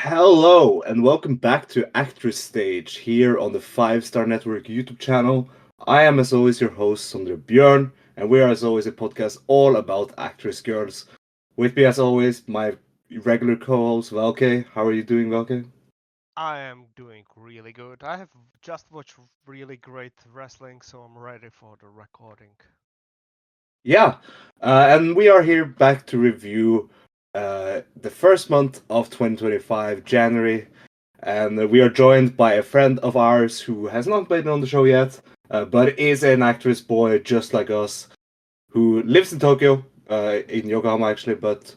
Hello and welcome back to ActWres Stage here on the 5 Star Network YouTube channel. I am as always your host Sondre and Björn, and we are as always a podcast all about actress girls. With me as always, my regular co-host Velkej. How are you doing, Velkej? I am doing really good. I have just watched really great wrestling, so I'm ready for the recording. Yeah, and we are here back to review the first month of 2025, January. And we are joined by a friend of ours who has not been on the show yet, but is an actress boy just like us, who lives in Tokyo, in Yokohama actually. But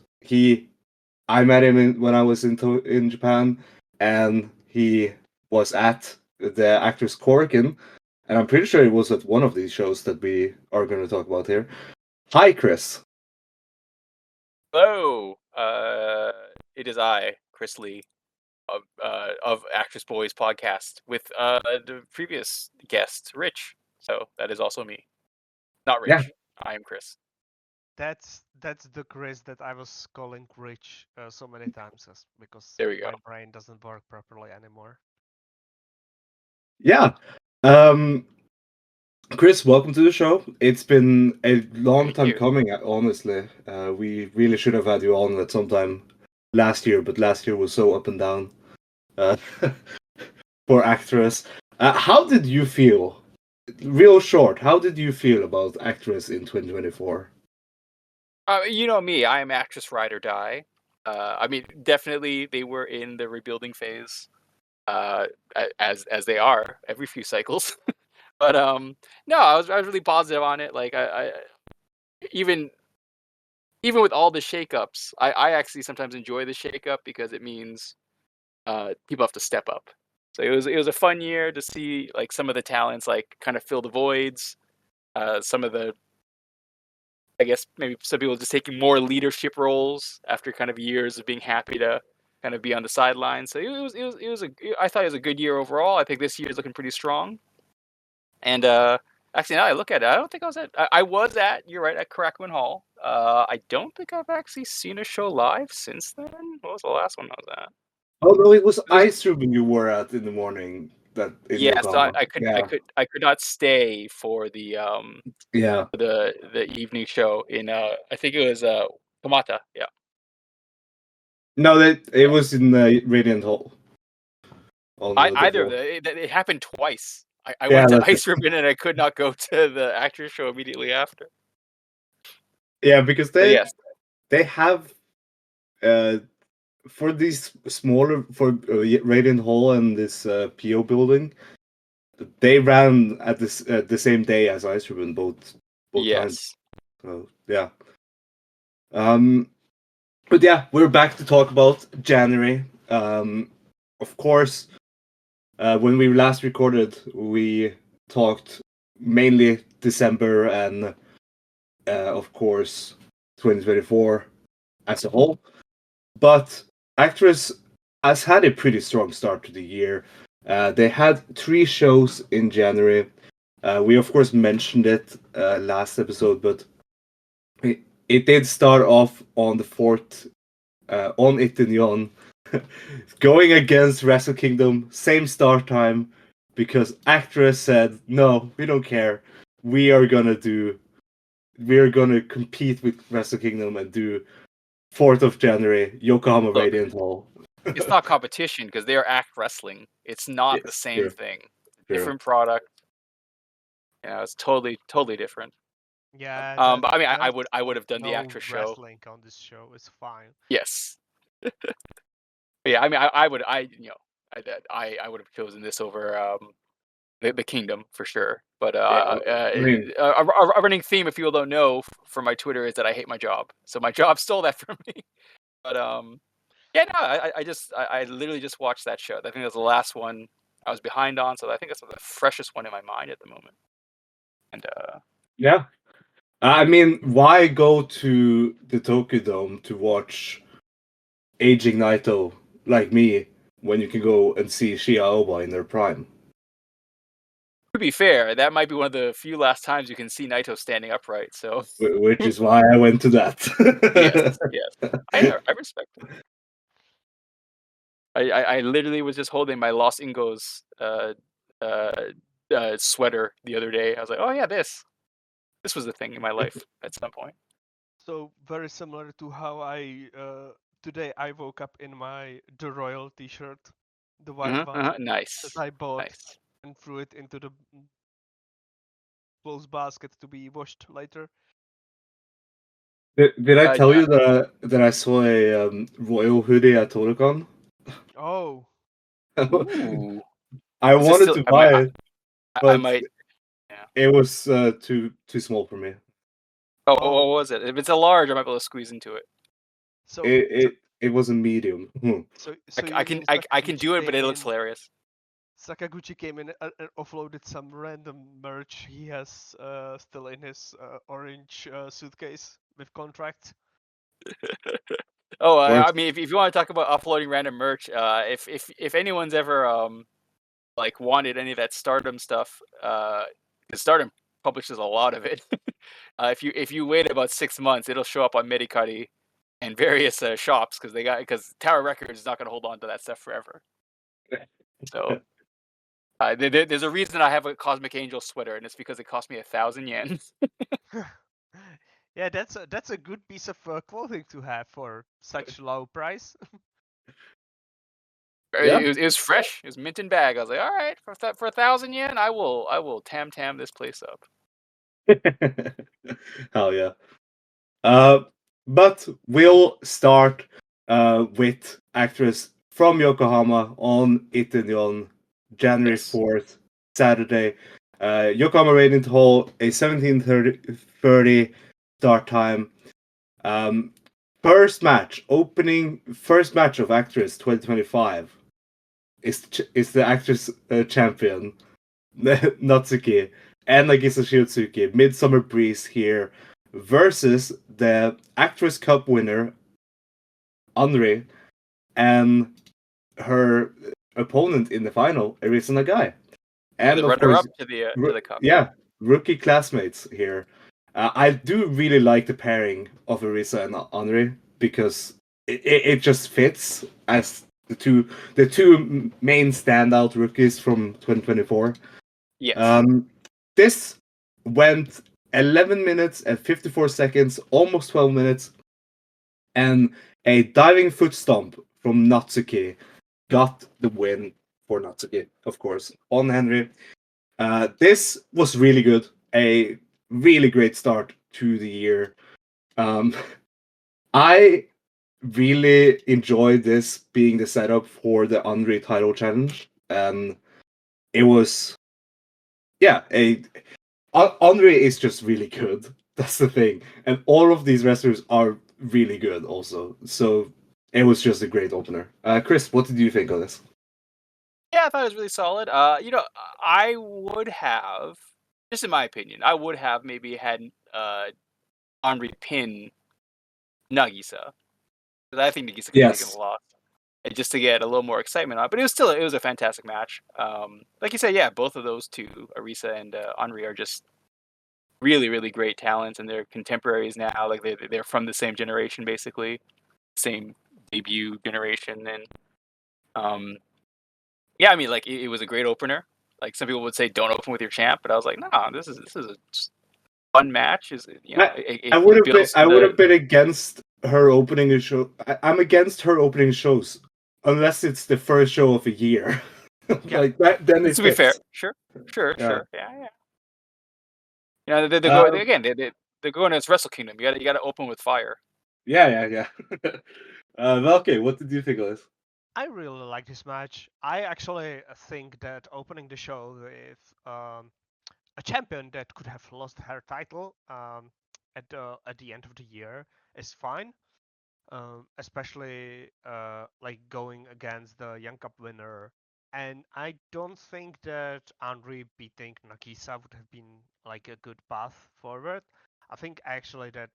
I met him when I was in Japan, and he was at the Actors Corkin, and I'm pretty sure it was at one of these shows that we are going to talk about here. Hi, Chris. Hello, it is I, Chris Lee, of Actress Boys podcast with the previous guest, Rich. So that is also me. Not Rich. Yeah. I am Chris. That's the Chris that I was calling Rich so many times because There we my go. brain doesn't work properly anymore. Yeah. Chris, welcome to the show. It's been a long Thank time you. coming, honestly. We really should have had you on at some time last year, but last year was so up and down uh, for actress. How did you feel? Real short, how did you feel about actress in 2024? You know me. I am actress ride or die. I mean, definitely they were in the rebuilding phase, as they are every few cycles. But no, I was really positive on it. Like I even with all the shakeups, I actually sometimes enjoy the shakeup because it means people have to step up. So it was a fun year to see like some of the talents like kind of fill the voids. Some of the, I guess maybe some people just taking more leadership roles after kind of years of being happy to kind of be on the sidelines. So I thought it was a good year overall. I think this year is looking pretty strong. And actually, now I look at it, I don't think I was at. I was at. You're right, at Crackman Hall. I don't think I've actually seen a show live since then. What was the last one I was at? Oh no, it was It was, Ice Room you were at in the morning that in yeah, so Yokohama. Yeah, I could not stay for yeah. the evening show in I think it was Kamata. Yeah, No, it yeah. was in Radiant Hall on the Either of floor. it happened twice. I Yeah, went to that's it. Ice Ribbon and I could not go to the actors show immediately after. Yeah, because But yes, they have uh for these smaller for Radiant Hall and this PO building, they ran at the same day as Ice Ribbon both times. yes. So yeah. Um, but yeah, we're back to talk about January. Of course, when we last recorded, we talked mainly December and of course 2024 as a whole. But Actress has had a pretty strong start to the year. They had 3 shows in January. We of course mentioned it last episode, but it did start off on the 4th on Itinyon, going against Wrestle Kingdom, same start time, because Actress said, "No, we don't care. We are gonna compete with Wrestle Kingdom and do 4th of January, Yokohama Look, Radiant Hall." it's not competition because they are act wrestling. It's not the Yes, same true, thing. true. Different product. It's totally different. Yeah, But I mean, there's I would have done the no actress show. wrestling on this show. It's fine. Yes. But yeah, I mean, I would, I would have chosen this over the Kingdom for sure. But Yeah, I mean, a running theme, if people don't know, for my Twitter is that I hate my job. So my job stole that from me. But yeah, no, I literally just watched that show. I think that was the last one I was behind on, so I think that's the freshest one in my mind at the moment. And yeah. I mean, why go to the Tokyo Dome to watch aging Naito like me when you can go and see Shia Oba in their prime? to be fair, that might be one of the few last times you can see Naito standing upright. So Which is why I went to yes, that. yes, I respect it. I literally was just holding my Los Ingos sweater the other day. I was like, oh yeah, this was a thing in my life at some point. So very similar to how I today I woke up in my The Royal T-shirt, the white one Nice, that I bought nice. and threw it into the clothes basket to be washed later. Did I tell Yeah. you that I saw a royal hoodie at Toricon? Oh, Ooh. I Is it wanted still? to buy it, I but might. Yeah. it was too small for me. Oh, Oh. what was it? If it's a large, I might be able to squeeze into it. so It was a medium. so I you can mean I can Sakaguchi do it, but came it looks in? hilarious. Sakaguchi came in and offloaded some random merch he has still in his orange suitcase with contracts. Oh, Or I mean, if you want to talk about uploading random merch, if anyone's ever like wanted any of that Stardom stuff, because Stardom publishes a lot of it. If you wait about 6 months, it'll show up on Medicari and various shops because Tower Records is not going to hold on to that stuff forever. So there's a reason I have a Cosmic Angel sweater, and it's because it cost me 1,000 yen. Yeah, that's a good piece of clothing to have for such low price. Yeah. It was fresh. It was mint in bag. I was like, all right, for 1,000 yen, I will tam this place up. Hell yeah. But we'll start with ActWres from Yokohama on Itaewon, January Yes. 4th, Saturday. Yokohama Radiant Hall, a 17:30 start time. First match of ActWres 2025 is the ActWres champion, Natsuki, and Nagisa Shiotsuki. Midsummer Breeze here versus the ActWres Cup winner, Anri, and her opponent in the final, Arisa Nagai. And The of runner course, up to the cup. yeah, rookie classmates here. I do really like the pairing of Arisa and Anri because it just fits as the two main standout rookies from 2024. Yes. This went 11 minutes and 54 seconds, almost 12 minutes, and a diving foot stomp from Natsuki got the win for Natsuki, of course, on Henry. This was really good. A really great start to the year. I really enjoyed this being the setup for the Anri title challenge. It was, yeah, Anri is just really good. That's the thing. And all of these wrestlers are really good also. So it was just a great opener. Chris, what did you think of this? Yeah, I thought it was really solid. I would have, just in my opinion, I would have maybe had Anri pin Nagisa. Because I think Nagisa could have taken Yes. a loss. And just to get a little more excitement on it. But it was a fantastic match. Like you said, yeah, both of those two, Arisa and Anri, are just really, really great talents, and they're contemporaries now. Like they're from the same generation, basically, same debut generation, and yeah, I mean, like it was a great opener. Like some people would say, don't open with your champ, but I was like, no, this is a fun match. Is it builds to I would have the been against her opening a show. I'm against her opening shows unless it's the first show of a year. Yeah. Like that, then it to be fair, fits. sure, Yeah. yeah. You know, Um, they're going to Wrestle Kingdom. You got to open with fire. yeah. Velkej, what did you think of this? I really like this match. I actually think that opening the show with a champion that could have lost her title at the end of the year is fine. Especially like going against the Young Cup winner. And I don't think that Anri beating Nagisa would have been like a good path forward. I think actually that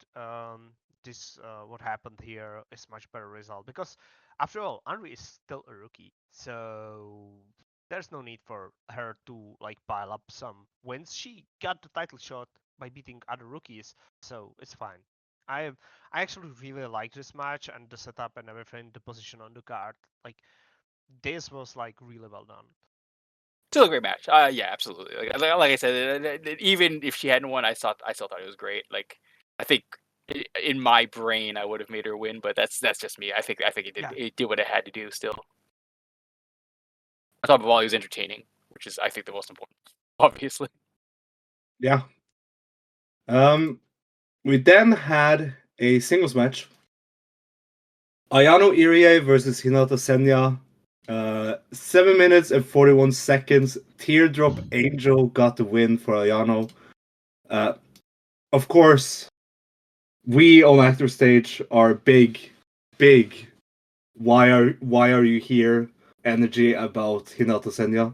this what happened here is much better result because after all, Anri is still a rookie, so there's no need for her to like pile up some wins. She got the title shot by beating other rookies, so it's fine. I I actually really like this match and the setup and everything, the position on the card. Like this was like really well done. Still a great match. Yeah, absolutely. Like I said, even if she hadn't won, I still thought it was great. Like, I think in my brain I would have made her win, but that's just me. I think it did what it had to do. Still, on top of all, it was entertaining, which is I think the most important, obviously. Yeah. We then had a singles match. Ayano Irie versus Hinata Senya. 7 minutes and 41 seconds. Teardrop Angel got the win for Ayano. Of course, we on ActWres Stage are big. Why are you here? Energy about Hinata Senya.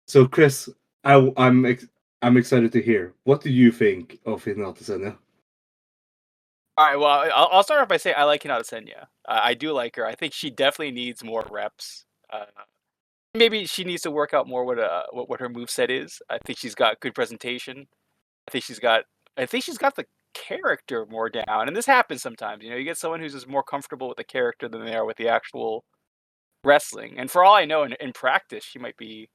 So, Chris, I'm excited to hear. What do you think of Hinata Senya? All right. Well, I'll start off by saying I like Hinata Senya. I do like her. I think she definitely needs more reps. Maybe she needs to work out more what her moveset is. I think she's got good presentation. I think she's got the character more down. And this happens sometimes. You get someone who's just more comfortable with the character than they are with the actual wrestling. And for all I know, in practice, she might be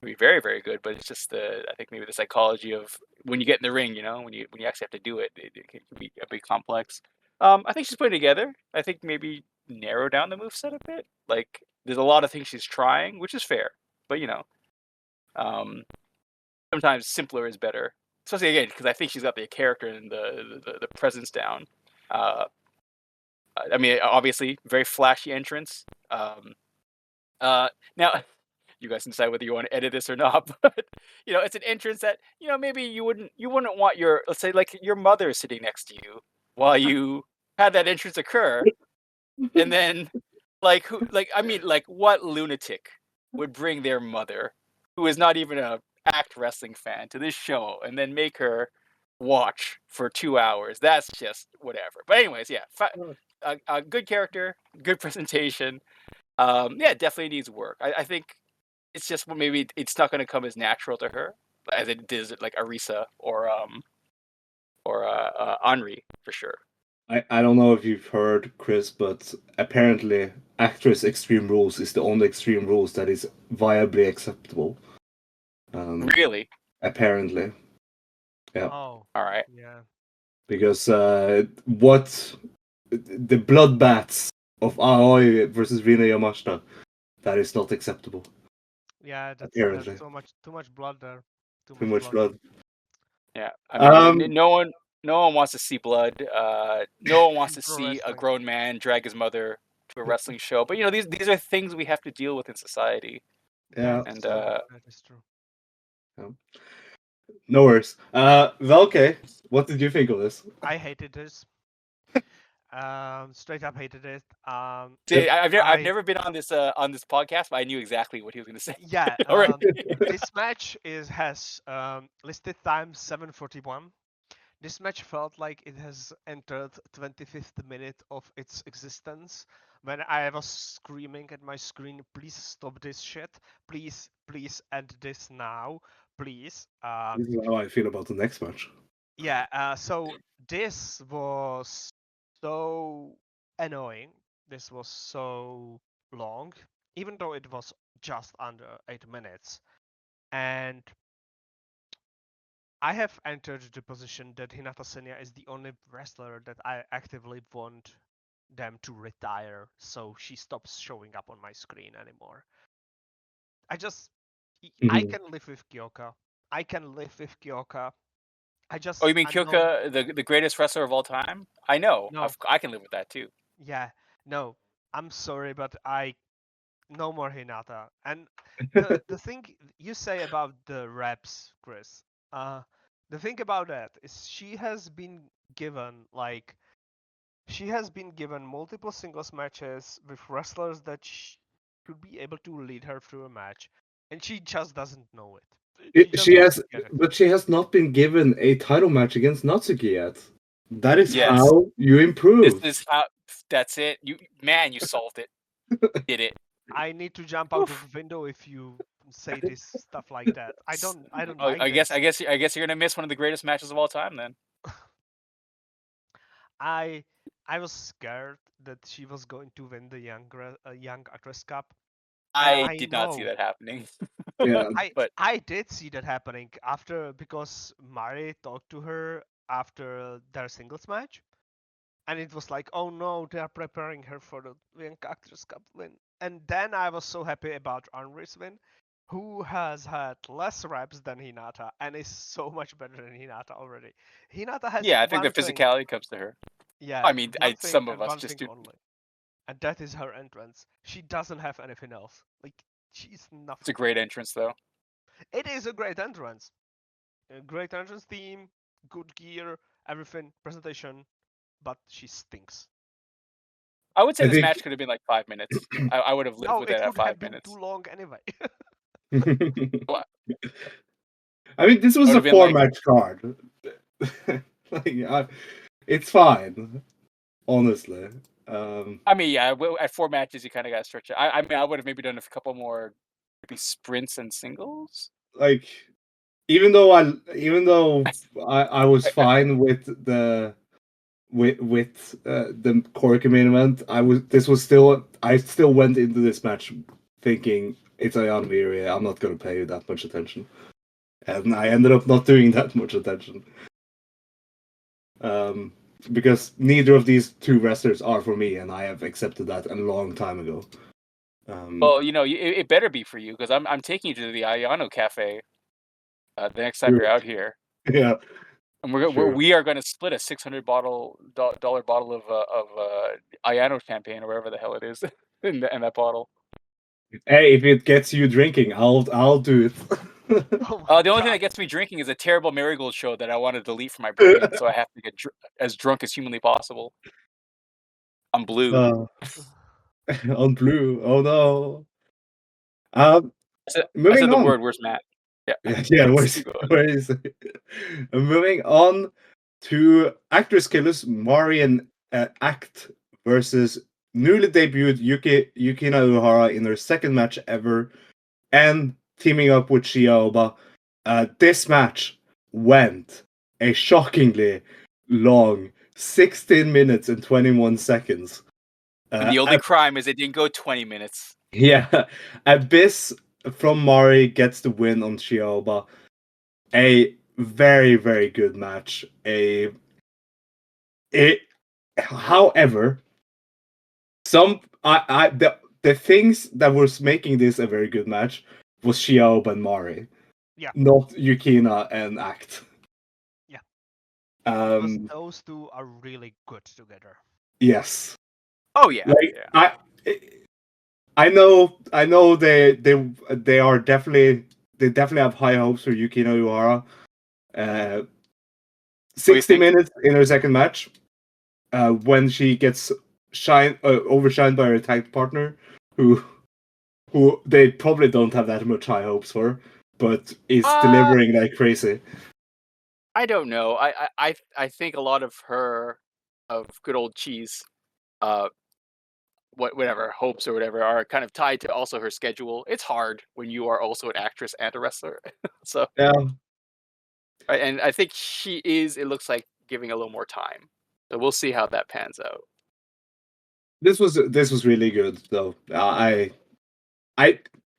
very, very good. But it's just I think maybe the psychology of when you get in the ring, when you actually have to do it, it can be a bit complex. I think she's putting it together. I think maybe narrow down the moveset a bit. Like, there's a lot of things she's trying, which is fair. But sometimes simpler is better. Especially again because I think she's got the character and the presence down. I mean, obviously, very flashy entrance. Now, you guys can decide whether you want to edit this or not. But it's an entrance that maybe you wouldn't want let's say like your mother sitting next to you while you had that entrance occur, and then like what lunatic would bring their mother, who is not even a act wrestling fan, to this show and then make her watch for 2 hours? That's just whatever. But anyways, yeah, a good character, good presentation. Yeah, definitely needs work. I think it's just maybe it's not going to come as natural to her as it does like Arisa or Anri for sure. I don't know if you've heard, Chris, but apparently ActWres Extreme Rules is the only Extreme Rules that is viably acceptable. Really? Apparently. Yeah. Oh. All right. Yeah. Because what the bloodbaths of Aoi versus Rina Yamashita, that is not acceptable. Yeah, that's Apparently. too much blood there. Too much blood. Yeah, I mean, no one wants to see blood. No one wants to Pro see a wrestling. grown man drag his mother to a wrestling show. But these are things we have to deal with in society. Yeah. And that is true. Yeah. No worries. Velkej, what did you think of this? I hated this. Straight up hated it. see, I've never been on this podcast, but I knew exactly what he was going to say. Yeah. Already. This match has listed time 7:41. This match felt like it has entered 25th minute of its existence when I was screaming at my screen, please stop this shit. Please end this now. Please. This is how I feel about the next match. Yeah, so this was so annoying. This was so long, even though it was just under 8 minutes. And I have entered the position that Hinata Senya is the only wrestler that I actively want them to retire, so she stops showing up on my screen anymore. I can live with Kyoka. Oh, you mean Kyoka, the greatest wrestler of all time? I know. No. I can live with that too. Yeah, no, I'm sorry, but no more Hinata. And the thing you say about the reps, Chris, the thing about that is she has been given multiple singles matches with wrestlers that should be able to lead her through a match, and she just doesn't know it. She has, but she has not been given a title match against Natsuki yet. That is how you improve. This is how. That's it. You solved it. Did it. I need to jump out of the window if you say this stuff like that. I don't like I this. guess you're gonna miss one of the greatest matches of all time then. I was scared that she was going to win the Young Actress Cup, and I I did not see know that happening. Yeah. But I did see that happening because Mari talked to her after their singles match, and it was like, oh no, they are preparing her for the Young Actress Cup win. And then I was so happy about Anri's win, who has had less reps than Hinata and is so much better than Hinata already. Hinata has yeah, I think the one thing, physicality comes to her. yeah, I mean, one thing some of and us one just thing do. only, and that is her entrance. She doesn't have anything else. Like, she's nothing. It's a great entrance, though. It is a great entrance. A great entrance theme, good gear, everything, presentation, but she stinks. I would say I this think match could have been like 5 minutes. I would have lived No, with it that at would have five been too minutes. long anyway. Well, I mean, this it was would a have been like, 4-match card. It's fine, honestly. I mean, yeah, at 4 matches, you kind of got to stretch it. I mean, I would have maybe done a couple more, maybe sprints and singles. Like, even though I was fine with the the Cork main event, I still went into this match thinking it's Ayan Viri. I'm not gonna pay that much attention, and I ended up not doing that much attention. Because neither of these two wrestlers are for me, and I have accepted that a long time ago. Well, you know, it better be for you because I'm taking you to the Ayano Cafe the next time you're out here, Yeah, and sure. we are going to split a $600 dollar bottle of Ayano champagne or whatever the hell it is in that bottle. Hey, if it gets you drinking, I'll do it. Oh my The only thing God. that gets me drinking is a terrible Marigold show that I want to delete from my brain, so I have to get as drunk as humanly possible. I'm blue. On blue. Oh no. Um, I moving said the on. word. Where's Matt? Yeah. Yeah, Let's keep going. where is it? Moving on to actress killers Mari and Act versus newly debuted Yukina Uhara in her second match ever, and teaming up with Shioba. This match went a shockingly long 16 minutes and 21 seconds. And the only crime is it didn't go 20 minutes. Yeah, Abyss from Mari gets the win on Shioba. A very, very good match. However, the things that was making this a very good match was Shioba and Mari, Yeah, not Yukina and Act. yeah. Because Um, those two are really good together. yes, Oh yeah, like yeah. I know they are definitely have high hopes for Yukina Uhara. 60 think? minutes in her second match, when she gets overshined by her tag partner, who they probably don't have that much high hopes for, but is delivering like crazy. I don't know. I think a lot of her, of good old cheese, whatever hopes or whatever are kind of tied to also her schedule. It's hard when you are also an actress and a wrestler. So Yeah, right, and I think she is. It looks like giving a little more time. So we'll see how that pans out. this was really good though. I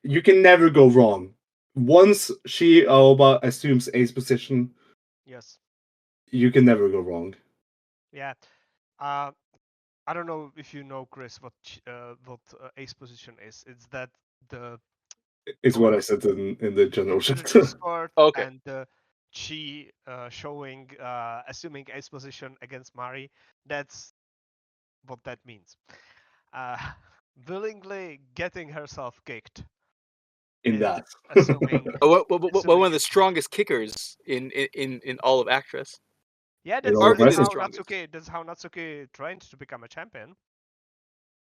you can never go wrong. Once she Aoba assumes ace position, Yes. you can never go wrong. Yeah. Uh, I don't know if you know, Chris, what ace position is. It's that the Is what I said in the general into the chat. Discord Okay. and the Chi showing assuming ace position against Mari. That's what that means. Uh, willingly getting herself kicked In is that. assuming. One of the ace position. strongest kickers in all of actress. Yeah, In that's all of Arguably that's the wrestling. how strongest. Natsuki. That's how Natsuki trained to become a champion.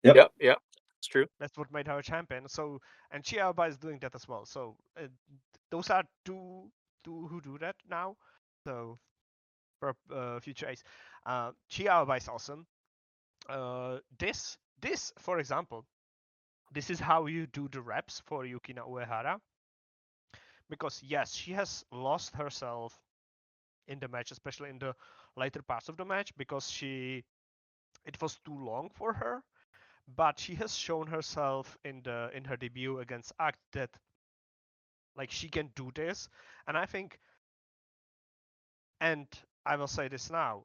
Yep. Yep, it's true. That's what made her a champion. So, and Chiaba is doing that as well. So, those are two who do that now. So, for future ace, Chiaba is awesome. This, for example, this is how you do the reps for Yukina Uehara. Because yes, she has lost herself in the match, especially in the later parts of the match because it was too long for her. But she has shown herself in her debut against Act that like she can do this, and I think, and I will say this now,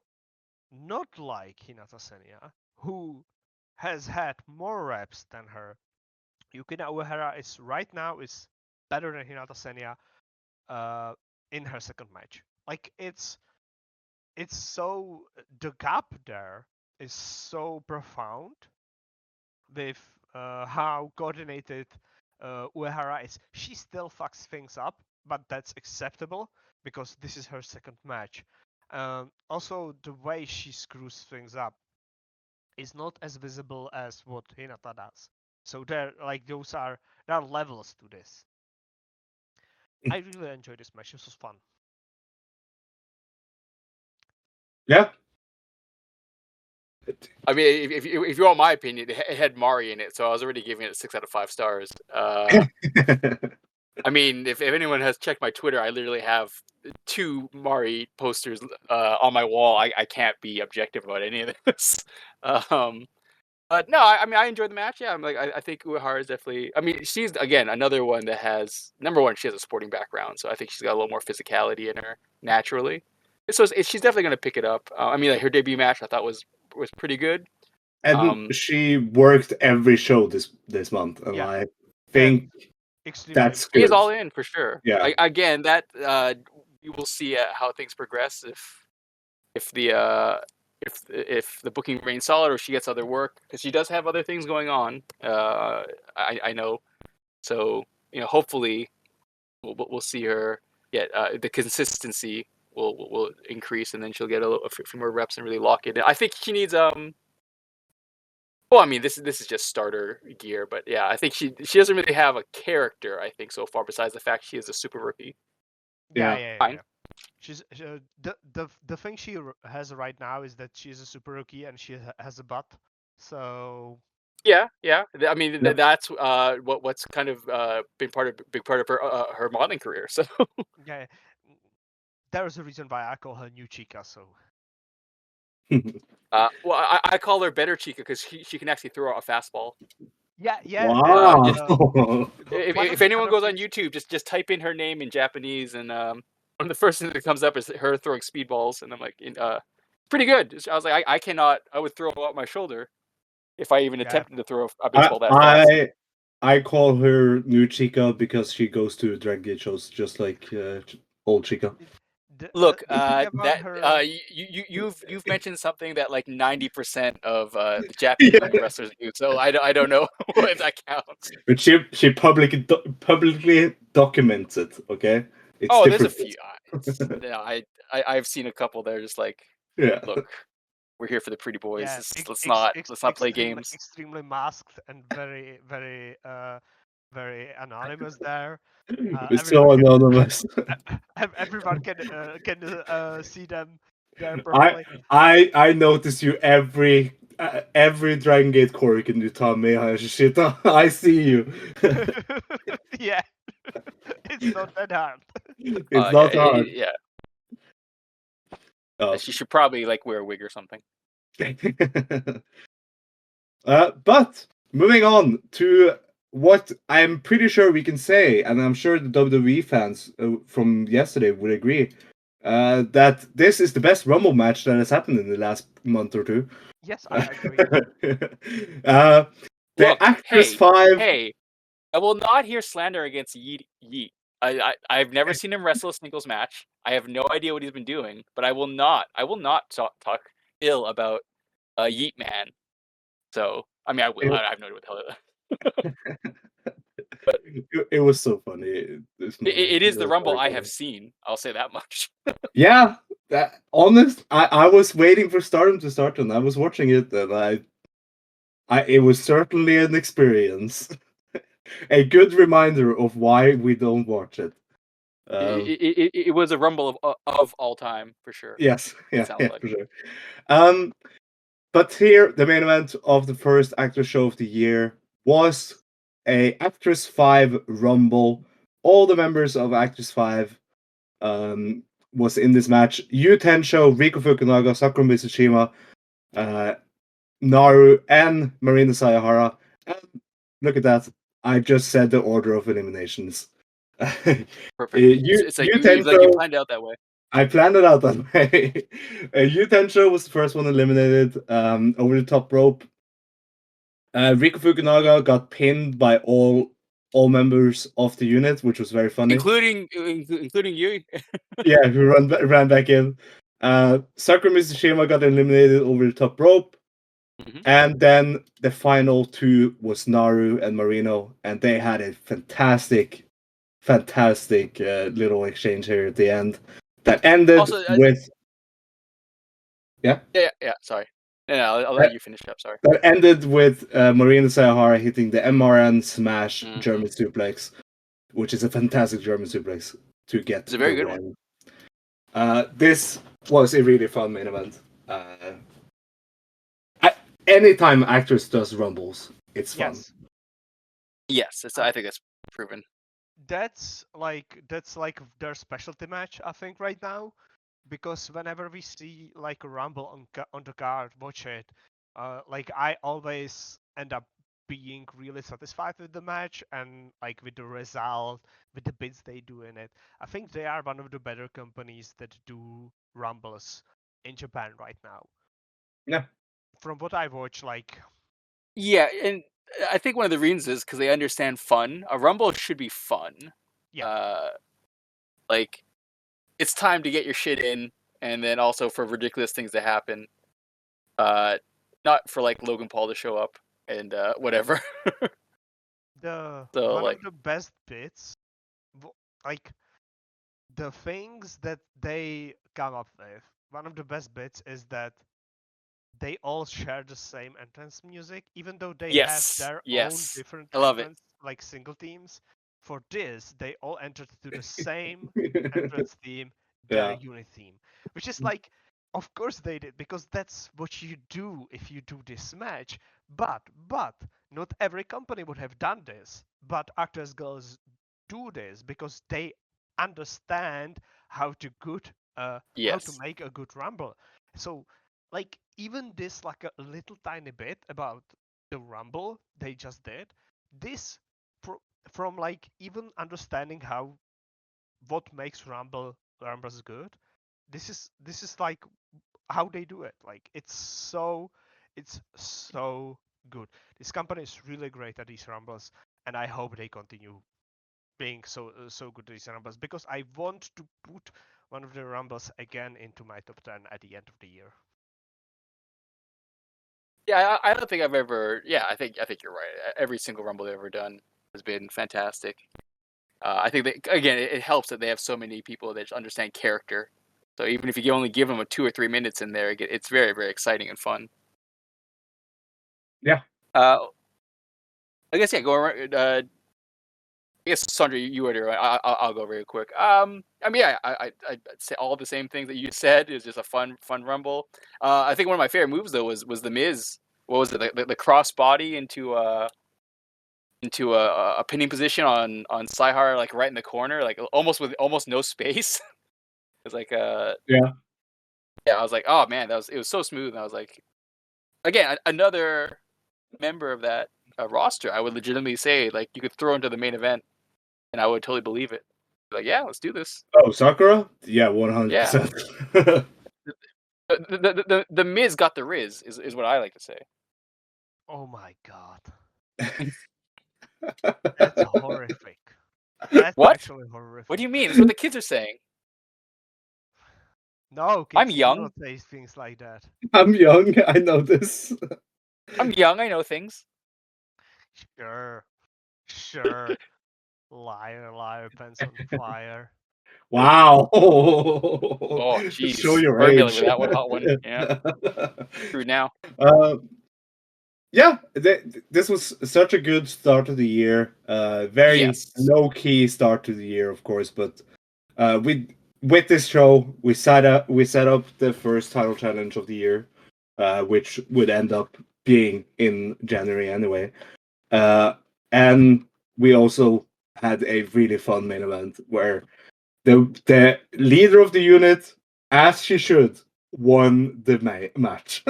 not like Hinata Senya, who has had more reps than her. Yukina Uehara is right now is better than Hinata Senya in her second match. Like it's so, the gap there is so profound with how coordinated Uehara is. She still fucks things up, but that's acceptable because this is her second match. Also, the way she screws things up is not as visible as what Hinata does. So there are levels to this. I really enjoyed this match. This was fun. Yeah. I mean, if you want my opinion, it had Mari in it, so I was already giving it a 6 out of 5 stars. I mean, if anyone has checked my Twitter, I literally have 2 Mari posters on my wall. I can't be objective about any of this. But no, I mean, I enjoyed the match. Yeah, I think Uehara is definitely. I mean, she's again another one that has number one. She has a sporting background, so I think she's got a little more physicality in her naturally. So she's definitely going to pick it up. I mean, like her debut match, I thought was pretty good. And she worked every show this month, and Yeah. I think Extremely. that's He good. is all in for sure. Yeah. Again, that you will see how things progress if the booking remains solid or she gets other work, because she does have other things going on. I know. So hopefully we'll see her get the consistency will increase, and then she'll get a few more reps and really lock it in. I think she needs Well, I mean, this is just starter gear, but yeah, I think she doesn't really have a character. I think so far, besides the fact she is a super rookie. Yeah. Fine. She's the thing she has right now is that she's a super rookie and she has a butt. So Yeah. I mean, Yep. that's what's kind of been big part of her modeling career. So yeah, there is a reason why I call her New Chica. So well, I call her better Chica because she can actually throw out a fastball. yeah. Wow. If anyone goes on YouTube, just type in her name in Japanese, and one of the first things that comes up is her throwing speedballs, and I'm like, pretty good. I was like, I would throw out my shoulder if I even attempted to throw a baseball that fast. I call her New Chica because she goes to drag gate shows just like old Chica. Look, the thing about her... you've mentioned something that like 90% of the Japanese women wrestlers do, so I don't know if that counts. But she publicly documents it. Okay. It's there's a different. few. I've seen a couple. They're just like, Yeah. Look, we're here for the pretty boys. Yeah, Let's not play games. Extremely masked and very very anonymous there. It's so anonymous. Everyone can see them there perfectly. I notice you every Dragon Gate Korrigan you tell me shit. I see you. Yeah, it's not that hard. It's not hard. Yeah. Oh. She should probably like wear a wig or something. But moving on to what I'm pretty sure we can say, and I'm sure the WWE fans from yesterday would agree, that this is the best Rumble match that has happened in the last month or two. Yes, I agree. The Look, ActWres 5. Hey, I will not hear slander against Yeet. I've never seen him wrestle a singles match. I have no idea what he's been doing, but I will not talk ill about Yeet Man. So I mean, I will. I have no idea what the hell. But it was so funny. It is the Rumble I have seen. I'll say that much. Yeah, honest. I was waiting for Stardom to start, and I was watching it, and it was certainly an experience. A good reminder of why we don't watch it. It was a Rumble of all time for sure. Yes, yeah, like. for sure. But here, the main event of the first ActWres show of the year was a ActWres 5 Rumble. All the members of ActWres 5 was in this match. Yu Tensho, Riku Fukunaga, Sakura Mitsushima, Naru, and Marina Sayahara. And look at that. I just said the order of eliminations. Perfect. Yu It's like you Tensho, planned out that way. I planned it out that way. Yu Tensho was the first one eliminated over the top rope. Riku Fukunaga got pinned by all members of the unit, which was very funny. Including you. Yeah, who ran back in. Sakura Mitsushima got eliminated over the top rope. Mhm. And then the final two was Naru and Marino, and they had a fantastic little exchange here at the end that ended Also, with Yeah. Sorry. No, I'll let you finish up. Sorry. that ended with Marina Sayahara hitting the MRN smash German suplex, which is a fantastic German suplex to get. It's a very good one. This was a really fun main event. Anytime ActWres does rumbles, it's fun. Yes, I think that's proven. That's like their specialty match, I think, right now, because whenever we see like a rumble on the card, watch it. Like I always end up being really satisfied with the match and like with the result, with the bits they do in it. I think they are one of the better companies that do rumbles in Japan right now. Yeah. From what I watch, like. Yeah, and I think one of the reasons is because they understand fun. A rumble should be fun. Yeah. Like, it's time to get your shit in, and then also for ridiculous things to happen. Not for like Logan Paul to show up and whatever. One of the best bits, like the things that they come up with. One of the best bits is that they all share the same entrance music, even though they have their own different entrance, like single teams. For this, they all entered to the same entrance theme, their unit theme, which is like, of course they did, because that's what you do if you do this match. But not every company would have done this. But ActWres girls do this because they understand how to make a good rumble. So like even this like a little tiny bit about the rumble they just did, this from like even understanding what makes rumbles good, this is like how they do it. Like it's so good. This company is really great at these rumbles, and I hope they continue being so good at these rumbles, because I want to put one of the rumbles again into my top 10 at the end of the year. Yeah, I don't think I've ever. Yeah, I think you're right. Every single rumble they've ever done has been fantastic. I think again, it helps that they have so many people that understand character. So even if you only give them 2 or 3 minutes in there, it's very, very exciting and fun. Yeah. I guess go around. I guess Sondre, you order. I'll go very quick. I mean, I'd say all the same things that you said. It was just a fun rumble. I think one of my favorite moves though was the Miz. What was it? The cross body into a pinning position on Saihara, like right in the corner, like almost with no space. It's like yeah. I was like, oh man, it was so smooth. And I was like, again, another member of that roster. I would legitimately say like you could throw into the main event, and I would totally believe it. Like, yeah, let's do this. Oh, Sakura? Yeah, 100%. The Miz got the Riz is what I like to say. Oh my god. That's horrific. That's actually horrific. What do you mean? That's what the kids are saying. No, kids I'm young. don't say things like that. I'm young. I know this. I'm young. I know things. Sure. Liar, pants on fire. Wow. Oh, jeez. Show your age. age. With that one, hot one. Yeah. True now. Yeah, this was such a good start to the year. Very low-key start to the year, of course, but with this show, we set up the first title challenge of the year, which would end up being in January anyway. And we also had a really fun main event where the leader of the unit, as she should, won the match.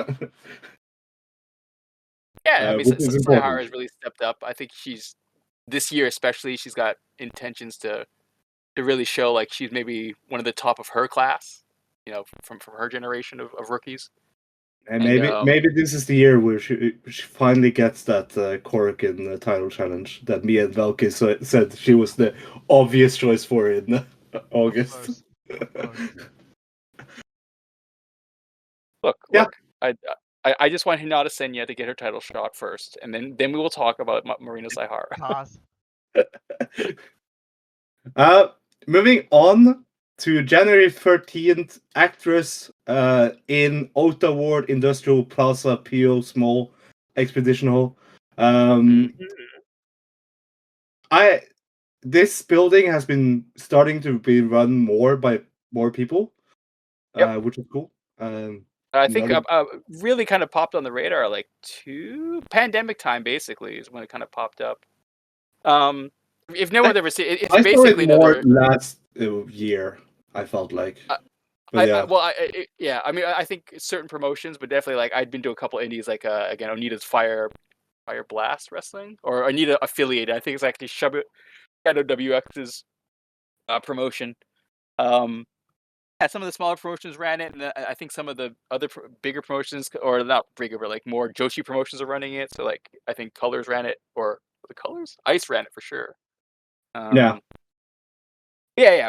Yeah, I mean, which is Sayahara important. has really stepped up. I think this year especially, she's got intentions to really show like she's maybe one of the top of her class, from her generation of rookies. And maybe this is the year where she finally gets that Korakuen title challenge that me and Velkej said she was the obvious choice for in August. Of course. Look, Yeah. I just want Hinata Senya to get her title shot first, and then we will talk about Marina Sayahara. Pass. Moving on to January 13th, ActWres in Ota Ward Industrial Plaza PO Small Expedition Hall. This building has been starting to be run more by more people, which is cool. I think really kind of popped on the radar like pandemic time basically is when it kind of popped up. If no one ever seen it, it's basically more last year. I felt like. I mean, I think certain promotions, but definitely like I'd been to a couple indies, like again, Onita's Fire Blast Wrestling or Onita affiliated. I think it's actually AWG's promotion. And some of the smaller promotions ran it, and I think some of the other bigger promotions, or not bigger, but like more Joshi promotions are running it. So like I think Colors ran it, or the Colors, Ice ran it for sure. Yeah.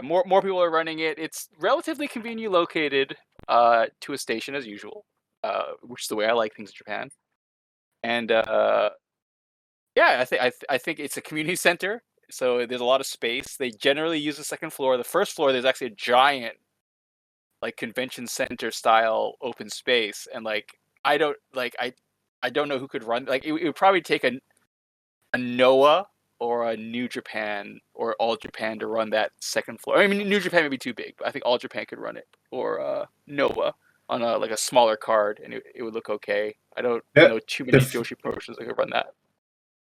More people are running it. It's relatively conveniently located to a station as usual, which is the way I like things in Japan. And I think it's a community center, so there's a lot of space. They generally use the second floor. The first floor, there's actually a giant, like convention center style open space, and like I don't know who could run. Like it would probably take a Noah or a New Japan or All Japan to run that second floor. I mean, New Japan may be too big, but I think All Japan could run it, or Noah on a smaller card, and it would look okay. I don't know too many Joshi promotions that could run that.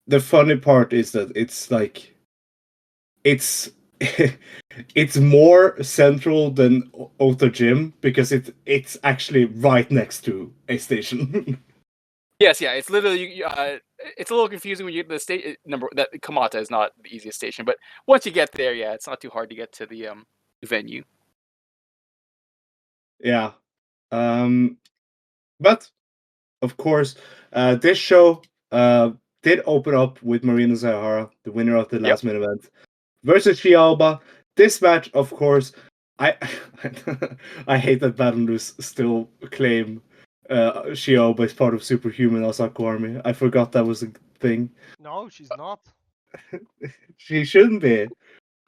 The funny part is that it's like it's more central than Ota Gym because it's actually right next to a station. Yes, yeah, it's literally it's a little confusing when you get to the state number. That Kamata is not the easiest station, but once you get there, yeah, it's not too hard to get to the venue. Yeah, but of course, this show did open up with Marina Sayahara, the winner of the last minute event, versus Chialba. This match, of course, I hate that Battlers still claim Chialba is part of Superhuman Osaka Army. I forgot that was a thing. No, she's not. She shouldn't be,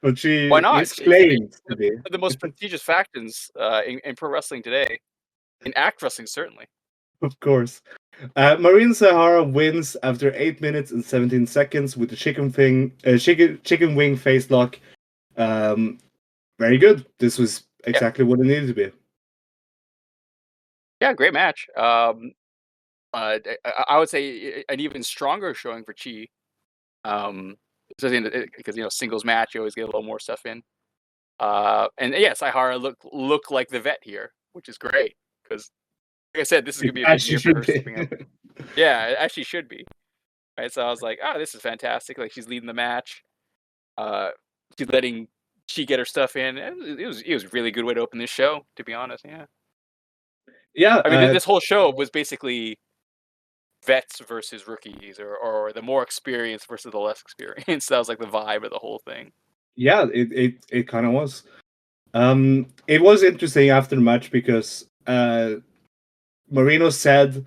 but she Why not? is claimed to be. The most prestigious factions in pro wrestling today, in act wrestling certainly. Of course. Marina Sayahara wins after 8 minutes and 17 seconds with the chicken wing face lock. Very good. This was exactly what it needed to be. Yeah, great match. I would say an even stronger showing for Chi. Because singles match, you always get a little more stuff in. And yeah, Sayahara look like the vet here, which is great because, like I said, this is gonna be a big year for her stepping up. Yeah, it actually should be. Right, so I was like, oh, this is fantastic. Like she's leading the match. She's letting Chi get her stuff in. It was a really good way to open this show, to be honest. Yeah. Yeah. I mean, this whole show was basically vets versus rookies, or the more experienced versus the less experienced. That was like the vibe of the whole thing. Yeah, it kind of was. It was interesting after the match because Marino said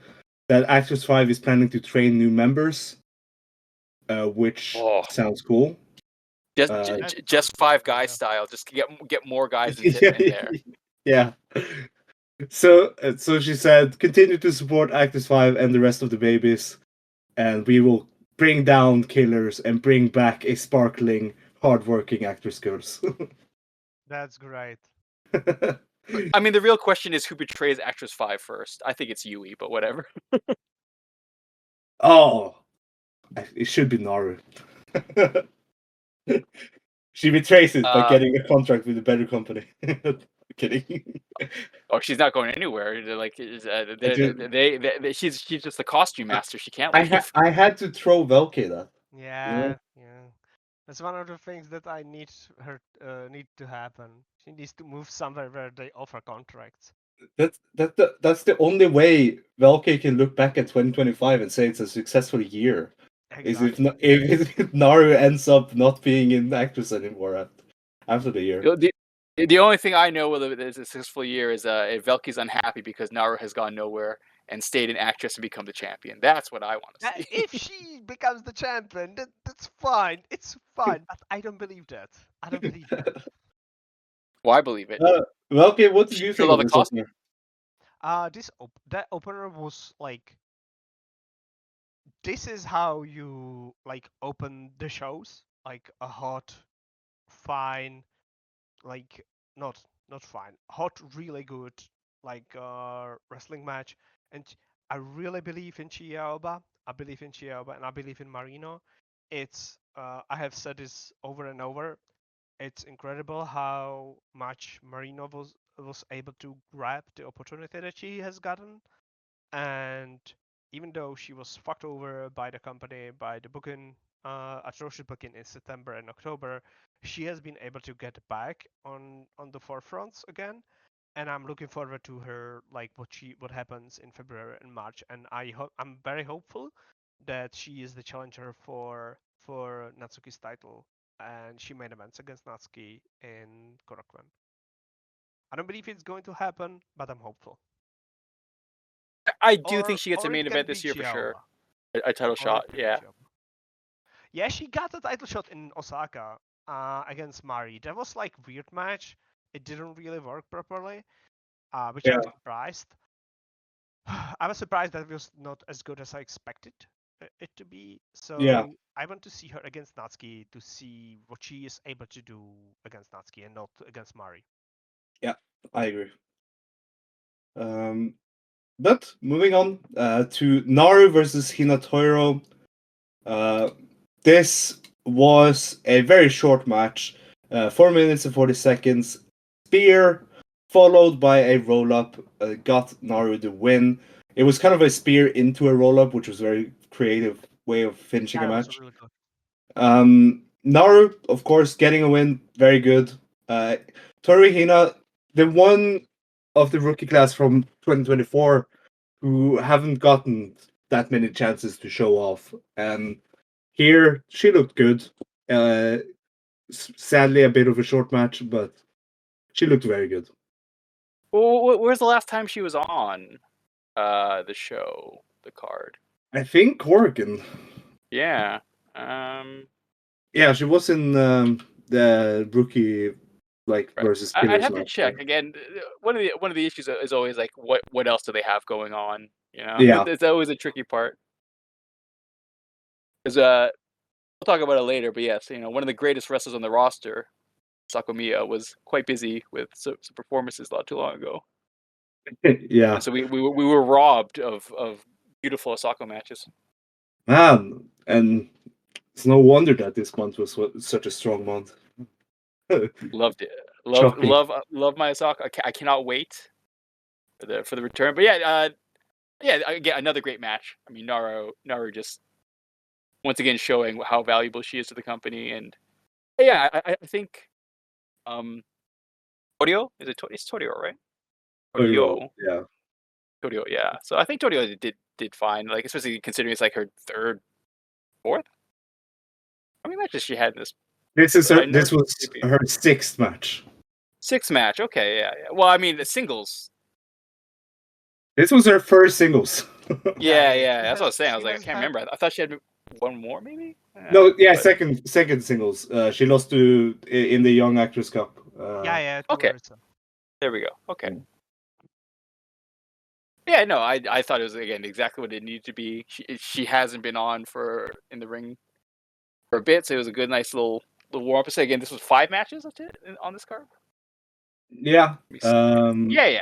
that ActWres 5 is planning to train new members, which sounds cool. Just 5 guys style. Just get more guys in there. Yeah. So she said, continue to support ActWres 5 and the rest of the babies, and we will bring down killers and bring back a sparkling, hardworking ActWres girls. That's great. I mean, the real question is who betrays ActWres 5 first. I think it's Yui, but whatever. Oh, it should be Naru. She betrays it by getting a contract with a better company. Kidding. Oh, she's not going anywhere. They're like, she's just the costume master. She can't leave. I had to throw Velkej that. Yeah. That's one of the things that I need need to happen. She needs to move somewhere where they offer contracts. That's the only way Velkej can look back at 2025 and say it's a successful year. Exactly. Is if Naru ends up not being in ActWres anymore after the year. The only thing I know with it is a successful year is if Velkej's unhappy because Naru has gone nowhere and stayed in ActWres and become the champion. That's what I want to see. If she becomes the champion, that's fine. It's fine. But I don't believe that. I don't believe that. Well, I believe it. Velkej, what did you think of this opener? That opener was like, this is how you like open the shows, like a hot, fine, like not fine, hot, really good, like wrestling match. And I really believe in Chiaoba. I believe in Chiaoba, and I believe in Marino. It's I have said this over and over. It's incredible how much Marino was able to grab the opportunity that she has gotten. And even though she was fucked over by the company, by the booking, atrocious booking in September and October, she has been able to get back on the forefronts again. And I'm looking forward to her, like what happens in February and March. And I'm very hopeful that she is the challenger for Natsuki's title, and she made events against Natsuki in Korakuen. I don't believe it's going to happen, but I'm hopeful. I do think she gets a main event this year for sure. A title shot, yeah. Yeah, she got a title shot in Osaka against Mari. That was like weird match. It didn't really work properly, which I was surprised. I was surprised that it was not as good as I expected it to be. So I want to see her against Natsuki to see what she is able to do against Natsuki and not against Mari. Yeah, I agree. But moving on to Naru versus Hinatoiro. This was a very short match, 4 minutes and 40 seconds. Spear followed by a roll up got Naru the win. It was kind of a spear into a roll up, which was a very creative way of finishing a match. Really good. Naru, of course, getting a win, very good. Toru Hina, the one of the rookie class from 2024 who haven't gotten that many chances to show off. And here, she looked good. Sadly, a bit of a short match, but she looked very good. Well, where's the last time she was on the show, the card? I think Korakuen. Yeah. Yeah, she was in the rookie versus Killers. I'd have to check again. One of the issues is always like what else do they have going on? You know, yeah, it's always a tricky part. Because we'll talk about it later, but yes, one of the greatest wrestlers on the roster, Sakumiya, was quite busy with some performances not too long ago. yeah. And so we were robbed of beautiful Osaka matches. Man, and it's no wonder that this month was such a strong month. Loved it. Love my Osaka. I cannot wait for the return. But yeah, again, another great match. I mean, Naru just once again showing how valuable she is to the company, and yeah, I think Torio it's Torio, right? Torio, yeah. Torio, yeah. So I think Torio did fine, like especially considering it's like her fourth. How many matches she had in this? This was her sixth match. Sixth match, okay, yeah. Well, I mean, the singles. This was her first singles. yeah. That's what I was saying. I was like, I can't remember. I thought she had one more, maybe. No, yeah, second singles. She lost to in the Young Actors Cup. Yeah. Okay. There we go. Okay. Yeah, no, I thought it was again exactly what it needed to be. She hasn't been on in the ring for a bit, so it was a good, nice little warm up. So again, this was 5 matches. That's it on this card. Yeah. Yeah.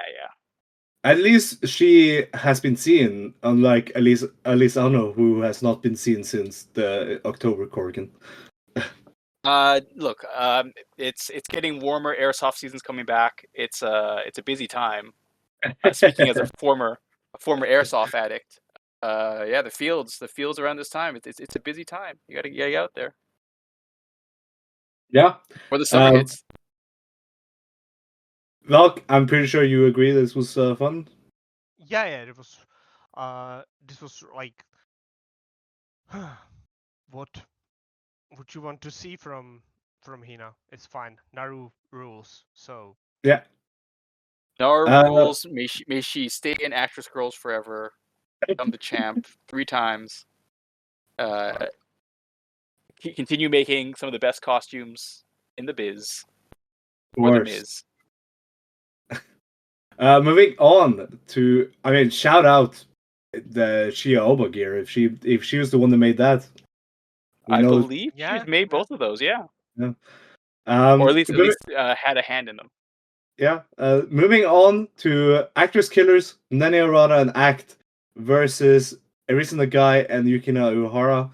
At least she has been seen, unlike Alice Ano, who has not been seen since the October Korakuen. Look, it's getting warmer. Airsoft season's coming back. It's a busy time. Speaking as a former airsoft addict, yeah, the fields around this time. It's a busy time. You gotta get out there. Yeah. Or the summer hits. Well, I'm pretty sure you agree this was fun. Yeah, it was. This was like, what would you want to see from Hina? It's fine. Naru rules. So Yeah. Nara rules. May she stay in Actress Girls forever. Become the champ 3 times. Continue making some of the best costumes in the biz. Or the Miz. Moving on to, shout out the Shia Oba gear. If she was the one that made that, I believe she's made both of those. Yeah. Yeah. Or at least had a hand in them. Yeah. Moving on to Actress Killers, Nene Arata and Act versus Arisa Nagai and Yukina Uehara.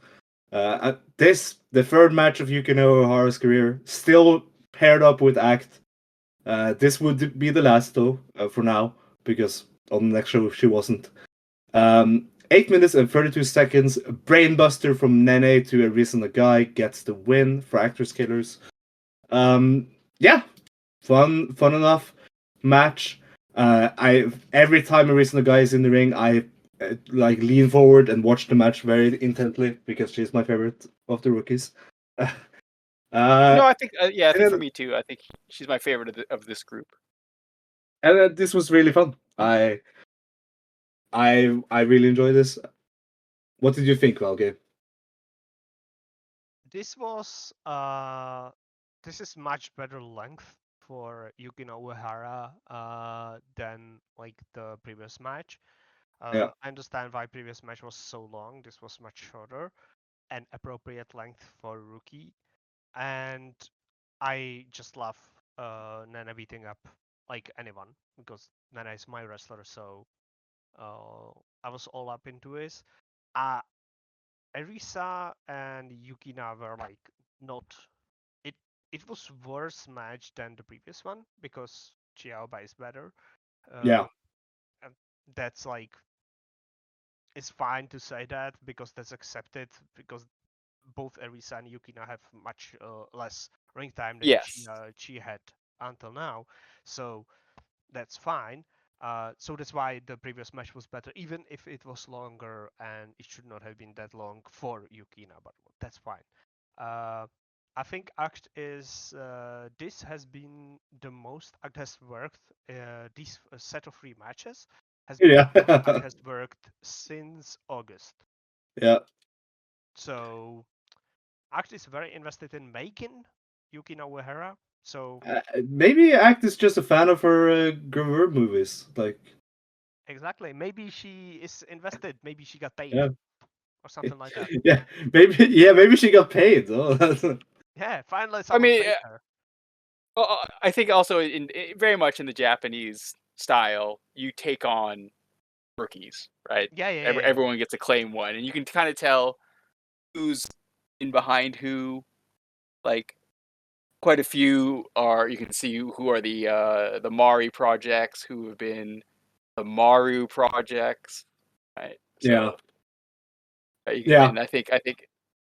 The third match of Yukina Uehara's career, still paired up with Act. This would be the last though, for now, because on the next show she wasn't. 8 minutes and 32 seconds. Brainbuster from Nene to Arisa Nagai gets the win for Actress Killers. Yeah, fun enough match. Every time Arisa Nagai is in the ring, I lean forward and watch the match very intently because she's my favorite of the rookies. No, I think I think for me too. I think she's my favorite of this group. And this was really fun. I really enjoyed this. What did you think, Velkej? this was this is much better length for Yukina Uehara than like the previous match. Yeah. I understand why previous match was so long. This was much shorter and appropriate length for rookie. And I just love Nana beating up like anyone because Nana is my wrestler. So I was all up into this. Arisa and Yukina were like not. It was worse match than the previous one because Chiaoba is better. Yeah. And that's like, it's fine to say that because that's accepted because both Arisa and Yukina have much less ring time than she had until now, so that's fine. So that's why the previous match was better, even if it was longer and it should not have been that long for Yukina, but that's fine. I think Act is this has been the most Act has worked. This set of 3 matches has been the most Act has worked since August. Yeah. So Act is very invested in making Yukina Uehara. So maybe Act is just a fan of her Gravure movies, like. Exactly. Maybe she is invested. Maybe she got paid, Yeah. or something like that. Yeah, maybe she got paid. Yeah, finally someone paid her. Well, I think also in very much in the Japanese style, you take on rookies, right? Yeah. Everyone gets to claim one, and you can kind of tell who's in behind who. Like, quite a few are. You can see who are the Mari projects, who have been the Maru projects, right? So, yeah. And I think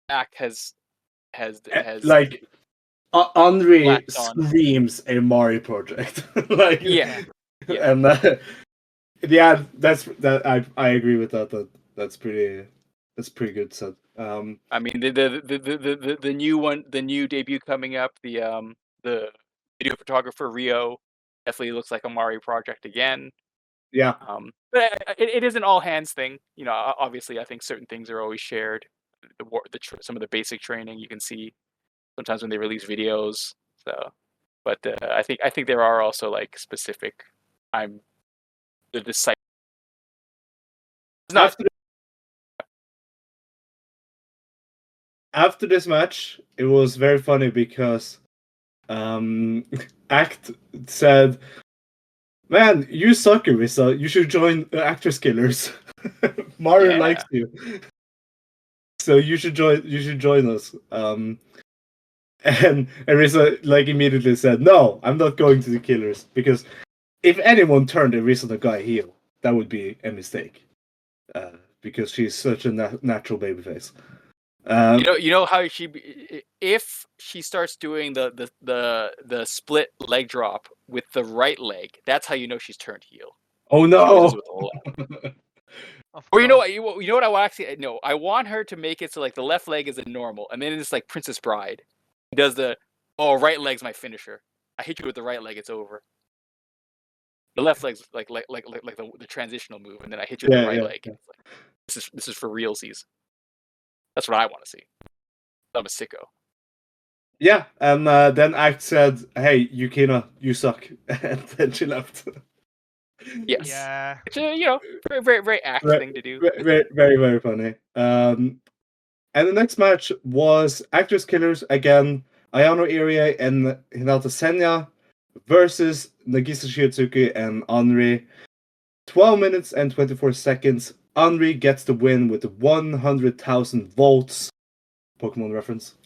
Act has like Anri screams a Mari project. Like, yeah. And yeah, I agree with that. That's pretty good said. I mean the new one, the new debut coming up, the video photographer Rio definitely looks like a Mari project again. Yeah. But it is an all hands thing. You know, obviously I think certain things are always shared. Some of the basic training you can see sometimes when they release videos. So, but I think there are also like specific. The disciple. After this match, it was very funny because Act said, "Man, you suck, Arisa. You should join Actress Killers. Mario likes you, so you should join us." And Arisa like immediately said, "No, I'm not going to the killers because if anyone turned Arisa the guy heel, that would be a mistake because she's such a natural babyface." You know how if she starts doing the split leg drop with the right leg, that's how you know she's turned heel. Oh She loses no! with the left. Of Or you know course. what? You know what I want actually? No, I want her to make it so like the left leg is a normal, and then it's like Princess Bride does the right leg's my finisher. I hit you with the right leg, it's over. The left leg's like the transitional move, and then I hit you with the right leg. Yeah. It's like, this is for realsies. That's what I want to see. I'm a sicko. Yeah, and then Act said, "Hey, Yukina, you suck," and then she left. Yes. Yeah. Which you know, very Act thing to do. Very funny. And the next match was Actors Killers again, Ayano Irie and Hinata Senya versus Nagisa Shiotsuki and Anri. 12 minutes and 24 seconds. Anri gets the win with 100,000 volts. Pokemon reference.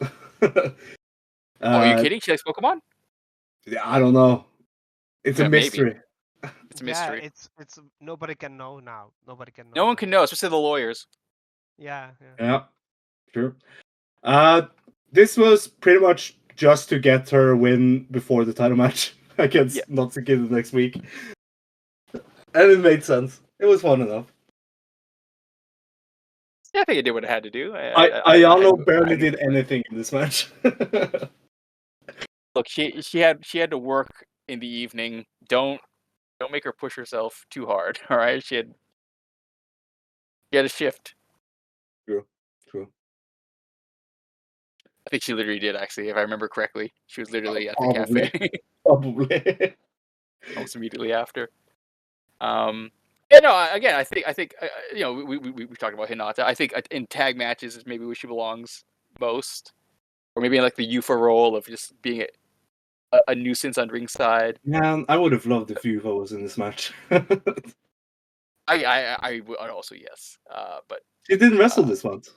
Are you kidding? She likes Pokemon? I don't know. It's a Yeah, maybe. mystery. It's a mystery. It's nobody can know now. Nobody can know. No one now. can know, especially the lawyers. Yeah. Yeah, true. This was pretty much just to get her a win before the title match against Natsuki the next week. And it made sense. It was fun enough. Yeah, I think it did what it had to do. Ayano barely did anything in this match. Look, she had to work in the evening. Don't make her push herself too hard. All right, she had a shift. True. I think she literally did, actually, if I remember correctly. She was literally at the cafe. Probably. Almost immediately after. Yeah, no. Again, I think you know, we talked about Hinata. I think in tag matches is maybe where she belongs most, or maybe in like the Yufa role of just being a nuisance on ringside. Man, I would have loved if Yufa was in this match. I would also, yes, but She didn't wrestle this month.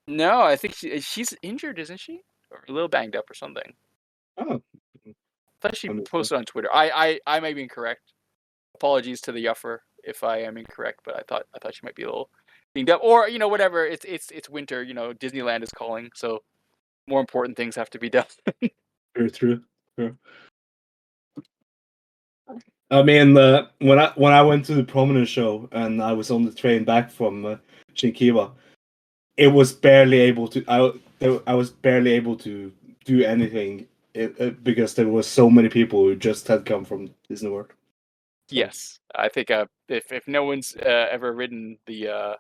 no, I think she's injured, isn't she, or a little banged up or something? Oh, I thought she posted on Twitter. I may be incorrect. Apologies to the Yuffer if I am incorrect, but I thought she might be a little banged up, or you know, whatever. It's winter. You know, Disneyland is calling, so more important things have to be done. True. I mean, when I went to the Prominent show and I was on the train back from Shinkiba, it was barely able to. I was barely able to do anything because there was so many people who just had come from Disney World. So. Yes, I think if no one's ever ridden the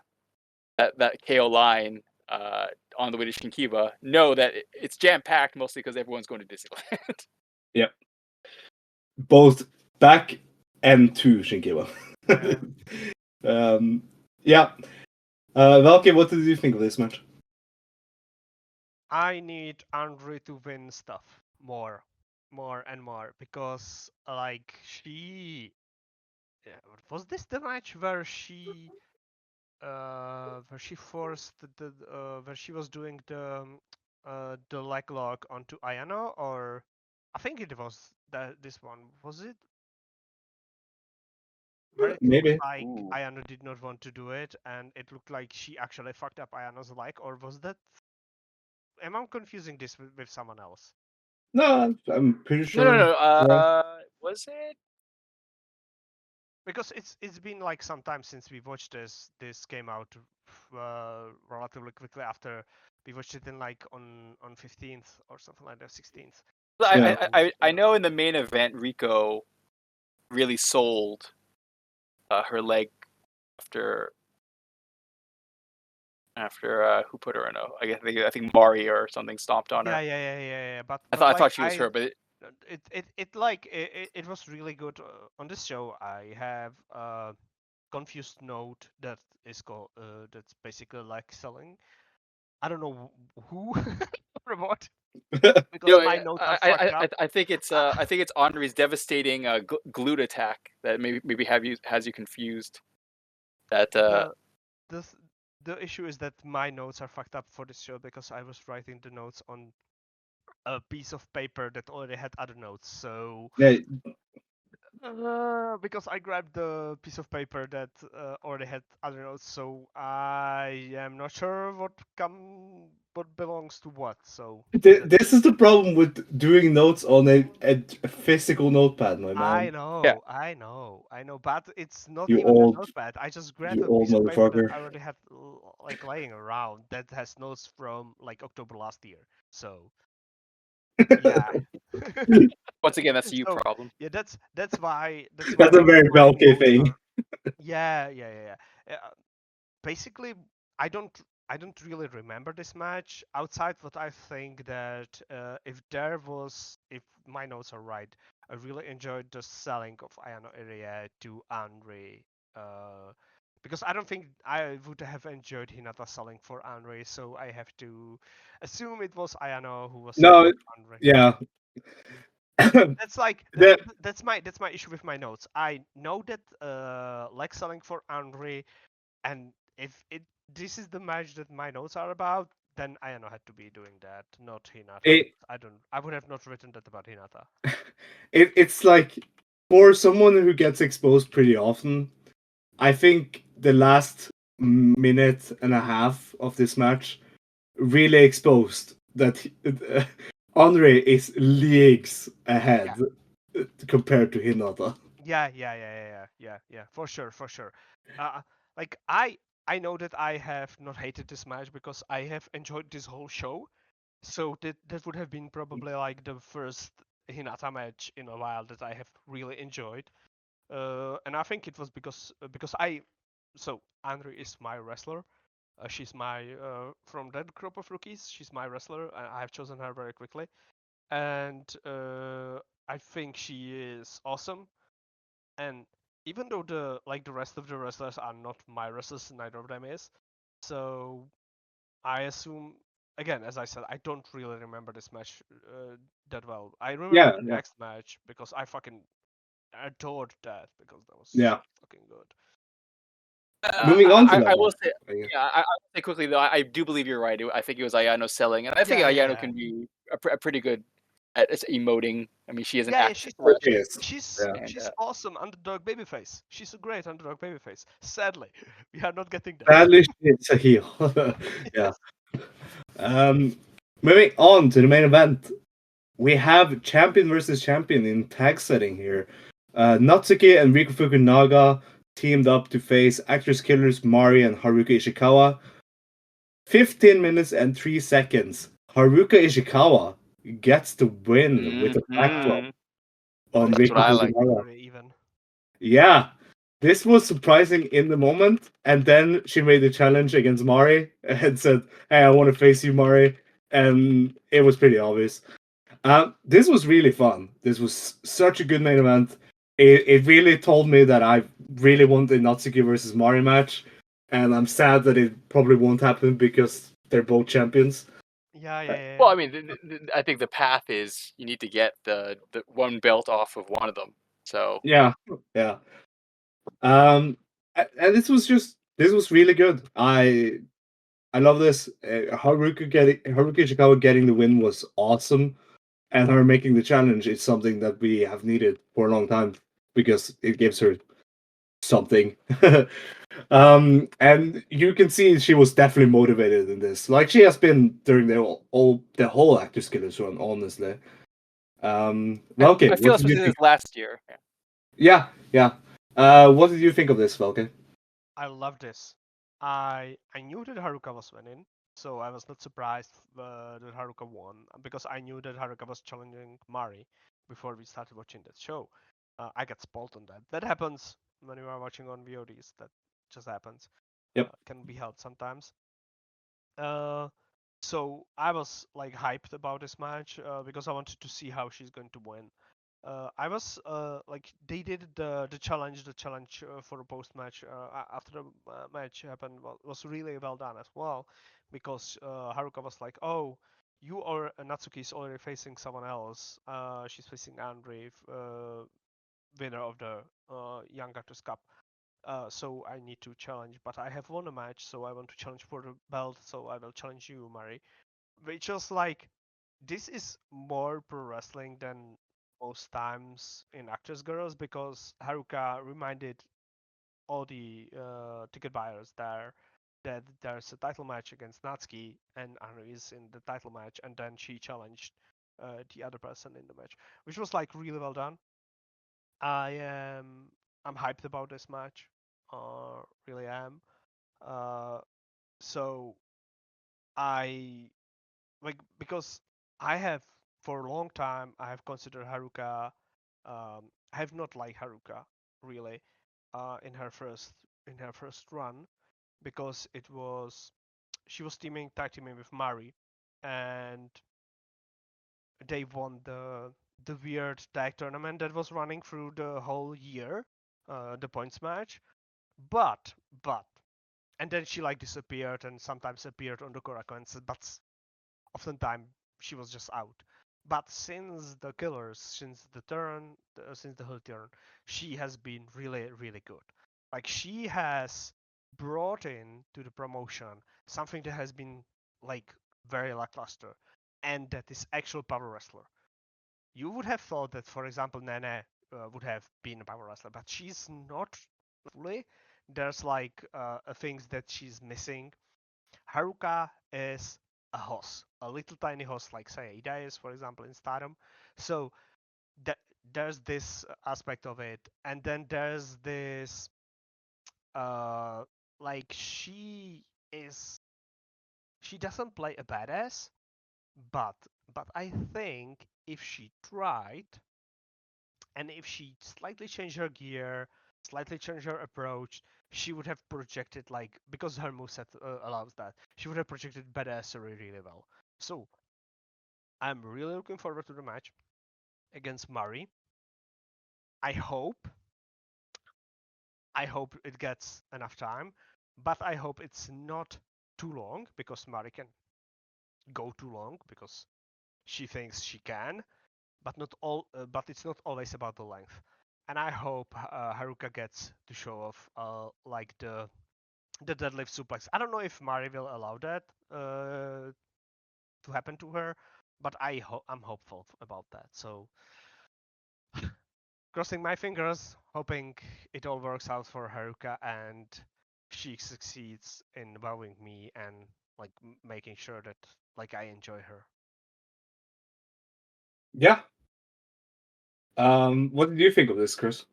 that KO line on the way to Shinkiba, know that it's jam packed mostly because everyone's going to Disneyland. Yep. Both back and to Shinkiba. Yeah. Velkej, what did you think of this match? I need Anri to win stuff more and more because like was this the match where she forced where she was doing the leg lock onto Ayano, or I think it was this one, was it? Where it Maybe. looked like Ayano did not want to do it, and it looked like she actually fucked up Ayano's leg, or was that? Am I confusing this with someone else? No, I'm pretty sure. No. Was it? Because it's been like some time since we watched this. This came out relatively quickly after we watched it in like on 15th or something like that, 16th. I know in the main event, Rico really sold her leg after who put her in I think Mari or something stomped on her. Yeah. But I thought she was her, but it was really good on this show. I have a confused note that is called that's basically like selling. I don't know who or what. Because my notes are fucked up. I think it's Anri's devastating glute attack that maybe has you confused. That the issue is that my notes are fucked up for this show because I was writing the notes on a piece of paper that already had other notes. So Yeah, because I grabbed the piece of paper that already had other notes, so I am not sure what belongs to what. So this is the problem with doing notes on a physical notepad, my I man. Yeah. know, I know, but it's not You even a old, notepad. I just grabbed you a old piece of paper that motherfucker. I already had like laying around that has notes from like October last year. So yeah. Once again, that's a you So problem. yeah, that's why That's a very my Velkej notes thing. are yeah. Basically, I don't I don't really remember this match outside what I think that if my notes are right, I really enjoyed the selling of Ayano area to Anri. Because I don't think I would have enjoyed Hinata selling for Anri, so I have to assume it was Ayano who was selling No, for Anri. yeah. That's like the, that's my issue with my notes. I know that like selling for Anri, and if it this is the match that my notes are about, then Ayano had to be doing that, not Hinata. it, Because I would have not written that about Hinata. it's like for someone who gets exposed pretty often, I think the last minute and a half of this match really exposed that Anri is leagues ahead compared to Hinata. Yeah, for sure. Like I know that I have not hated this match because I have enjoyed this whole show. So that would have been probably like the first Hinata match in a while that I have really enjoyed. And I think it was because Anri is my wrestler. She's my from that group of rookies. She's my wrestler. And I have chosen her very quickly, and I think she is awesome. And even though the rest of the wrestlers are not my wrestlers, neither of them is. So I assume again, as I said, I don't really remember this match that well. I remember Yeah, the yeah, next match because I fucking adored that because that was so yeah. fucking good. Moving on to I that will match. say, yeah, I will say quickly though. I do believe you're right. I think it was Ayano selling, and I think Ayano Yeah. can be a pretty good at emoting. I mean, she is an Yeah, actress, Yes. Yeah. and she's awesome underdog babyface. She's a great underdog babyface. Sadly, we are not getting that. Sadly, it's a heel. Yeah. Yes. Um, moving on to the main event, we have champion versus champion in tag setting here. Natsuki and Riku Fukunaga teamed up to face actress killers Mari and Haruka Ishikawa. 15 minutes and 3 seconds. Haruka Ishikawa gets the win with a backdrop Mhm. on That's what Riku I like. Fukunaga. Even. Yeah, this was surprising in the moment, and then she made the challenge against Mari and said, "Hey, I want to face you, Mari," and it was pretty obvious. This was really fun. This was such a good main event. It really told me that I really want a Natsuki versus Mari match, and I'm sad that it probably won't happen because they're both champions. Well, I mean, I think the path is you need to get the one belt off of one of them. So Yeah, yeah. And this was really good. I love this. Haruka Ishikawa getting the win was awesome, and her making the challenge is something that we have needed for a long time because it gives her something. And you can see she was definitely motivated in this, like she has been during the whole Actors Killers run, honestly. Well, okay, I feel what did you especially think? this last year. Yeah. Yeah, yeah. What did you think of this, Velke? I love this. I knew that Haruka was winning, so I was not surprised that Haruka won because I knew that Haruka was challenging Mari before we started watching that show. I got spoiled on that. That happens when you are watching on VODs. That just happens. Yep. Can be helped sometimes. Uh, so I was like hyped about this match because I wanted to see how she's going to win. I was like they did the challenge for a post match after the match happened was really well done as well because Haruka was like, oh, you or Natsuki is already facing someone else. She's facing Anri, winner of the Young Actors Cup. So I need to challenge, but I have won a match, so I want to challenge for the belt. So I will challenge you, Mari. Which was like this is more pro wrestling than most times in ActWres Girls, because Haruka reminded all the ticket buyers there that there's a title match against Natsuki, and Anri is in the title match, and then she challenged the other person in the match, which was like really well done. I'm hyped about this match, really am. Uh, so I like, because I have for a long time I have considered Haruka. I have not liked Haruka really in her first run, because it was she was tag teaming with Mari, and they won the weird tag tournament that was running through the whole year, the points match. But but and then she like disappeared and sometimes appeared on the Korakuens, but oftentimes she was just out. But since the Killers, since the whole turn, she has been really, really good. Like, she has brought in to the promotion something that has been like very lackluster, and that is actual power wrestler. You would have thought that, for example, Nene would have been a power wrestler, but she's not fully. There's like things that she's missing. Haruka is a host, a little tiny host, like say Ada is, for example, in Stardom. So th- there's this aspect of it, and then there's this, uh, like she doesn't play a badass, but I think if she tried, and if she slightly changed her gear, slightly changed her approach, she would have projected, like, because her moveset allows that, she would have projected badassery really well. So I'm really looking forward to the match against Mari. I hope it gets enough time, but I hope it's not too long, because Mari can go too long because she thinks she can, but not all. But it's not always about the length. And I hope Haruka gets to show off like the deadlift suplex. I don't know if Mari will allow that to happen to her, but I'm hopeful about that. So crossing my fingers, hoping it all works out for Haruka and she succeeds in wowing me and like making sure that like I enjoy her. Yeah. What did you think of this, Chris?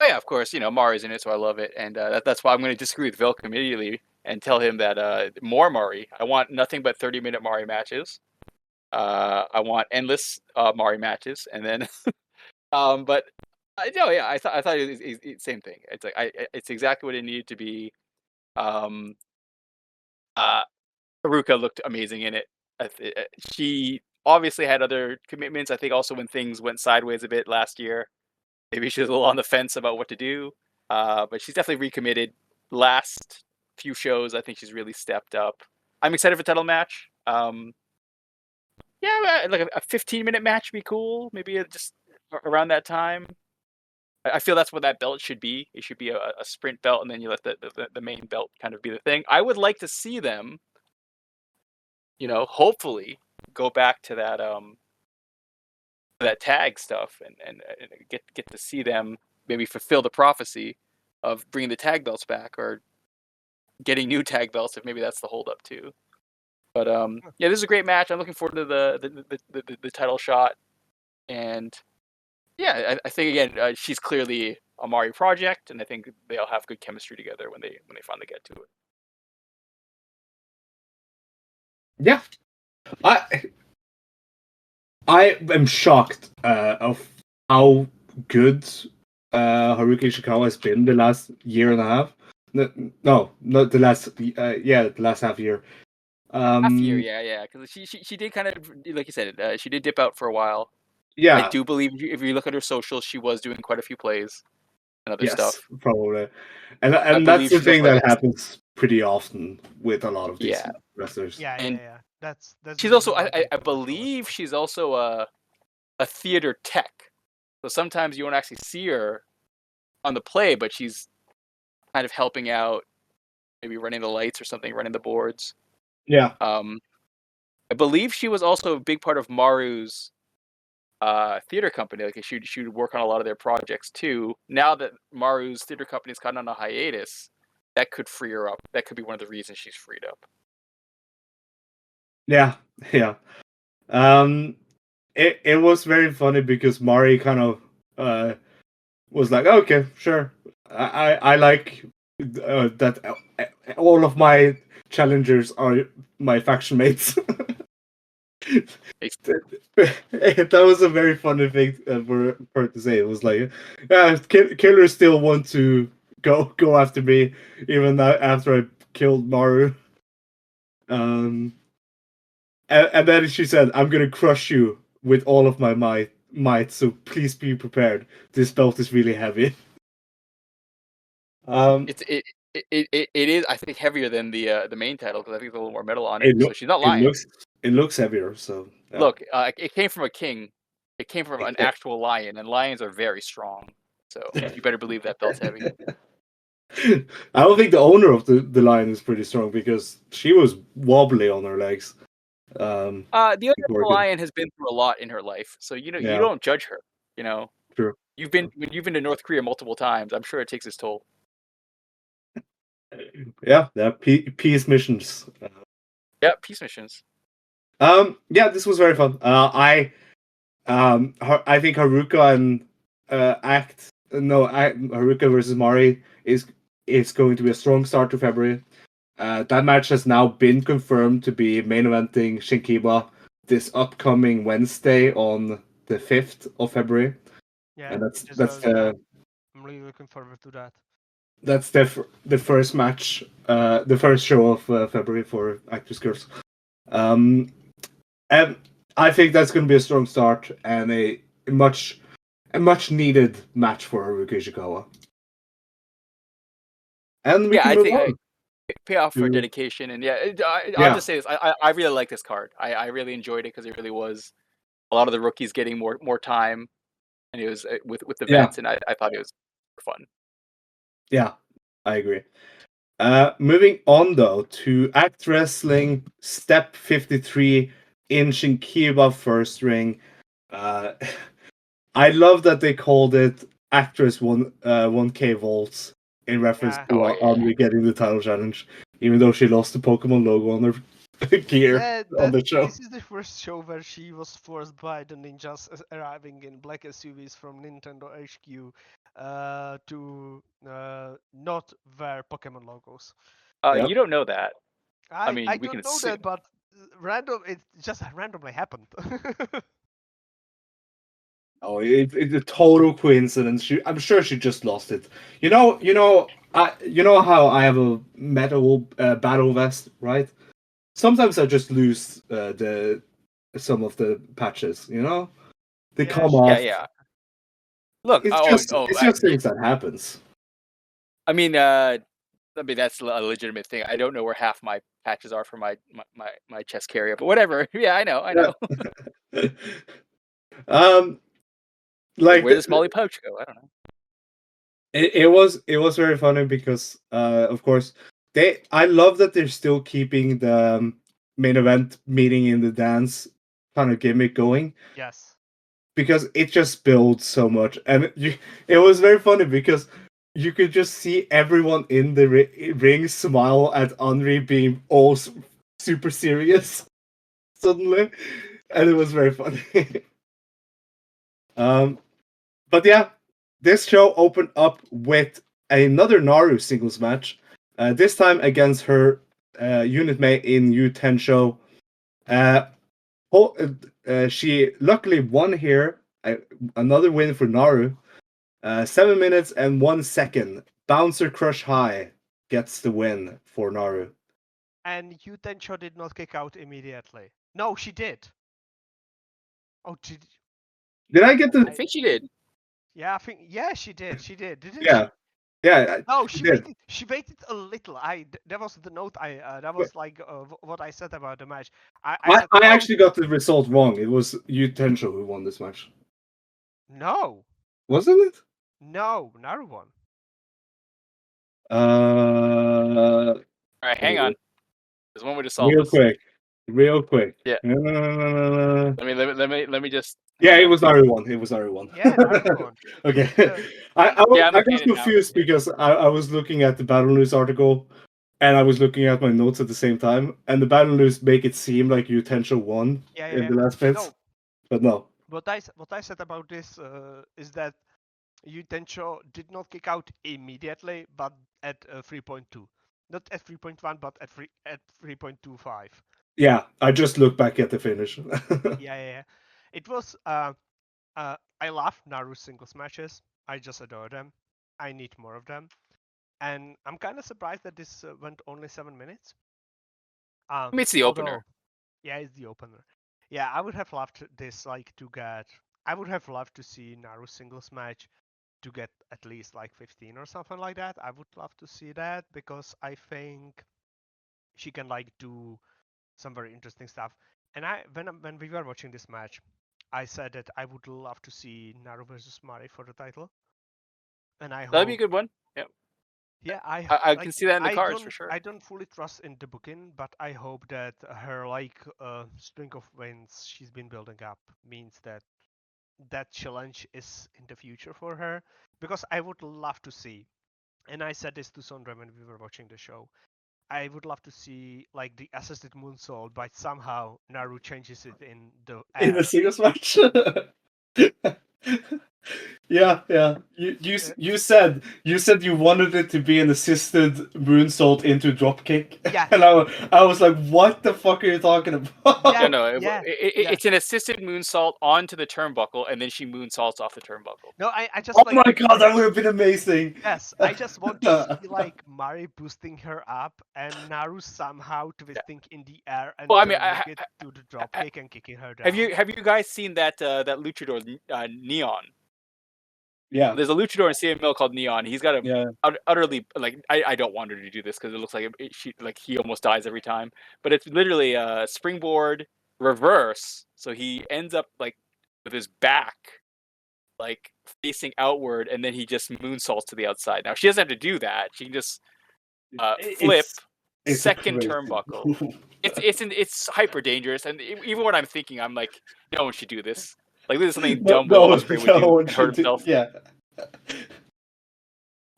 Oh yeah, of course. Mari's in it, so I love it, and that's why I'm going to disagree with Velkej immediately and tell him that more Mari. I want nothing but 30-minute Mari matches. I want endless Mari matches, and then, but yeah, I thought it was same thing. It's like it's exactly what it needed to be. Um, uh, Haruka looked amazing in it. She obviously had other commitments. I think also when things went sideways a bit last year, maybe she was a little on the fence about what to do. But she's definitely recommitted. Last few shows, I think she's really stepped up. I'm excited for title match. Yeah, like a 15-minute match would be cool. Maybe just around that time. I feel that's what that belt should be. It should be a sprint belt, and then you let the main belt kind of be the thing. I would like to see them, hopefully go back to that tag stuff and get to see them maybe fulfill the prophecy of bringing the tag belts back, or getting new tag belts if maybe that's the holdup too. But yeah, this is a great match. I'm looking forward to the title shot, and yeah, I think again she's clearly a Mari project, and I think they'll have good chemistry together when they finally get to it. Yeah, I am shocked of how good Haruki Ishikawa has been the last year and a half. No, not the last. The last half year. Half year, yeah, because she did kind of, like you said, she did dip out for a while. I Yeah. do believe if you look at her socials, she was doing quite a few plays and other Yes, stuff. probably. I And that's believe the she's also thing like that happens pretty often with a lot of these yeah, wrestlers. Yeah, and That's the she's reason also why they I put the believe she's also a theater tech. So sometimes you won't actually see her on the play, but she's kind of helping out, maybe running the lights or something, running the boards. Yeah. I believe she was also a big part of Maru's theater company. Like she would work on a lot of their projects too. Now that Maru's theater company is kind of on a hiatus, that could free her up. That could be one of the reasons she's freed up. Yeah. It was very funny because Mari kind of was like, okay, sure, I like that all of my challengers are my faction mates. That was a very funny thing for her to say. It was like, yeah, killers still want to go after me, even after I killed Maru. And then she said, "I'm gonna crush you with all of my might. So please be prepared. This belt is really heavy." It is, I think, heavier than the main title because I think there's a little more metal on it. So she's not lying. It looks heavier. So yeah. Look, it came from a king. It came from an actual lion, and lions are very strong. So you better believe that belt's heavy. I don't think the owner of the lion is pretty strong because she was wobbly on her legs. The owner of the lion has been through a lot in her life, so you don't judge her. You know, true. You've been to North Korea multiple times. I'm sure it takes its toll. Yeah, peace missions. Yeah, peace missions. Yeah, this was very fun. I think Haruka and Haruka versus Mari is going to be a strong start to February. That match has now been confirmed to be main eventing Shinkiba this upcoming Wednesday on the 5th of February. Yeah, and that's I'm really looking forward to that. That's the first match, the first show of February for ActWres Girls. And I think that's going to be a strong start and a much needed match for Haruka Ishikawa. And we can move on. Pay off for dedication, and I'll just say this: I really like this card. I really enjoyed it because it really was a lot of the rookies getting more time, and it was with the vets, and I thought it was fun. Yeah, I agree. Moving on though to Act Wrestling Step 53 in Shinkiba first ring. I love that they called it ActWres 1K Volts in reference to Anri getting the title challenge, even though she lost the Pokemon logo on her gear on the show. This is the first show where she was forced by the ninjas arriving in black SUVs from Nintendo HQ to not wear Pokemon logos. You don't know that. I mean, I don't know that, but it just randomly happened. Oh, it's a total coincidence. I'm sure she just lost it. You know how I have a metal battle vest, right? Sometimes I just lose some of the patches. They come off. Yeah. Look, it's just things that happens. I mean, that's a legitimate thing. I don't know where half my patches are for my chest carrier, but whatever. Yeah, I know. Like where does Molly Pouch go? I don't know. It was very funny because of course I love that they're still keeping the main event meeting in the dance kind of gimmick going. Yes. Because it just builds so much, and it was very funny because you could just see everyone in the ring smile at Anri being all super serious suddenly, and it was very funny. But yeah, this show opened up with another Naru singles match, this time against her unit mate in U10 show. She luckily won here. Another win for Naru. 7 minutes and 1 second. Bouncer Crush High gets the win for Naru. And U10 did not kick out immediately. No, she did. Oh, did I get the? I think she did. Yeah, she did. She did. Didn't she? Yeah. No, she waited. She waited a little. That was the note. That was like what I said about the match. I actually got the result wrong. It was U10 who won this match. No. Wasn't it? No, Naru won. All right, hang on. There's one way to solve real this. Quick. real quick. Yeah. Yeah, Let me just. it was Anri won. It was Anri won. Yeah, Naru won. Okay. I'm a I got fan now, confused yeah. because I was looking at the Battle News article and I was looking at my notes at the same time, and the Battle News make it seem like Utensho won in the last bits, No, but no. what I said about this is that Utensho did not kick out immediately, but at 3.2, not at 3.1, but at 3.25. Yeah, I just looked back at the finish. Yeah. It was. I love Naru singles matches. I just adore them. I need more of them, and I'm kind of surprised that this went only 7 minutes. I mean, it's the opener. Yeah, it's the opener. Yeah, I would have loved this like to get. I would have loved to see Naru singles match to get at least like 15 or something like that. I would love to see that because I think she can like do some very interesting stuff. And when we were watching this match, I said that I would love to see Naru versus Mari for the title. And I That'd be a hope. good one. Yeah. Yeah, I can see that in the cards for sure. I don't fully trust in the booking, but I hope that her like string of wins she's been building up means that that challenge is in the future for her, because I would love to see, and I said this to Sondre when we were watching the show, I would love to see like the assisted moonsault, but somehow Naru changes it in the In air. a singles match. Yeah. You said you wanted it to be an assisted moonsault into dropkick. Yeah. And I was like, what the fuck are you talking about? Yeah. No, Yeah. it's an assisted moonsault onto the turnbuckle, and then she moonsaults off the turnbuckle. No, I just Oh like. my god, that would have been amazing. Yes, I just want to see like Mari boosting her up and Naru somehow twisting in the air and Well, I mean, turning it to the dropkick and kicking her down. Have you guys seen that luchador Neon? Yeah. There's a luchador in CML called Neon. He's got a utterly like I don't want her to do this because it looks like he almost dies every time. But it's literally a springboard reverse. So he ends up like with his back like facing outward, and then he just moonsaults to the outside. Now she doesn't have to do that. She can just flip it's second turnbuckle. It's hyper dangerous, and even when I'm thinking, I'm like, no one should do this. Like this is something dumb Will Ospreay would do and hurt himself. Yeah.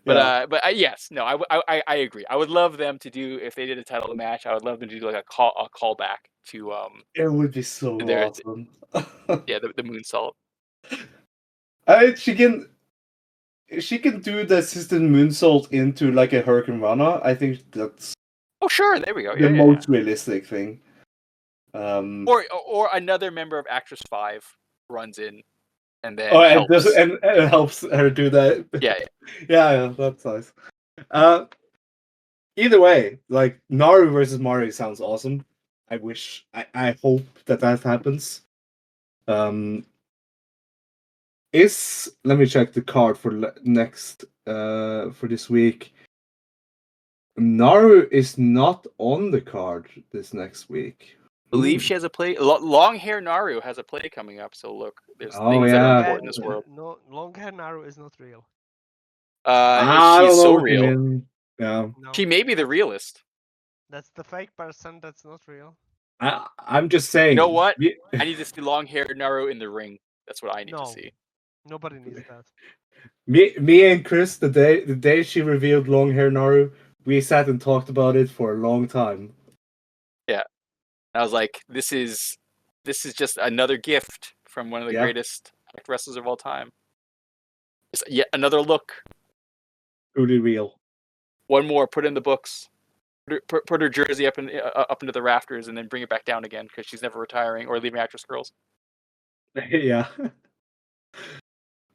But yes, no, I agree. I would love them to do, if they did a title match, I would love them to do like a callback to It would be so awesome. the moonsault. She can do the assisted moonsault into like a Hurricane Rana. I think that's sure, there we go. The most realistic thing. Or another member of ActWres 5 runs in and then helps. And helps her do that. Yeah, that's nice. Either way, like Naru versus Mari sounds awesome. I hope that happens. Let me check the card for next for this week. Naru is not on the card this next week. I believe she has a play. Long hair Naru has a play coming up. So look, there's things that are important in this world. No, long hair Naru is not real. She's so real. Yeah. No. She may be the realist. That's the fake person. That's not real. I'm just saying. You know what? I need to see long hair Naru in the ring. That's what I need to see. Nobody needs that. Me and Chris, the day she revealed long hair Naru, we sat and talked about it for a long time. Yeah. I was like, this is just another gift from one of the greatest wrestlers of all time. Just yet another look. Truly real. One more, put in the books. Put her jersey up into the rafters and then bring it back down again because she's never retiring or leaving ActWres Girls. Yeah.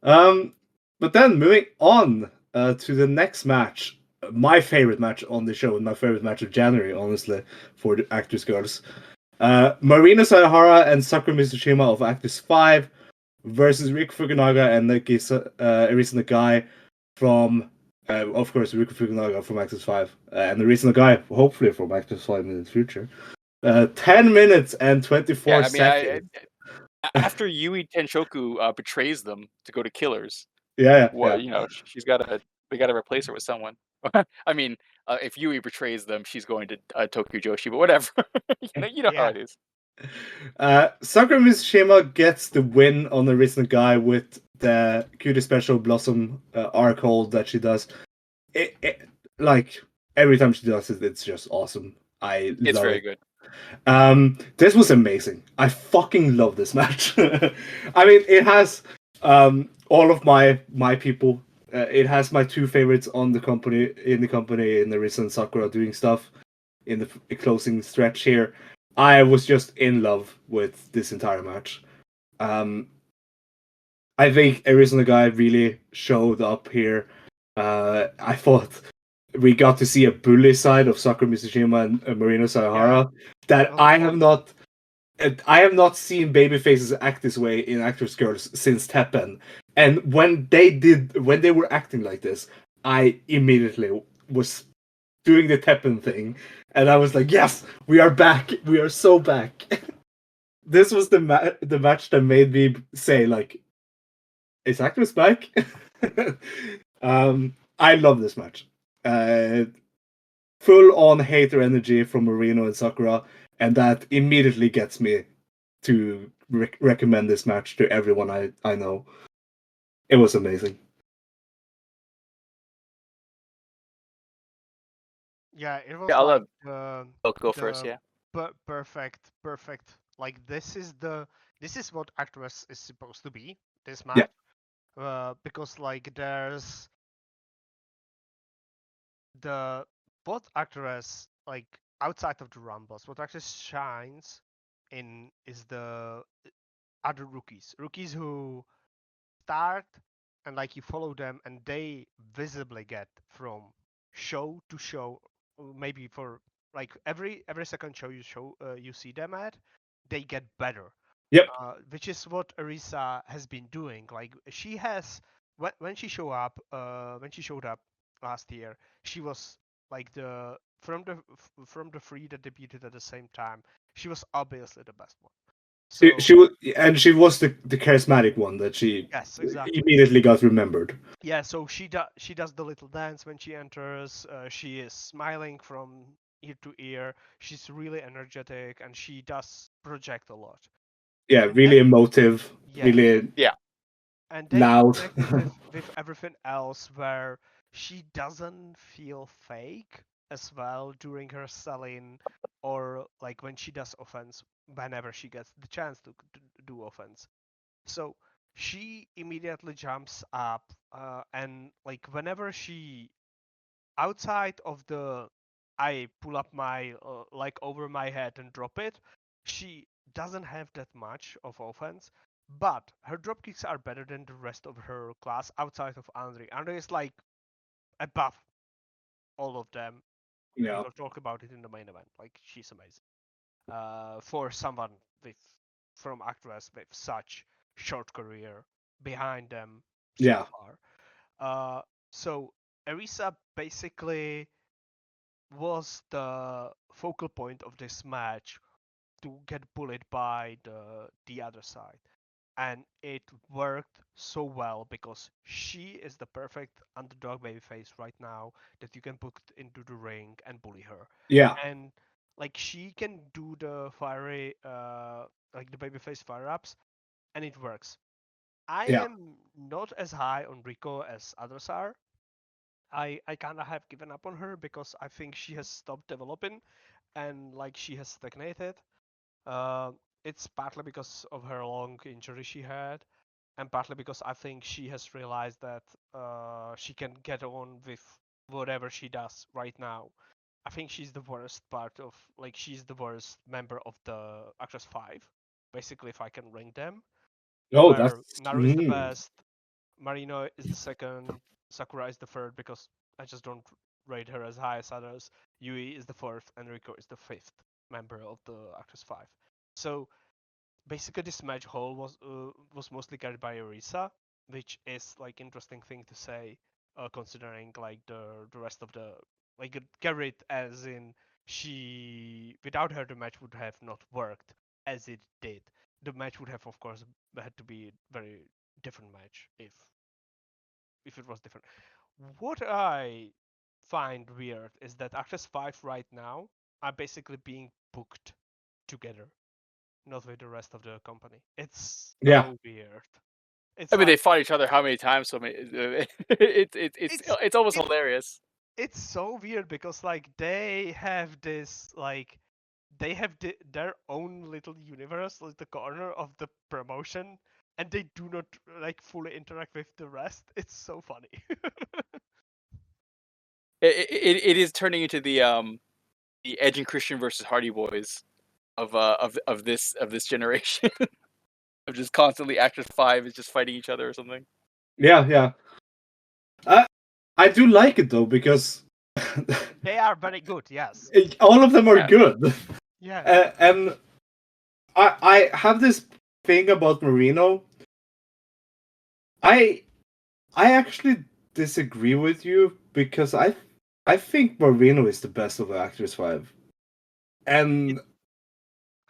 But then moving on to the next match, my favorite match on the show and my favorite match of January, honestly, for the ActWres Girls. Marina Sayahara and Sakura Mitsushima of ActWres 5 versus Riku Fukunaga and Arisa Nagai from, of course, Riku Fukunaga from ActWres 5 and Arisa Nagai, hopefully from ActWres 5 in the future. 10 minutes and 24 seconds. After Yui Tenshoku betrays them to go to Killers. Yeah. You know, she's got to We got to replace her with someone. I mean, if Yui betrays them, she's going to Tokyo Joshi, but whatever. You know how Yeah. it is. Sakura Mishima gets the win on the recent guy with the Cutie Special Blossom arc hold that she does. Like every time she does it, it's just awesome. I It's love very it. good. This was amazing. I fucking love this match. I mean, it has all of my people. It has my two favorites on the company in the recent Sakura doing stuff in the closing stretch here. I was just in love with this entire match. I think Arisen the guy really showed up here. I thought we got to see a bully side of Sakura Mishima and Marina Sayahara that Oh, I have not. I have not seen babyfaces act this way in Actors Girls since Teppen. And when they were acting like this, I immediately was doing the Teppen thing, and I was like, "Yes, we are back. We are so back." This was the match that made me say, like, "Is Actors back?" I love this match. Full on hater energy from Marino and Sakura, and that immediately gets me to recommend this match to everyone I know. It was amazing. yeah, it was Yeah, I'll like let Elk go first. the Yeah. perfect. Like this is what ActWres is supposed to be. This Yeah. match, because like there's the what ActWres like outside of the Rumbles, what actually shines in is the other rookies who start and like you follow them and they visibly get from show to show, maybe for like every second show you see them at, they get better, Yep. which is what Arisa has been doing. Like she has when she showed up last year, she was like the from the three that debuted at the same time, she was obviously the best one. So She was the charismatic one that she yes, exactly. immediately got remembered. Yeah, so she does the little dance when she enters. She is smiling from ear to ear. She's really energetic and she does project a lot. Yeah, And really then emotive, yes, really Yeah. and then you loud. connect it with everything else where she doesn't feel fake as well during her selling, or like when she does offense, whenever she gets the chance to do offense. So she immediately jumps up, and like whenever she outside of the I pull up my like over my head and drop it, she doesn't have that much of offense, but her drop kicks are better than the rest of her class outside of Anri. Anri is like above all of them. We Yeah. will talk about it in the main event. Like she's amazing. For someone with from ActWres with such short career behind them so Yeah. far. So Arisa basically was the focal point of this match to get bullied by the other side. And it worked so well because she is the perfect underdog babyface right now that you can put into the ring and bully her. Yeah. And like she can do the fiery like the babyface fire ups and it works. I Yeah. am not as high on Rico as others are. I kind of have given up on her because I think she has stopped developing and like she has stagnated. Uh, it's partly because of her long injury she had, and partly because I think she has realized that she can get on with whatever she does right now. I think she's the worst part of like she's the worst member of the Actress Five, basically if I can rank them. Oh, that's Where Naru is the best, Marino is the second, Sakura is the third because I just don't rate her as high as others. Yui is the fourth, and Rico is the fifth member of the Actress Five. So basically, this match whole was mostly carried by Arisa, which is like interesting thing to say, considering like the rest of the like carried as in she without her the match would have not worked as it did. The match would have of course had to be very different match if it was different. What I find weird is that ActWres 5 right now are basically being booked together, not with the rest of the company. It's Yeah. so weird. It's I mean, they like fought each other how many times? So many. It's almost hilarious. it's so weird because like they have this like they have their own little universe, like the corner of the promotion, and they do not like fully interact with the rest. It's so funny. It is turning into the Edge and Christian versus Hardy Boys of this generation. Of just constantly ActWres 5 is just fighting each other or something. Yeah. I do like it though because They are very good, yes. all of them are Yeah. good. Yeah. And I have this thing about Marino. I actually disagree with you because I think Marino is the best of the ActWres 5. And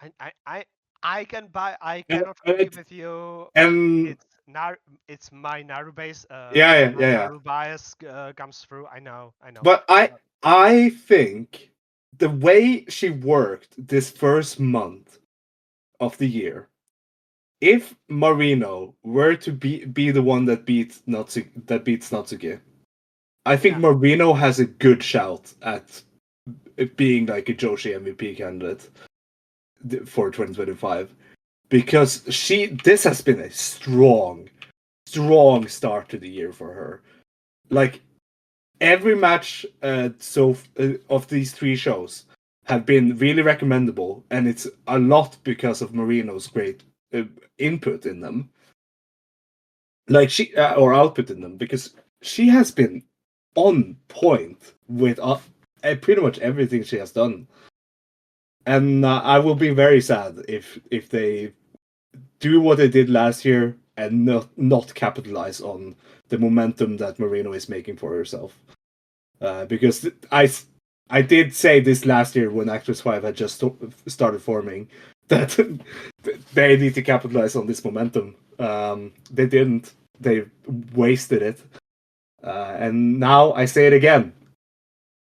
I cannot agree with you. and It's my Naru base. yeah. Naru bias comes through. I know. But I think the way she worked this first month of the year, if Marino were to be the one that beats Natsuki, I think Marino has a good shout at being like a Joshi MVP candidate for 2025 because this has been a strong start to the year for her. Like every match of these 3 shows have been really recommendable, and it's a lot because of Marino's great input in them, like she or output in them, because she has been on point with pretty much everything she has done. And I will be very sad if they do what they did last year and not capitalize on the momentum that Marino is making for herself. Because I did say this last year when ActWres 5 had just started forming that they need to capitalize on this momentum. They didn't. They wasted it. And now I say it again.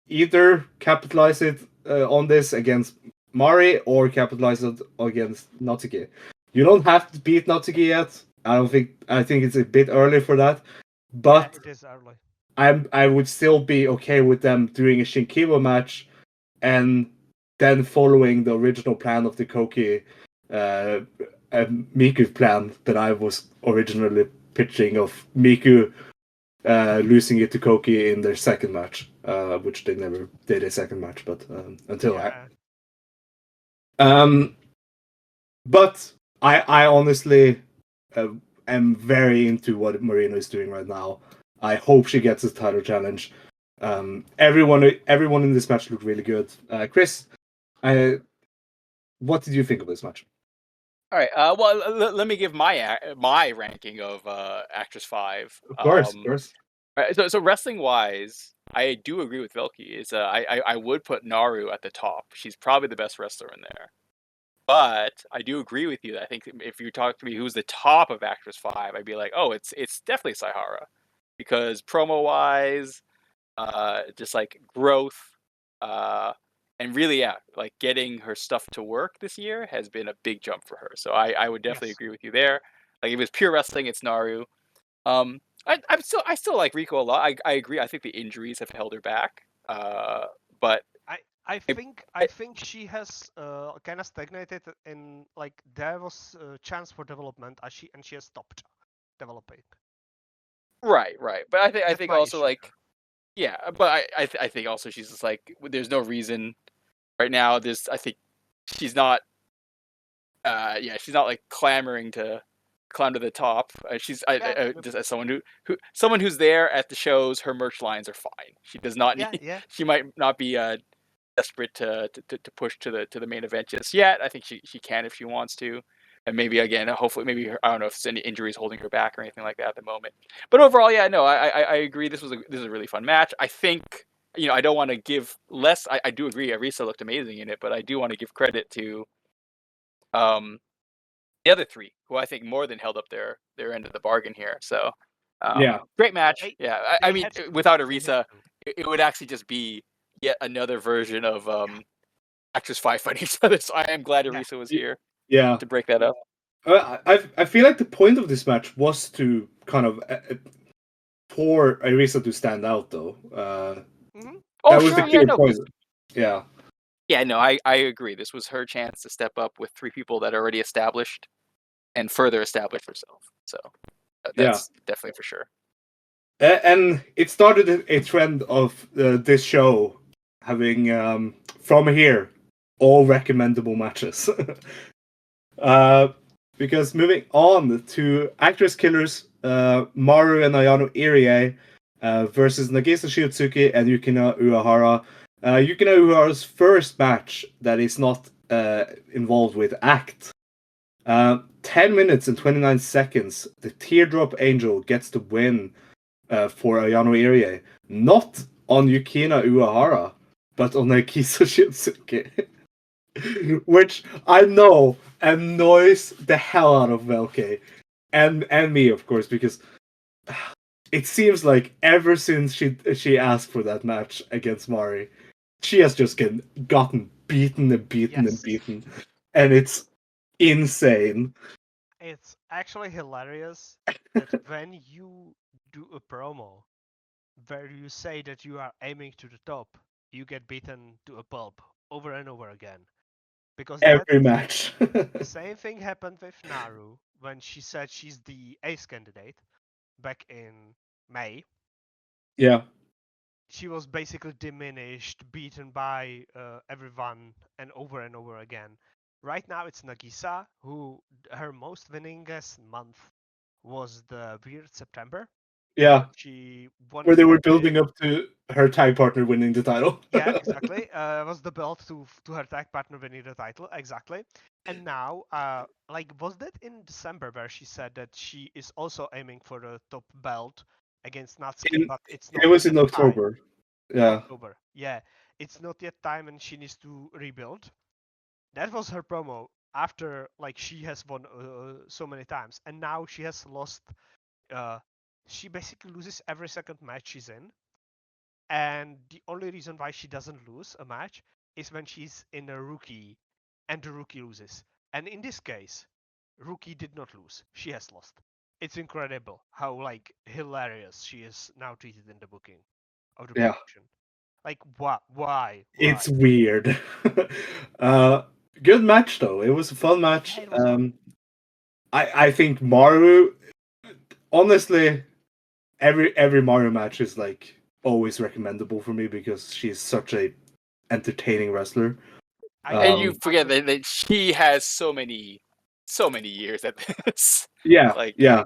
Either capitalize it on this against Mari or capitalize it against Natsuki. You don't have to beat Natsuki yet. I think it's a bit early for that. But it is early. I would still be okay with them doing a Shinkiba match and then following the original plan of the Koki Miku plan that I was originally pitching of Miku losing it to Koki in their second match, which they never did a second match, but but I honestly am very into what Marino is doing right now. I hope she gets a title challenge. Everyone in this match looked really good. Chris, what did you think of this match? All right. Well, let me give my ranking of ActWres 5. Of course. Right, so wrestling wise, I do agree with Velkej. I would put Naru at the top. She's probably the best wrestler in there. But I do agree with you that I think if you talk to me who's the top of ActWres 5, I'd be like, oh, it's definitely Saihara. Because promo wise, just like growth, and really, like getting her stuff to work this year has been a big jump for her. So I would definitely agree with you there. Like if it was pure wrestling, it's Naru. I still like Rico a lot. I agree. I think the injuries have held her back. But I think she has kind of stagnated in like there was a chance for development as she has stopped developing. Right. But I think also issue. like yeah, but I think also she's just like there's no reason right now. I think she's not she's not like clamoring to climb to the top. She's just as someone who's there at the shows. Her merch lines are fine. She does not need. Yeah. She might not be desperate to push to the main event just yet. I think she can if she wants to, and maybe again, hopefully, maybe I don't know if there's any injuries holding her back or anything like that at the moment. But overall, yeah, no, I agree. This is a really fun match. I think I don't want to give less. I do agree. Arisa looked amazing in it, but I do want to give credit to the other 3 who I think more than held up their end of the bargain here. So Yeah. Great match. They- Yeah, I they mean, had to- without they Arisa, had to. it would actually just be yet another version of actress five fighting each other. So I am glad Yeah. Arisa was Y- here Yeah. to break that up. I feel like the point of this match was to kind of for Arisa to stand out, though. Mhm. Oh, That was sure, the yeah, clear no, point. Yeah. yeah, no, I agree. This was her chance to step up with three people that are already established and further establish herself. So that's definitely for sure. And it started a trend of this show having from here all recommendable matches. Because moving on to Actress Killers, Maru and Ayano Irie versus Nagisa Shiotsuki and Yukina Uehara. Yukina Uehara's first match that is not involved with ACT. 10 minutes and 29 seconds, the Teardrop Angel gets the win for Ayano Irie. Not on Yukina Uehara, but on Nagisa Shiotsuki. Which I know annoys the hell out of Velkej. And me, of course, because it seems like ever since she asked for that match against Mari, she has just gotten beaten and beaten and Yes. beaten. And it's insane. It's actually hilarious that when you do a promo where you say that you are aiming to the top, you get beaten to a pulp over and over again. Because Every match. the same thing happened with Naru when she said she's the ace candidate back in May. Yeah. She was basically diminished, beaten by everyone, and over again. Right now, it's Nagisa, who her most winningest month was the weird September. Yeah. She won. Where they were building up to her tag partner winning the title. Yeah, exactly. Was the belt to her tag partner winning the title, exactly. And now, like, was that in December where she said that she is also aiming for the top belt against Natsuki, but it's not It was yet in time. October. Yeah. October. Yeah, it's not yet time, and she needs to rebuild. That was her promo after like she has won so many times, and now she has lost. Uh, she basically loses every second match she's in, and the only reason why she doesn't lose a match is when she's in a rookie, and the rookie loses. And in this case, rookie did not lose; she has lost. It's incredible how like hilarious she is now treated in the booking of the Yeah. promotion. Like what? Why? It's weird. uh, good match though. It was a fun match. Yeah, it was fun. I think Maru. Honestly, every Maru match is like always recommendable for me because she's such a entertaining wrestler. And you Um, forget that she has so many years at this. Yeah, Like yeah,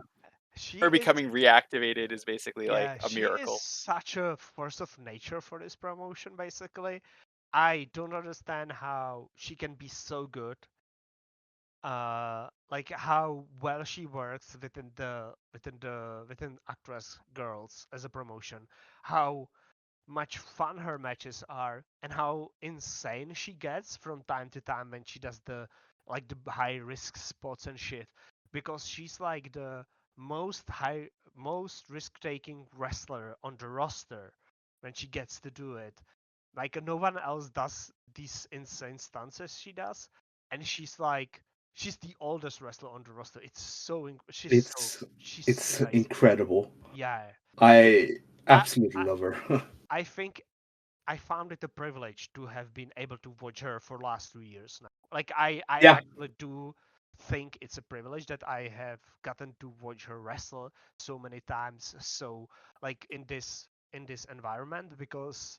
She her is, becoming reactivated is basically like yeah, a she is miracle. such a force of nature for this promotion. Basically, I don't understand how she can be so good. Like how well she works within Actress Girls as a promotion. How much fun her matches are and how insane she gets from time to time when she does the high risk spots and shit, because she's like the most risk taking wrestler on the roster when she gets to do it. Like no one else does these insane stunts as she does, and she's the oldest wrestler on the roster. It's it's she's it's amazing. incredible. Yeah. I I, absolutely I love her. I think I found it a privilege to have been able to watch her for last 2 years now. Like I Yeah, actually do think it's a privilege that I have gotten to watch her wrestle so many times. So like in this environment, because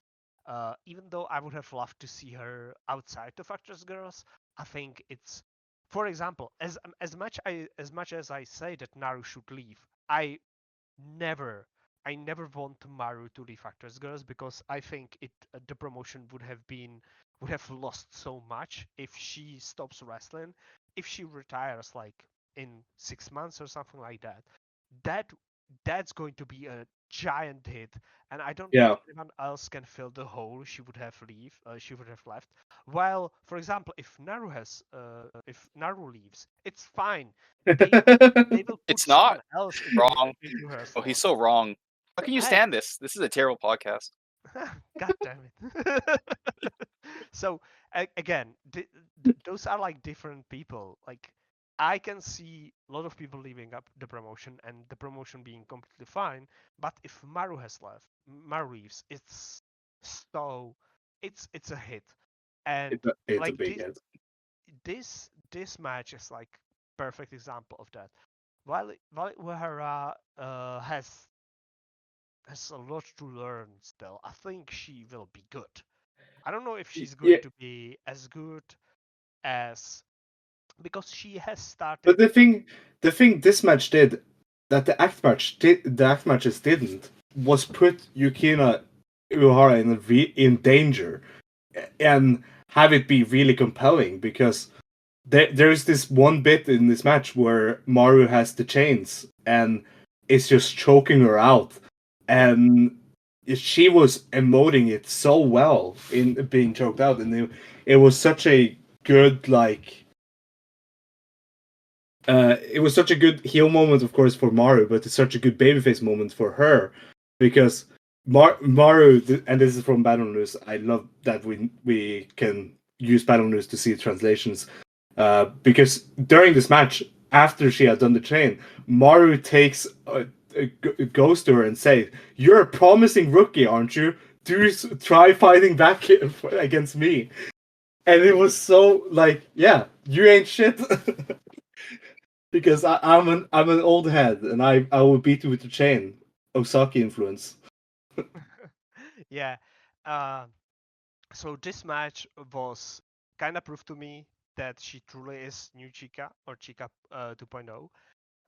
even though I would have loved to see her outside of Actress Girls, I think it's, for example, as much as I say that Naru should leave, never I never want Maru to leave Actors Girls, because I think the promotion would have lost so much if she stops wrestling, if she retires like in 6 months or something like that. That that's going to be a giant hit, and I don't Yeah. think anyone else can fill the hole she would have left. While, for example, if Naru leaves, it's fine. They will put It's not someone else wrong. into her Oh, he's slot. so wrong. How can you Hey, stand this? This is a terrible podcast. God damn it. So again, those are like different people. Like I can see a lot of people leaving up the promotion and the promotion being completely fine. But if Maru leaves, so it's a hit. And It's a like big hit. this match is like perfect example of that. While Uehara has a lot to learn still. I think she will be good. I don't know if she's Yeah, going to be as good as because she has but started. the thing this match did that the act matches didn't was put Yukina Uehara in danger and have it be really compelling because there's this one bit in this match where Maru has the chains and is just choking her out, and she was emoting it so well in being choked out, and it was such a good it was such a good heel moment, of course, for Maru, but it's such a good babyface moment for her because Maru, and this is from Battle News. I love that we can use Battle News to see translations because during this match, after she had done the chain, Maru goes to her and says, "You're a promising rookie, aren't you? Try fighting back against me." And it was so like, yeah, you ain't shit. Because I'm an old head and I will beat you with the chain. Osaki influence. Yeah. Uh, so this match was kind of proof to me that she truly is new Chica or Chica 2.0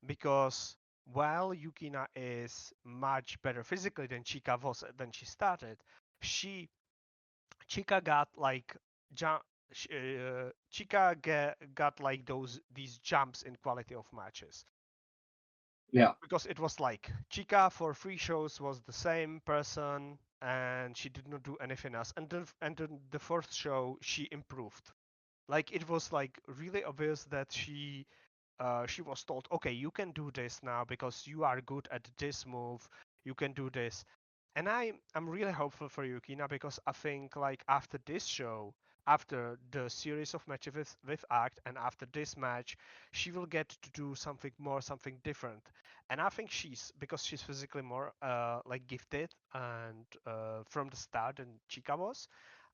because while Yukina is much better physically than Chica was than she started, she Chica got like jump. Chica got like these jumps in quality of matches Yeah. because it was like Chica for 3 shows was the same person and she did not do anything else. And then the fourth show she improved. Like it was like really obvious that she was told, okay, you can do this now because you are good at this move. You can do this. And I'm really hopeful for Yukina because I think like after this show, after the series of matches with Act, and after this match, she will get to do something different. And I think because she's physically more like gifted and from the start than Chica was.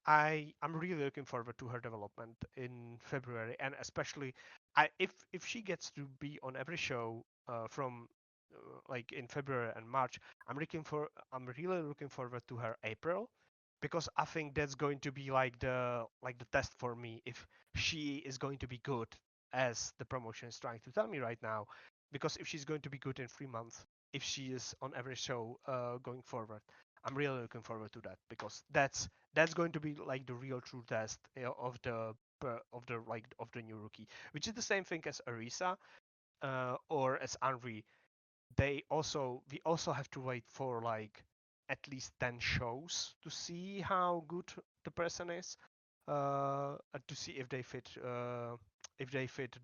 I'm really looking forward to her development in February, and especially if she gets to be on every show from like in February and March, I'm really looking forward to her April because I think that's going to be like the test for me if she is going to be good as the promotion is trying to tell me right now. Because if she's going to be good in 3 months, if she is on every show going forward, I'm really looking forward to that because that's going to be like the real true test of the new rookie, which is the same thing as Arisa or as Anri. We also have to wait for like at least 10 shows to see how good the person is, to see if they fit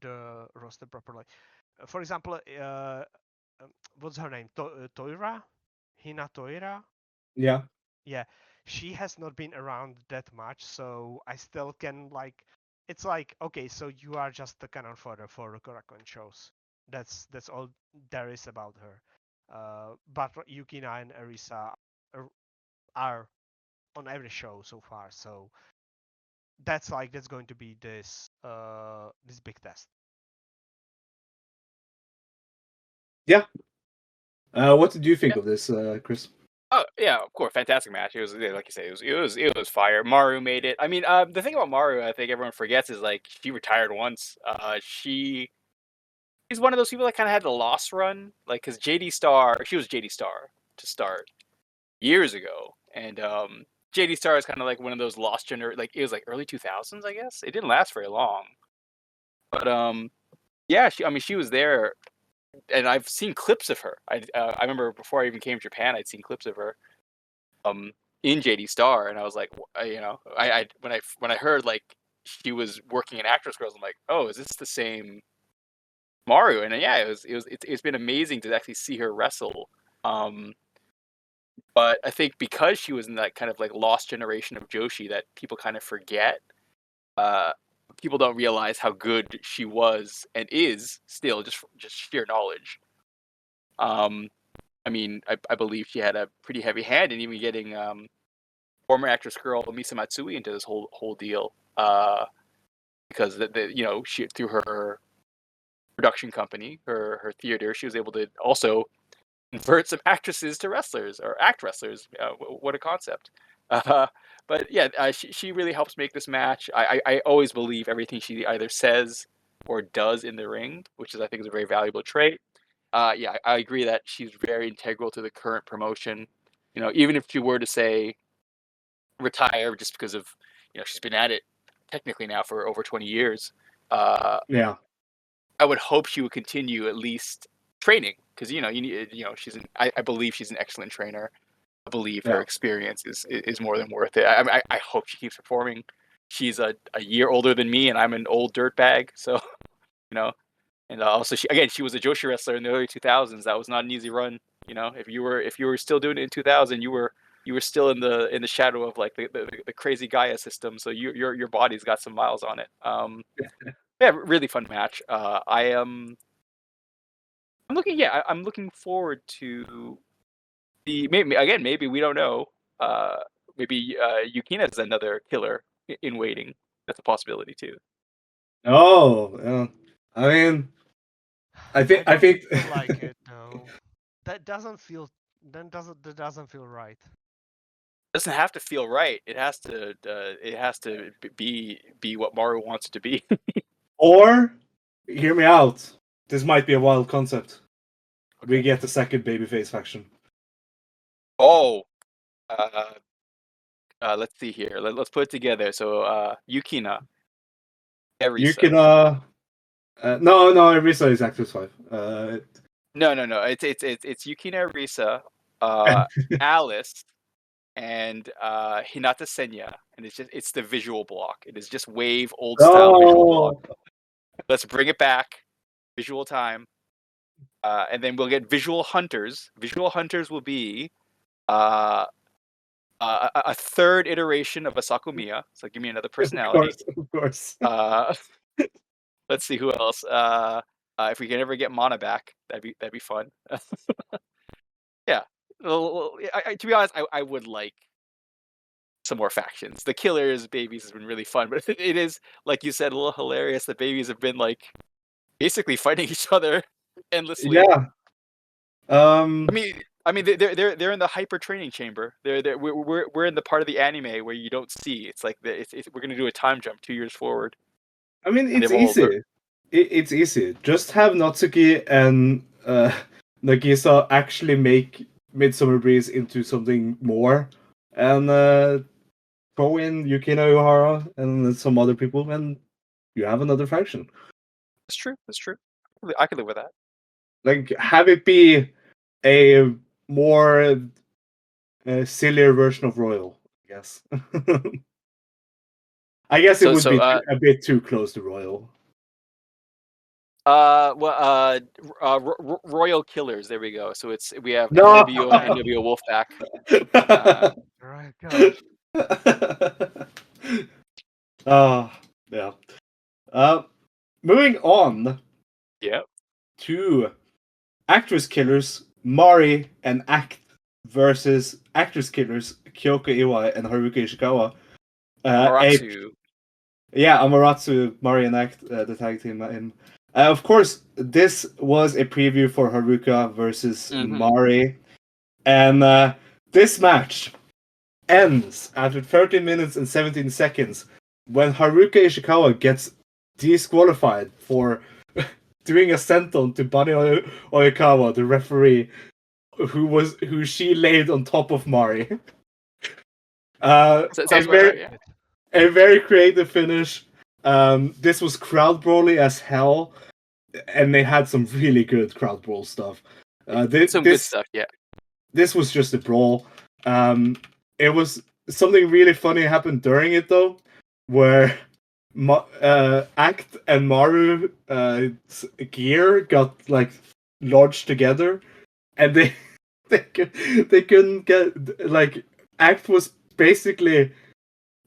the roster properly. For example, what's her name? Toira, Hina Toira. Yeah. Yeah, she has not been around that much, so I still can like. It's like okay, so you are just the cannon fodder for the Korakuen shows. That's all there is about her. But Yukina and Arisa are on every show so far, so that's going to be this big test. Yeah. What did you think of this, Chris? Oh yeah, of course, fantastic match. It was like you say, it was fire. Maru made it. I mean, the thing about Maru, I think everyone forgets is like she retired once. She's one of those people that kind of had the lost run, like because JD Star, she was JD Star to start years ago, and JD Star is kind of like one of those lost like it was like early 2000s, I guess. It didn't last very long, but yeah, she was there and I've seen clips of her. I remember before I even came to Japan, I'd seen clips of her in JD Star, and I was like, when I heard like she was working in ActWres Girls, I'm like, oh, is this the same Maru? And yeah, it's been amazing to actually see her wrestle. But I think because she was in that kind of like lost generation of Joshi that people kind of forget, people don't realize how good she was and is still, just sheer knowledge. I mean, I believe she had a pretty heavy hand in even getting former ActWres Girl Misa Matsui into this whole deal, because she, through her production company, her theater, she was able to also convert some actresses to wrestlers or act wrestlers. What a concept! But yeah, she really helps make this match. I always believe everything she either says or does in the ring, which I think is a very valuable trait. Yeah, I agree that she's very integral to the current promotion. Even if she were to say retire just because of she's been at it technically now for over 20 years. Yeah. I would hope she would continue at least training, because you need I believe she's an excellent trainer. I believe her experience is more than worth it. I hope she keeps performing. She's a year older than me, and I'm an old dirtbag, so and also she was a Joshi wrestler in the early 2000s. That was not an easy run. If you were still doing it in 2000, you were still in the shadow of like the crazy Gaia system. So your body's got some miles on it. Yeah, really fun match. I'm looking forward to maybe we don't know. Maybe Yukina is another killer in waiting. That's a possibility too. Oh, yeah. I mean, I think feel like it though. That doesn't feel right. Doesn't have to feel right. It has to be what Maru wants it to be. Or, hear me out. This might be a wild concept. Okay. We get the second babyface faction. Oh, let's see here. Let's put it together. So, Yukina, Arisa. Yukina. No, Arisa is ActWres 5. No. It's Yukina, Arisa, Alice, and Hinata Senya, and it's the visual block. It is just wave old style visual block. Let's bring it back. Visual time. And then we'll get visual hunters. Visual hunters will be a third iteration of Asakumiya. So give me another personality. Of course. Let's see who else. If we can ever get Mana back, that'd be fun. Yeah. To be honest, I would like some more factions. The Killers babies has been really fun, but it is, like you said, a little hilarious. The babies have been like basically fighting each other endlessly. Yeah. I mean, they're in the hyper training chamber. We're in the part of the anime where you don't see. It's like we're gonna do a time jump 2 years forward. I mean, it's easy. It's easy. Just have Natsuki and Nagisa actually make Midsummer Breeze into something more, and throw in Yukina Uehara and some other people, and you have another faction. That's true. I could live with that. Like, have it be a more sillier version of Royal, I guess. I guess it would be a bit too close to Royal. Royal Killers. There we go. So we have NWO and NWO Wolfpack. Right, gosh. Yeah. Moving on. Yeah. To ActWres Killers, Mari and Act versus ActWres Killers, Kyoko Iwai and Haruka Ishikawa. Amaratsu. Amaratsu, Mari and Act, the tag team. Of course, this was a preview for Haruka versus Mari. And this match ends after 13 minutes and 17 seconds when Haruka Ishikawa gets disqualified for doing a senton to Bani Oyakawa, the referee, who she laid on top of Mari. A very creative finish. This was crowd brawly as hell. and they had some really good crowd brawl stuff. Some good stuff, yeah. This was just a brawl. It was something really funny happened during it though, where Act and Maru gear got like lodged together, and they couldn't get like Act was basically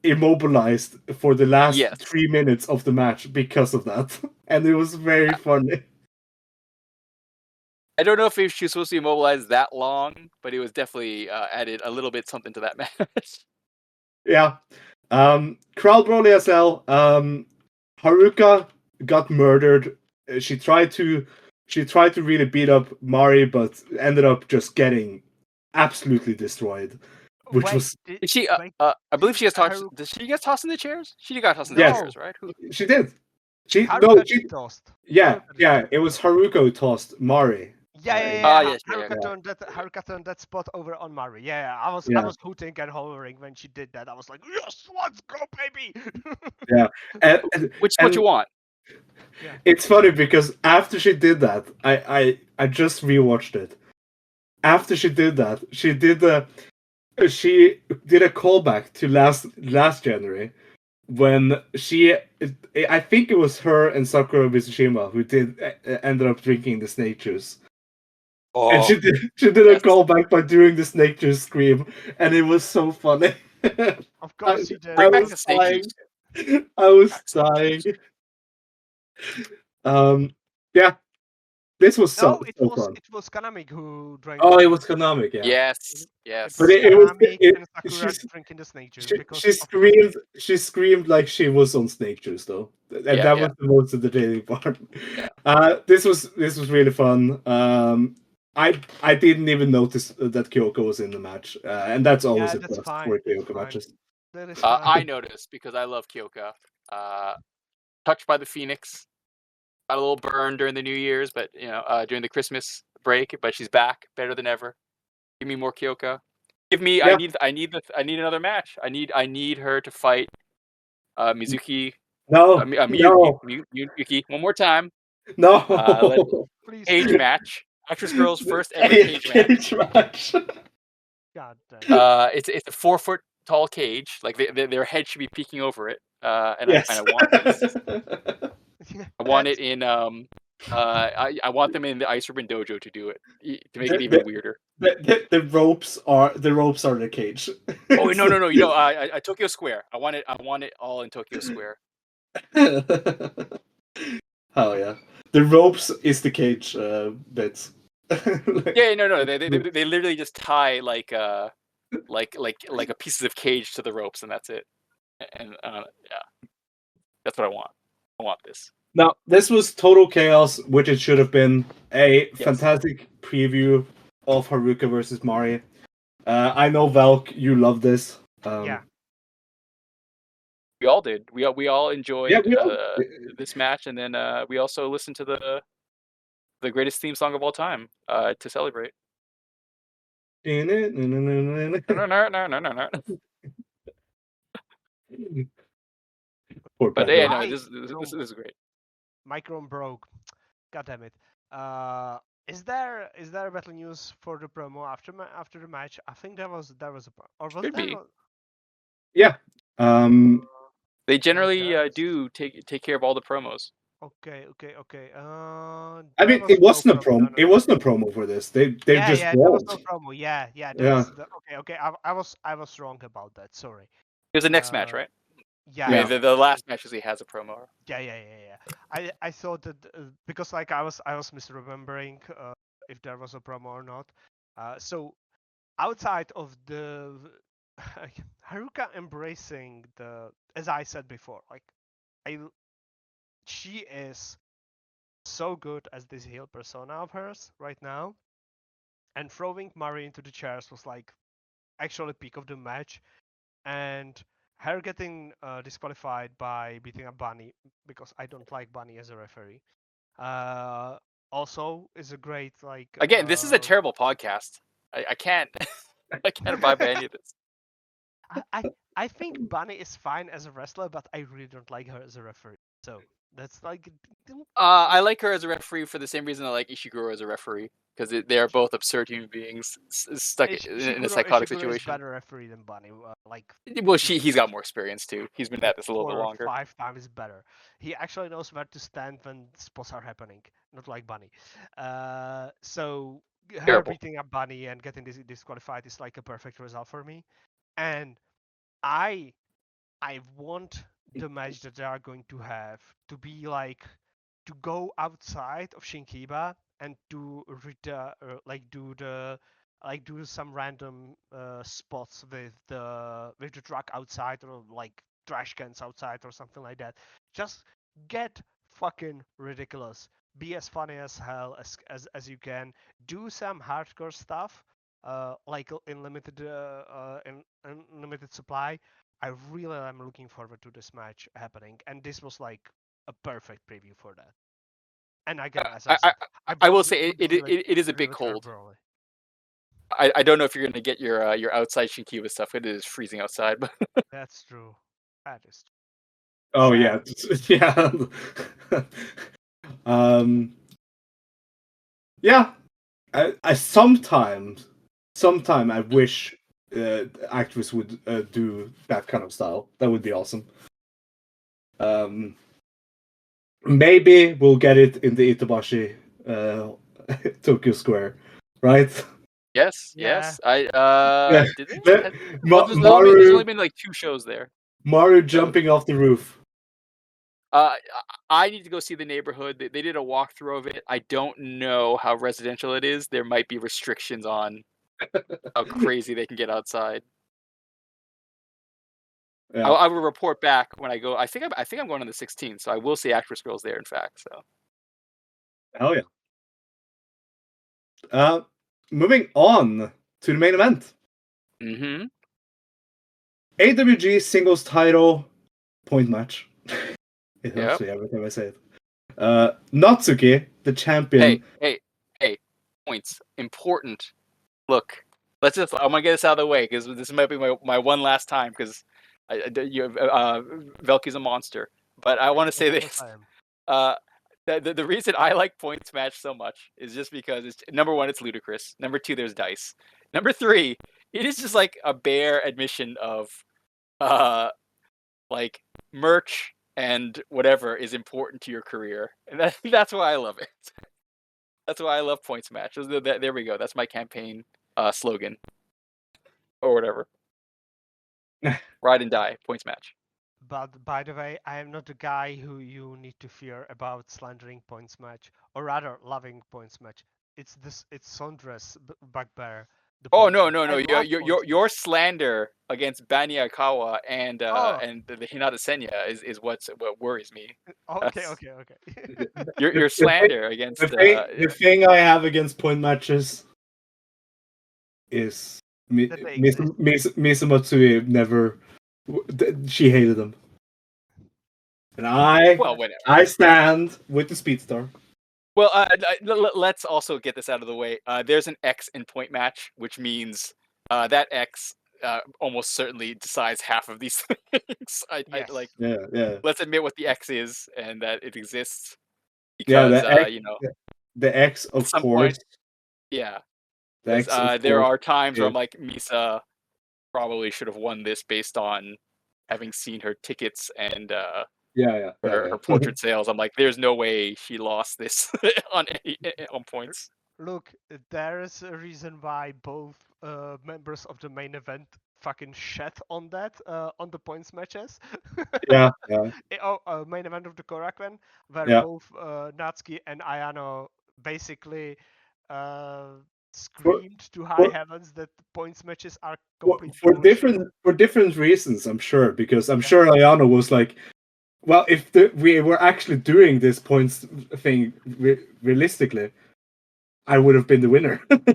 immobilized for the last 3 minutes of the match because of that, and it was very funny. I don't know if she was supposed to be immobilized that long, but it was definitely added a little bit something to that match. Yeah. Crowd brawl ASL. Haruka got murdered. She tried to really beat up Mari, but ended up just getting absolutely destroyed. Which was did she? I believe she gets tossed. Did she get tossed in the chairs? She got tossed in the chairs, right? She did. She tossed. Yeah. It was Haruka who tossed Mari. Haruka turned that spot over on Mari. Yeah, I was hooting and hollering when she did that. I was like, yes, let's go, baby. Yeah, which is what you want. Yeah. It's funny because after she did that, I just rewatched it. After she did that, she did a callback to last January when I think it was her and Sakura Mitsushima who ended up drinking the snake juice. Oh, and she did a callback by doing the snake juice scream, and it was so funny. Of course she did. I was dying. I was dying. Yeah. This was so fun. It was Kanami who drank. Oh, it was Kanami, yeah. Yes. But it was Sakura drinking the snake juice. She screamed like she was on snake juice though, and that was the most entertaining part. Yeah. This was really fun. I didn't even notice that Kyoko was in the match, and that's always a plus for Kyoko matches. I noticed because I love Kyoko. Touched by the Phoenix. Got a little burn during the New Year's, but during the Christmas break. But she's back, better than ever. Give me more Kyoko. Give me. Yeah. I need another match. I need her to fight Mizuki. No. Miyuki. One more time. No. Please. Cage match. Actress Girl's first ever cage match. God damn. It's a 4 foot tall cage. Like their head should be peeking over it. And yes. I want this. I want it in I want them in the Ice Ribbon Dojo to do it to make it even weirder. The ropes are the cage. Oh no! I Tokyo Square. I want it all in Tokyo Square. Oh yeah, the ropes is the cage bits. Yeah, no. They literally just tie like a pieces of cage to the ropes, and that's it. And yeah, that's what I want. I want this. Now, this was total chaos, which it should have been. A fantastic preview of Haruka versus Mari. I know, Velk, you love this. Yeah. We all did. We all enjoyed this match, and then we also listened to the greatest theme song of all time to celebrate. No. But yeah, no, this is great. Micron broke. God damn it. Is there battle news for the promo after the match? I think there was a or was there? Yeah. They generally do take care of all the promos. Okay. I mean, it wasn't a promo. It wasn't a promo for this. They just there was no promo. Yeah. Okay. I was wrong about that. Sorry. It was the next match, right? Yeah. I mean, the last match he has a promo. Yeah. I thought that because like I was misremembering if there was a promo or not. So outside of the Haruka embracing as I said before, like she is so good as this heel persona of hers right now, and throwing Mari into the chairs was like actually peak of the match, and her getting disqualified by beating up Bunny because I don't like Bunny as a referee. Also is a great like. Again, this is a terrible podcast. I can't. I can't abide by any of this. I think Bunny is fine as a wrestler, but I really don't like her as a referee. So that's like. I like her as a referee for the same reason I like Ishiguro as a referee, because they are both absurd human beings stuck in a psychotic Ishiguro is situation. better referee than Bunny. Well, he's got more experience too. He's been at this a little bit 4 or longer. 5 times better. He actually knows where to stand when spots are happening, not like Bunny. So her Terrible. beating up Bunny and getting disqualified is like a perfect result for me. And I want the match that they are going to have to be like to go outside of Shinkiba and to do some random spots with the truck outside, or like trash cans outside or something like that. Just get fucking ridiculous. Be as funny as hell as you can. Do some hardcore stuff, like in limited supply. I really am looking forward to this match happening, and this was like a perfect preview for that. And again, as I said, I will say it is a bit really cold. early. I don't know if you're gonna get your outside Shinkiba stuff. It is freezing outside, but That's true. That is true. Oh Sad. yeah, yeah. Yeah. I sometimes I wish actors would do that kind of style. That would be awesome. Maybe we'll get it in the Itabashi Tokyo Square, right? yes, Yeah. yes. I Yeah. did they? That- Well, there's only been like 2 shows there. Mario jumping off the roof. I need to go see the neighborhood. They did a walkthrough of it. I don't know how residential it is. There might be restrictions on how crazy they can get outside. Yeah. I will report back when I go. I think I'm going on the 16th, so I will see ActWres Girls there. In fact, so Hell yeah. Moving on to the main event. mm-hmm. AWG singles title point match. It helps Yep. me every time I say it. Natsuki, the champion. Hey, points important. Look, I'm gonna get this out of the way because this might be my one last time because Velkej's a monster. But I want to say this. The reason I like points match so much is just because it's number one, it's ludicrous. Number two, there's dice. Number three, it is just like a bare admission of like merch and whatever is important to your career, and that's why I love it. That's why I love points match. There we go. That's my campaign slogan or whatever. Ride and die, points match. But by the way, I am not the guy who you need to fear about slandering points match, or rather loving points match. It's Sondre's bugbear. Oh no! Your slander against Banyakawa and the Hinata Senya is what worries me. Okay. Your slander against the thing I have against point matches is Misamatsui never. She hated them, and I stand with the Speedstar. Well, let's also get this out of the way. There's an X in point match, which means that X almost certainly decides half of these things. Let's admit what the X is and that it exists. Because the X, of course. Point, yeah. There are times where I'm like, Misa probably should have won this based on having seen her tickets and her portrait sales. I'm like, there's no way she lost this on points. Look, there is a reason why both members of the main event fucking shat on that on the points matches. Yeah. Main event of the Korakuen, where both Natsuki and Ayano basically screamed to high heavens that points matches are complete for different reasons. I'm sure, because I'm sure Ayano was like, well, if we were actually doing this points thing realistically, I would have been the winner. And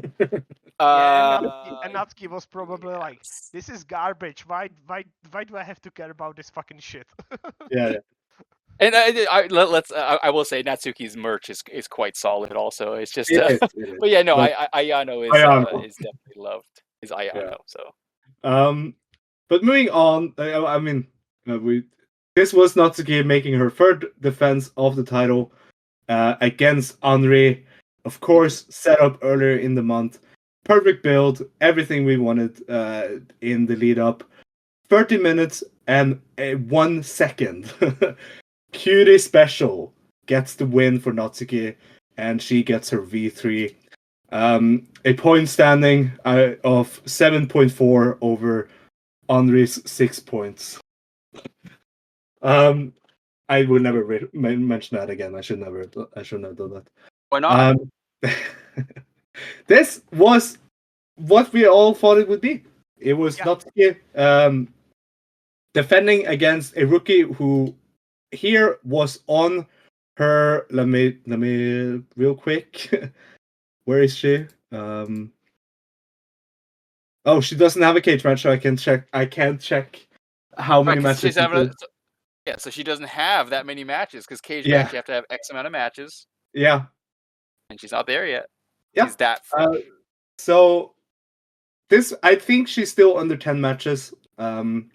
Natsuki was probably like, "This is garbage. Why do I have to care about this fucking shit?" Yeah. And I will say Natsuki's merch is quite solid. Also, it's just, but yeah, no, Ayano is definitely loved. Is Ayano so? But moving on, I mean, this was Natsuki making her third defense of the title against Anri. Of course, set up earlier in the month. Perfect build, everything we wanted in the lead up. 30 minutes and 1 second. Cutie Special gets the win for Natsuki, and she gets her V3. A point standing of 7.4 over Anri's 6 points. I would never mention that again. I shouldn't have done that. Why not? This was what we all thought it would be. It was Natsuki defending against a rookie who here was on her. Let me real quick. Where is she? Oh, she doesn't have a cage match, so I can check. I can't check how many matches. So she doesn't have that many matches because cage match you have to have X amount of matches. Yeah, and she's not there yet. Yeah, she's that. So this, I think she's still under 10 matches, and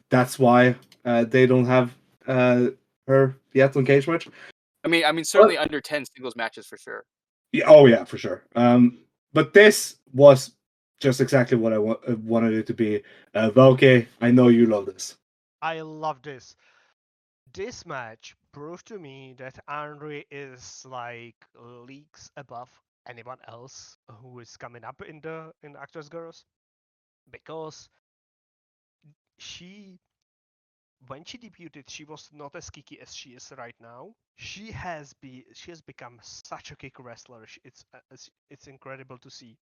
that's why they don't have her yet on cage match. I mean, certainly under 10 singles matches for sure. Yeah, oh yeah, for sure. But this was just exactly what I wanted it to be. Velkej, I know you love this. I love this. This match proved to me that Anri is like leagues above anyone else who is coming up in ActWres Girls, because when she debuted, she was not as kicky as she is right now. She has become such a kick wrestler. It's incredible to see.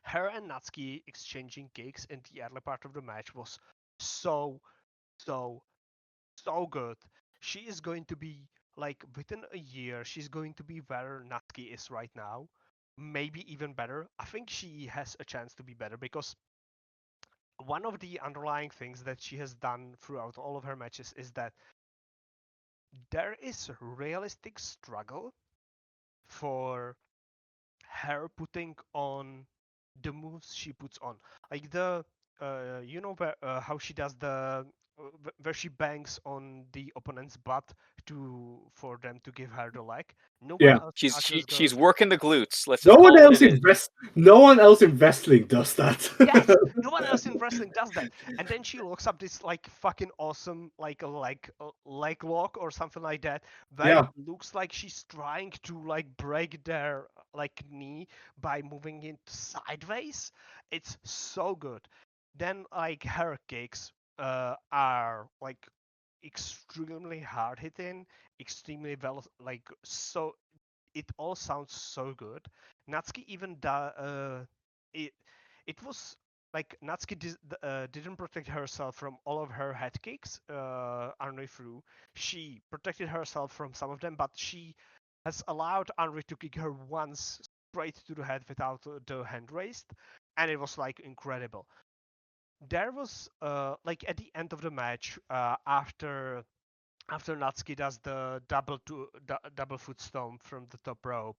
Her and Natsuki exchanging kicks in the early part of the match was so good. She is going to be like within a year. She's going to be where Natsuki is right now, maybe even better. I think she has a chance to be better because one of the underlying things that she has done throughout all of her matches is that there is realistic struggle for her putting on the moves she puts on, like how she does where she bangs on the opponent's butt for them to give her the leg. No one else she's working the glutes. Let's no just one else in no one else in wrestling does that. Yes, no one else in wrestling does that. And then she looks up this like fucking awesome like a leg lock or something like that, where it looks like she's trying to like break their like knee by moving it sideways. It's so good. Then like her kicks are like extremely hard hitting, extremely well, like, so it all sounds so good. Natsuki even it was like Natsuki didn't protect herself from all of her head kicks Anri threw. She protected herself from some of them, but she has allowed Anri to kick her once straight to the head without the hand raised, and it was like incredible. There was like at the end of the match, after Natsuki does the double foot stomp from the top rope,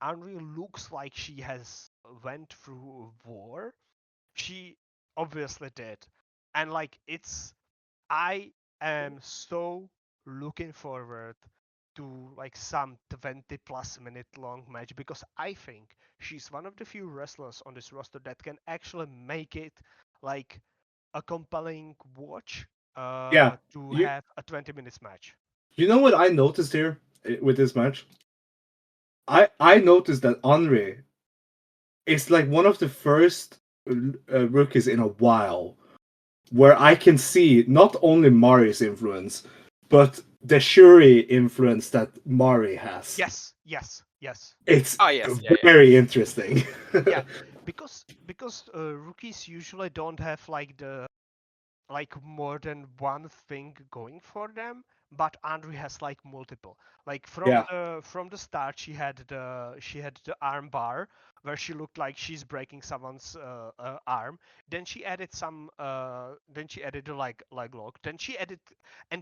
Anri looks like she has went through war. She obviously did, and like I am so looking forward to like some 20 plus minute long match, because I think she's one of the few wrestlers on this roster that can actually make it like a compelling watch to have a 20 minutes match. You know what I noticed here with this match? I noticed that Anri is like one of the first rookies in a while where I can see not only Mari's influence, but the Shuri influence that Mari has. Yes. It's very interesting. Yeah, because rookies usually don't have like more than one thing going for them, but Anri has like multiple. Like from the start, she had the arm bar where she looked like she's breaking someone's arm. Then she added the leg lock. And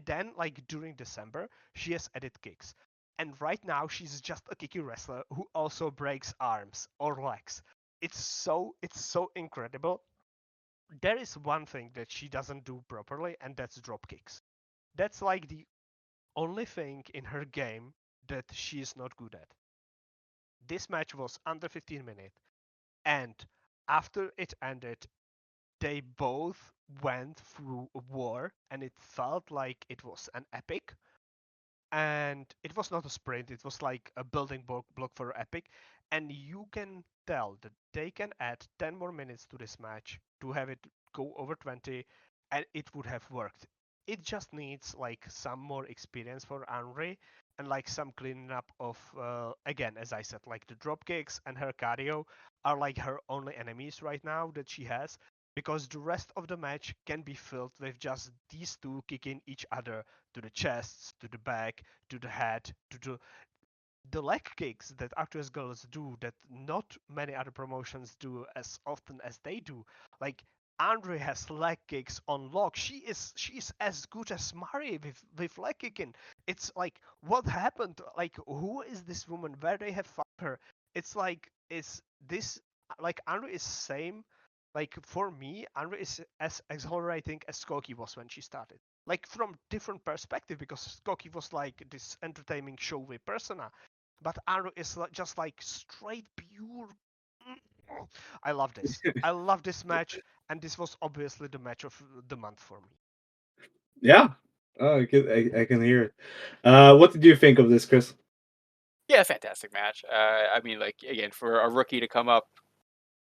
then like during December, she has added kicks. And right now, she's just a kicky wrestler who also breaks arms or legs. It's so incredible. there is one thing that she doesn't do properly, and that's drop kicks. That's like the only thing in her game that she is not good at. This match was under 15 minutes, and after it ended, they both went through a war, and it felt like it was an epic. And it was not a sprint, it was like a building block for epic. And you can tell that they can add 10 more minutes to this match to have it go over 20, and it would have worked. It just needs like some more experience for Anri, and like some cleaning up of again, as I said, like the drop kicks and her cardio are like her only enemies right now that she has, because the rest of the match can be filled with just these two kicking each other to the chests, to the back, to the head, to the leg kicks that ActWres girls do that not many other promotions do as often as they do. Like Andre has leg kicks on lock. She is as good as Mari with leg kicking. It's like, what happened? Like, who is this woman? Where they have found her? It's like, is this like Andre is same? Like for me, Andre is as exhilarating as Skoki was when she started. Like from different perspective, because Skoki was like this entertaining show with persona, but Anri is just like straight pure. I love this. I love this match, and this was obviously the match of the month for me. Yeah. Oh, I can hear it. What did you think of this, Chris? Yeah, fantastic match. I mean, like again, for a rookie to come up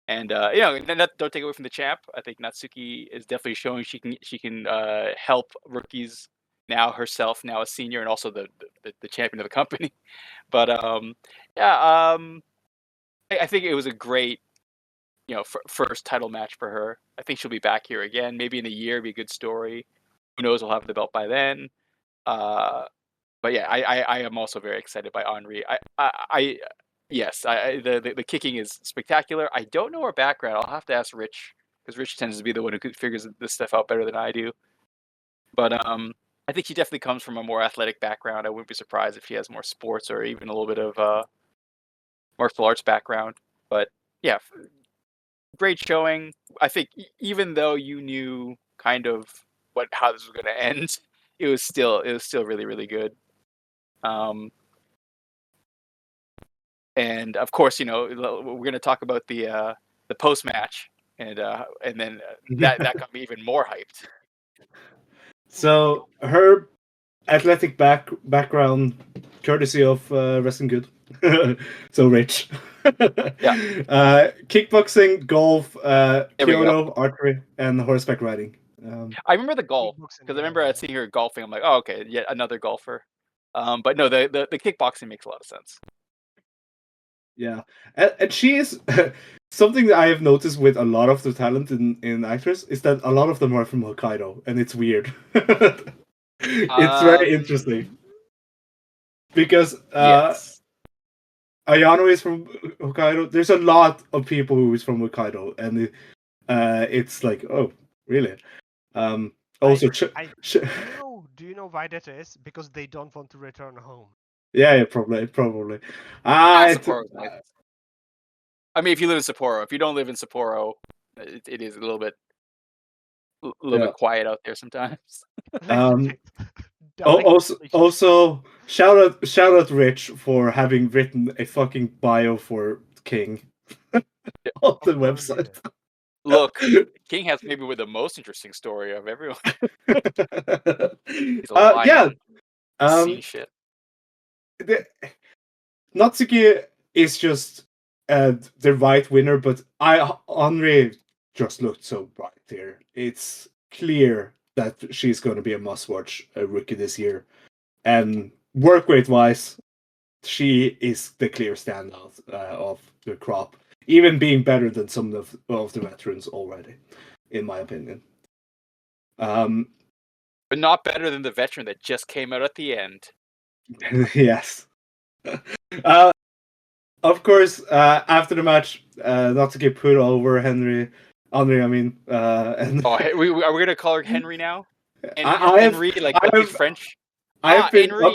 and don't take away from the champ. I think Natsuki is definitely showing she can help rookies now herself, now a senior, and also the champion of the company. But I think it was a great first title match for her. I think she'll be back here again, maybe in a year. Be a good story. Who knows? We'll have the belt by then. But yeah, I am also very excited by Anri. Yes, the kicking is spectacular. I don't know her background. I'll have to ask Rich, because Rich tends to be the one who figures this stuff out better than I do. But I think she definitely comes from a more athletic background. I wouldn't be surprised if she has more sports or even a little bit of martial arts background. But yeah, great showing. I think even though you knew kind of how this was going to end, it was still really, really good. And of course, we're going to talk about the post match, and then that got me even more hyped. So her athletic background, courtesy of Wrestling Good, so Rich. Yeah. Kickboxing, golf, There we go. Kyoto, archery, and horseback riding. I remember the golf Kickboxing, because I remember seeing her golfing. I'm like, oh, okay, yet another golfer. But no, the kickboxing makes a lot of sense. Yeah, and she is something that I have noticed with a lot of the talent in actors is that a lot of them are from Hokkaido, and it's weird. It's very interesting because yes. Ayano is from Hokkaido. There's a lot of people who is from Hokkaido, and it's like, oh, really? Also, do you know why that is? Because they don't want to return home. Yeah, probably. Sapporo, I mean, if you live in Sapporo, if you don't live in Sapporo, it is a little bit quiet out there sometimes. Also, shout out Rich for having written a fucking bio for King on the website. Look, King has maybe the most interesting story of everyone. He's a lion. Seen shit. Natsuki is just the right winner, but Anri just looked so bright here. It's clear that she's going to be a must-watch rookie this year, and work rate wise, she is the clear standout of the crop, even being better than some of the veterans already, in my opinion. But not better than the veteran that just came out at the end. Yes. Of course, after the match, not to get put over Anri, I mean. And are we going to call her Henry now? Henry, like in French? I've been Henry. Up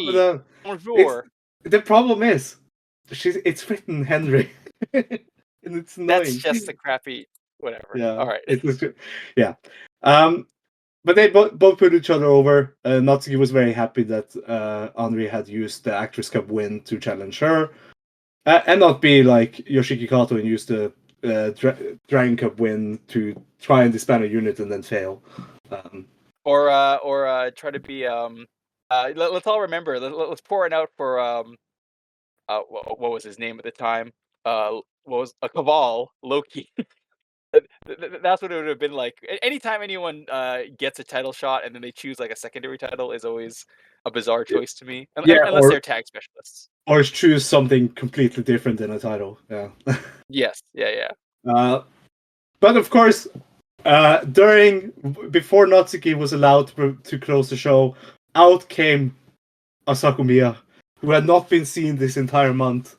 with the problem is, it's written Henry. And it's annoying. That's just a crappy. Whatever. Yeah. All right. It was good. Yeah. But they both put each other over. Natsuki was very happy that Anri had used the Actress Cup win to challenge her, and not be like Yoshiki Kato and use the Dragon Cup win to try and disband a unit and then fail. Or try to be let's all remember. Let's pour it out for what was his name at the time? What was a Cabal Loki? That's what it would have been like. Anytime anyone gets a title shot and then they choose like a secondary title is always a bizarre choice to me. Unless they're tag specialists. Or choose something completely different than a title. Yeah. Yes. Yeah. But of course, before Natsuki was allowed to close the show, out came Asako Miya, who had not been seen this entire month.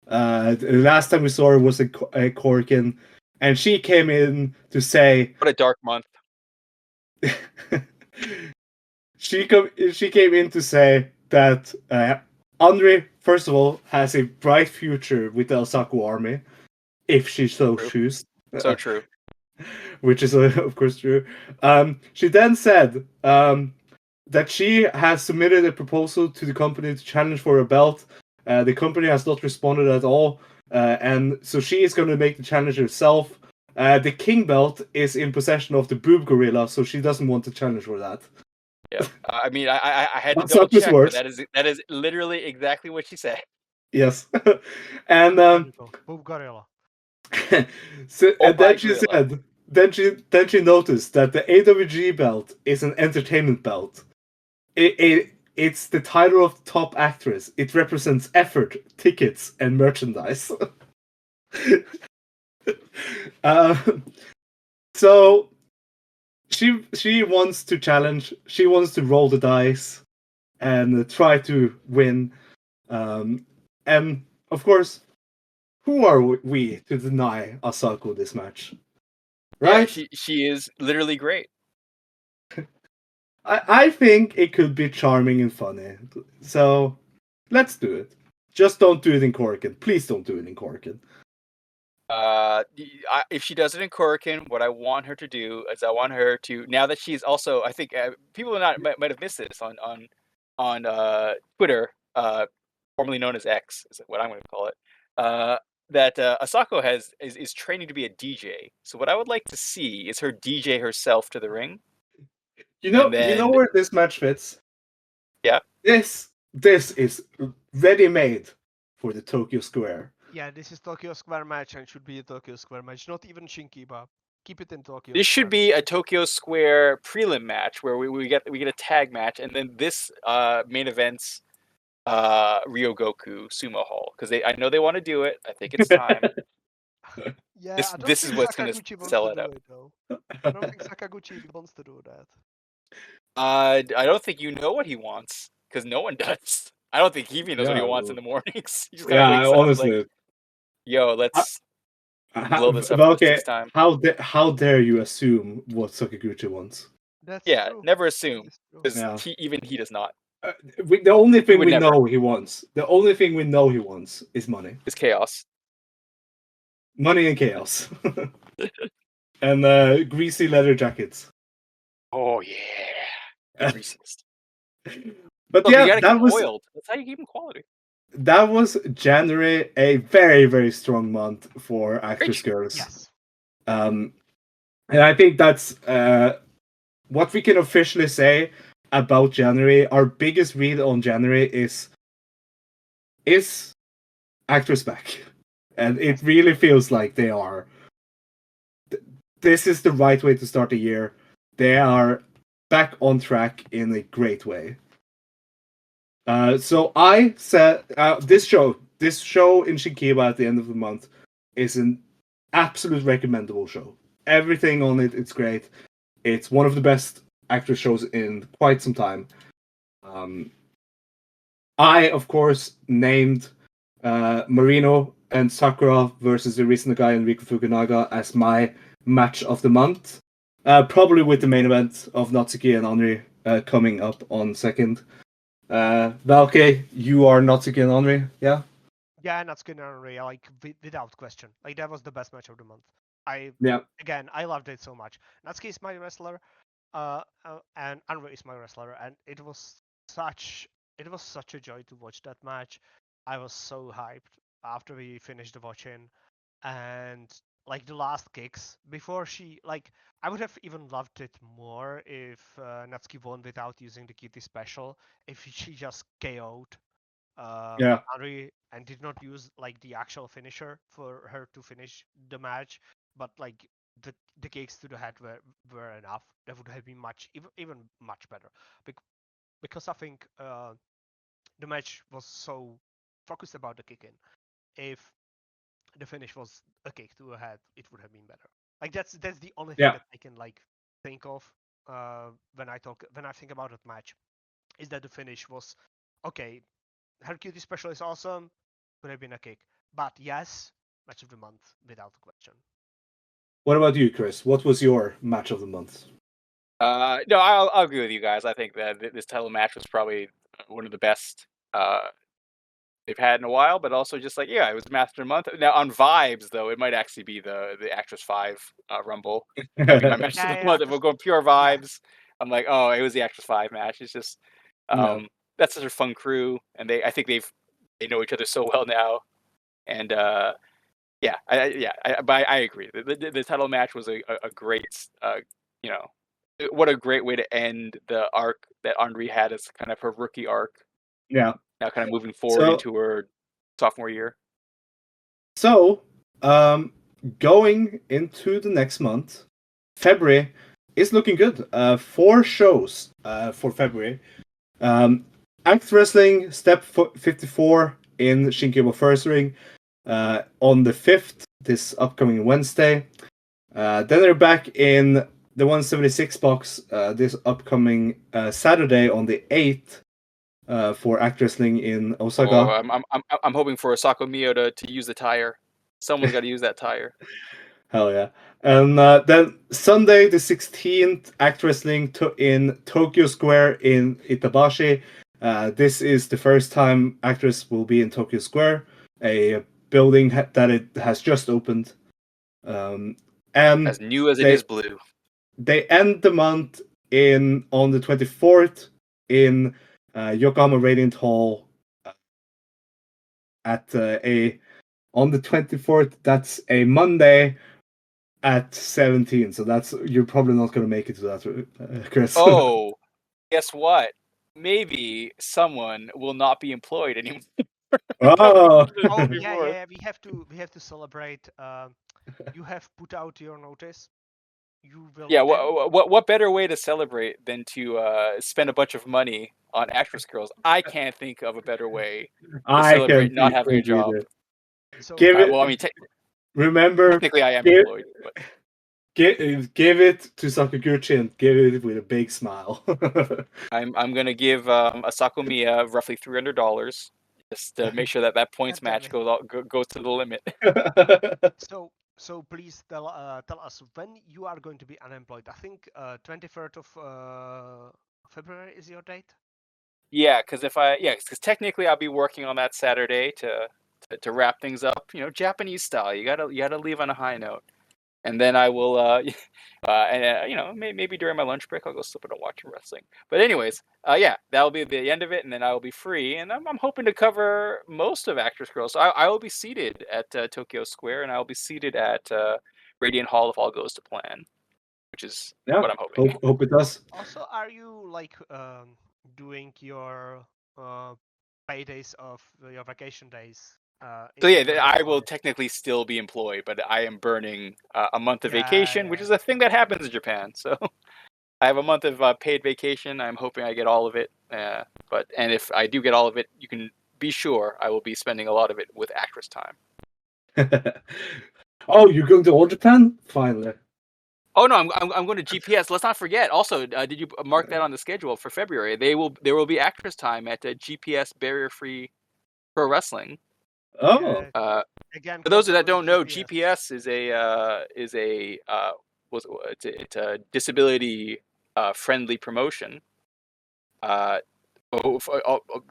The last time we saw her was a Corkin, and she came in to say, "What a dark month." She came in to say that Anri, first of all, has a bright future with the Asako army, if she so chooses. So true. Which is, of course, true. She then said that she has submitted a proposal to the company to challenge for a belt. The company has not responded at all, and so she is going to make the challenge herself. The King belt is in possession of the Boob Gorilla, so she doesn't want to challenge for that. Yeah, I mean, I had to That's double not this check, works. but that is literally exactly what she said. Yes, and Boob Gorilla. so, and then she gorilla. said, then she noticed that the AWG belt is an entertainment belt. It's the title of the top actress. It represents effort, tickets, and merchandise. So she wants to challenge. She wants to roll the dice and try to win. And of course, who are we to deny Asako this match? Right? Yeah, she is literally great. I think it could be charming and funny. So let's do it. Just don't do it in Corkin. Please don't do it in Corkin. If she does it in Corkin, what I want her to do is I want her to, now that she's also, I think people might have missed this on Twitter, formerly known as X, is what I'm going to call it. That Asako is training to be a DJ. So what I would like to see is her DJ herself to the ring. You know where this match fits? Yeah. This is ready-made for the Tokyo Square. Yeah, this is Tokyo Square match and should be a Tokyo Square match, not even Shinkiba. Keep it in Tokyo. This should be a Tokyo Square prelim match where we get a tag match, and then this main event's Ryogoku Sumo Hall, because I know they want to do it. I think it's time. Yeah, this is what's going to sell it out. I don't think Sakaguchi wants to do that. I don't think you know what he wants, because no one does. I don't think he even knows what he wants in the mornings. He just honestly. Like, yo, let's blow this up. Okay, time. How dare you assume what Sakaguchi wants? That's true. Never assume, because he does not. The only thing we know he wants. The only thing we know he wants is money. It's chaos. Money and chaos. And greasy leather jackets. Oh yeah. Greasiest. But that was oiled. That's how you keep them quality. That was January, a very, very strong month for ActWres girls. Yes. And I think that's what we can officially say about January. Our biggest read on January is ActWres back, and it really feels like they are. This is the right way to start the year. They are back on track in a great way. So I said this show in Shinkiba at the end of the month is an absolute recommendable show. Everything on it's great. It's one of the best ActWres shows in quite some time. I, of course, named Marino and Sakura versus Arisa Nagai and Riko Fukunaga as my match of the month. Probably with the main event of Natsuki and Anri coming up on second. Velkej, you are Natsuki and Anri, yeah? Yeah, Natsuki and Anri, like without question. Like that was the best match of the month. Again, I loved it so much. Natsuki is my wrestler, and Anri is my wrestler, and it was such a joy to watch that match. I was so hyped after we finished the watching, and like the last kicks before she I would have even loved it more if Natsuki won without using the cutie special. If she just KO'd Yeah. Anri and did not use like the actual finisher for her to finish the match, but like the kicks to the head were enough. That would have been even much better, because I think the match was so focused about the kicking. If the finish was a kick to the head, it would have been better. Like that's the only thing Yeah. that I can like think of when I think about that match, is that the finish was okay. Her cutie special is awesome, could have been a kick, but yes, match of the month without a question. What about you, Chris? What was your match of the month? No, I'll agree with you guys. I think that this title match was probably one of the best they've had in a while, but also just like, yeah, it was match of the month. Now on vibes though, it might actually be the ActWres 5 Rumble. Might be my match of the month. If we're going pure vibes, I'm like, oh, it was the ActWres 5 match. It's just that's such a fun crew, and I think they know each other so well now, and yeah, I agree. The title match was a great, what a great way to end the arc that Anri had as kind of her rookie arc. Yeah. Now kind of moving forward into her sophomore year. So, going into the next month, February is looking good. 4 shows for February. Act Wrestling Step 54 in Shinkiba First Ring on the 5th, this upcoming Wednesday. Then they're back in the 176 box this upcoming Saturday on the 8th for Act Wrestling in Osaka. Oh, I'm hoping for Asako Mio to use the tire. Someone's got to use that tire. Hell yeah. And then Sunday the 16th, Act Wrestling in Tokyo Square in Itabashi. This is the first time Actress will be in Tokyo Square, a building that it has just opened. And as new as it is blue. They end the month on the 24th in Yokohama Radiant Hall on the 24th. That's a Monday at 17. So you're probably not going to make it to that, Chris. Oh, guess what? Maybe someone will not be employed anymore. Oh, yeah. We have to celebrate. You have put out your notice. You will. Yeah. What better way to celebrate than to spend a bunch of money on actress girls? I can't think of a better way to celebrate not having a job. So, remember, technically I am employed. But... Give it to Sakaguchi and give it with a big smile. I'm gonna give Asako Miya roughly $300 just to make sure that points match goes to the limit. So please tell us when you are going to be unemployed. I think 23rd of February is your date. Yeah, because technically I'll be working on that Saturday to wrap things up. You know, Japanese style. You gotta leave on a high note. And then I will, maybe during my lunch break, I'll go slip it and watch wrestling. But anyways, that'll be the end of it, and then I will be free. And I'm hoping to cover most of Actress Girls. So I will be seated at Tokyo Square, and I will be seated at Radiant Hall if all goes to plan, which is what I'm hoping. Hope it does. Also, are you doing your paydays of your vacation days? So yeah, I will technically still be employed, but I am burning a month of vacation, which is a thing that happens in Japan. So I have a month of paid vacation. I'm hoping I get all of it. And if I do get all of it, you can be sure I will be spending a lot of it with actress time. Oh, you're going to All Japan? Finally. Oh no, I'm going to GPS. Let's not forget. Also, did you mark that on the schedule for February? There will be actress time at GPS Barrier Free Pro Wrestling. Oh. Again, for those that don't know, GPS is a disability friendly promotion.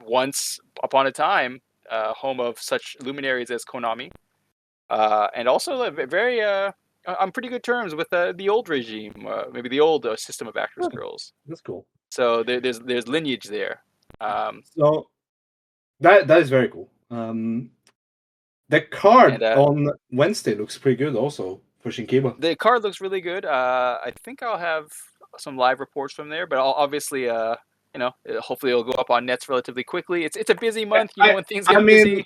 Once upon a time, home of such luminaries as Konami, and also a very on pretty good terms with the old regime, maybe the old system of actress girls. That's cool. So there's lineage there. So that is very cool. The card And, on Wednesday looks pretty good also for Shinkiba. The card looks really good. I think I'll have some live reports from there, but I'll obviously, hopefully it'll go up on nets relatively quickly. It's a busy month, when things get busy.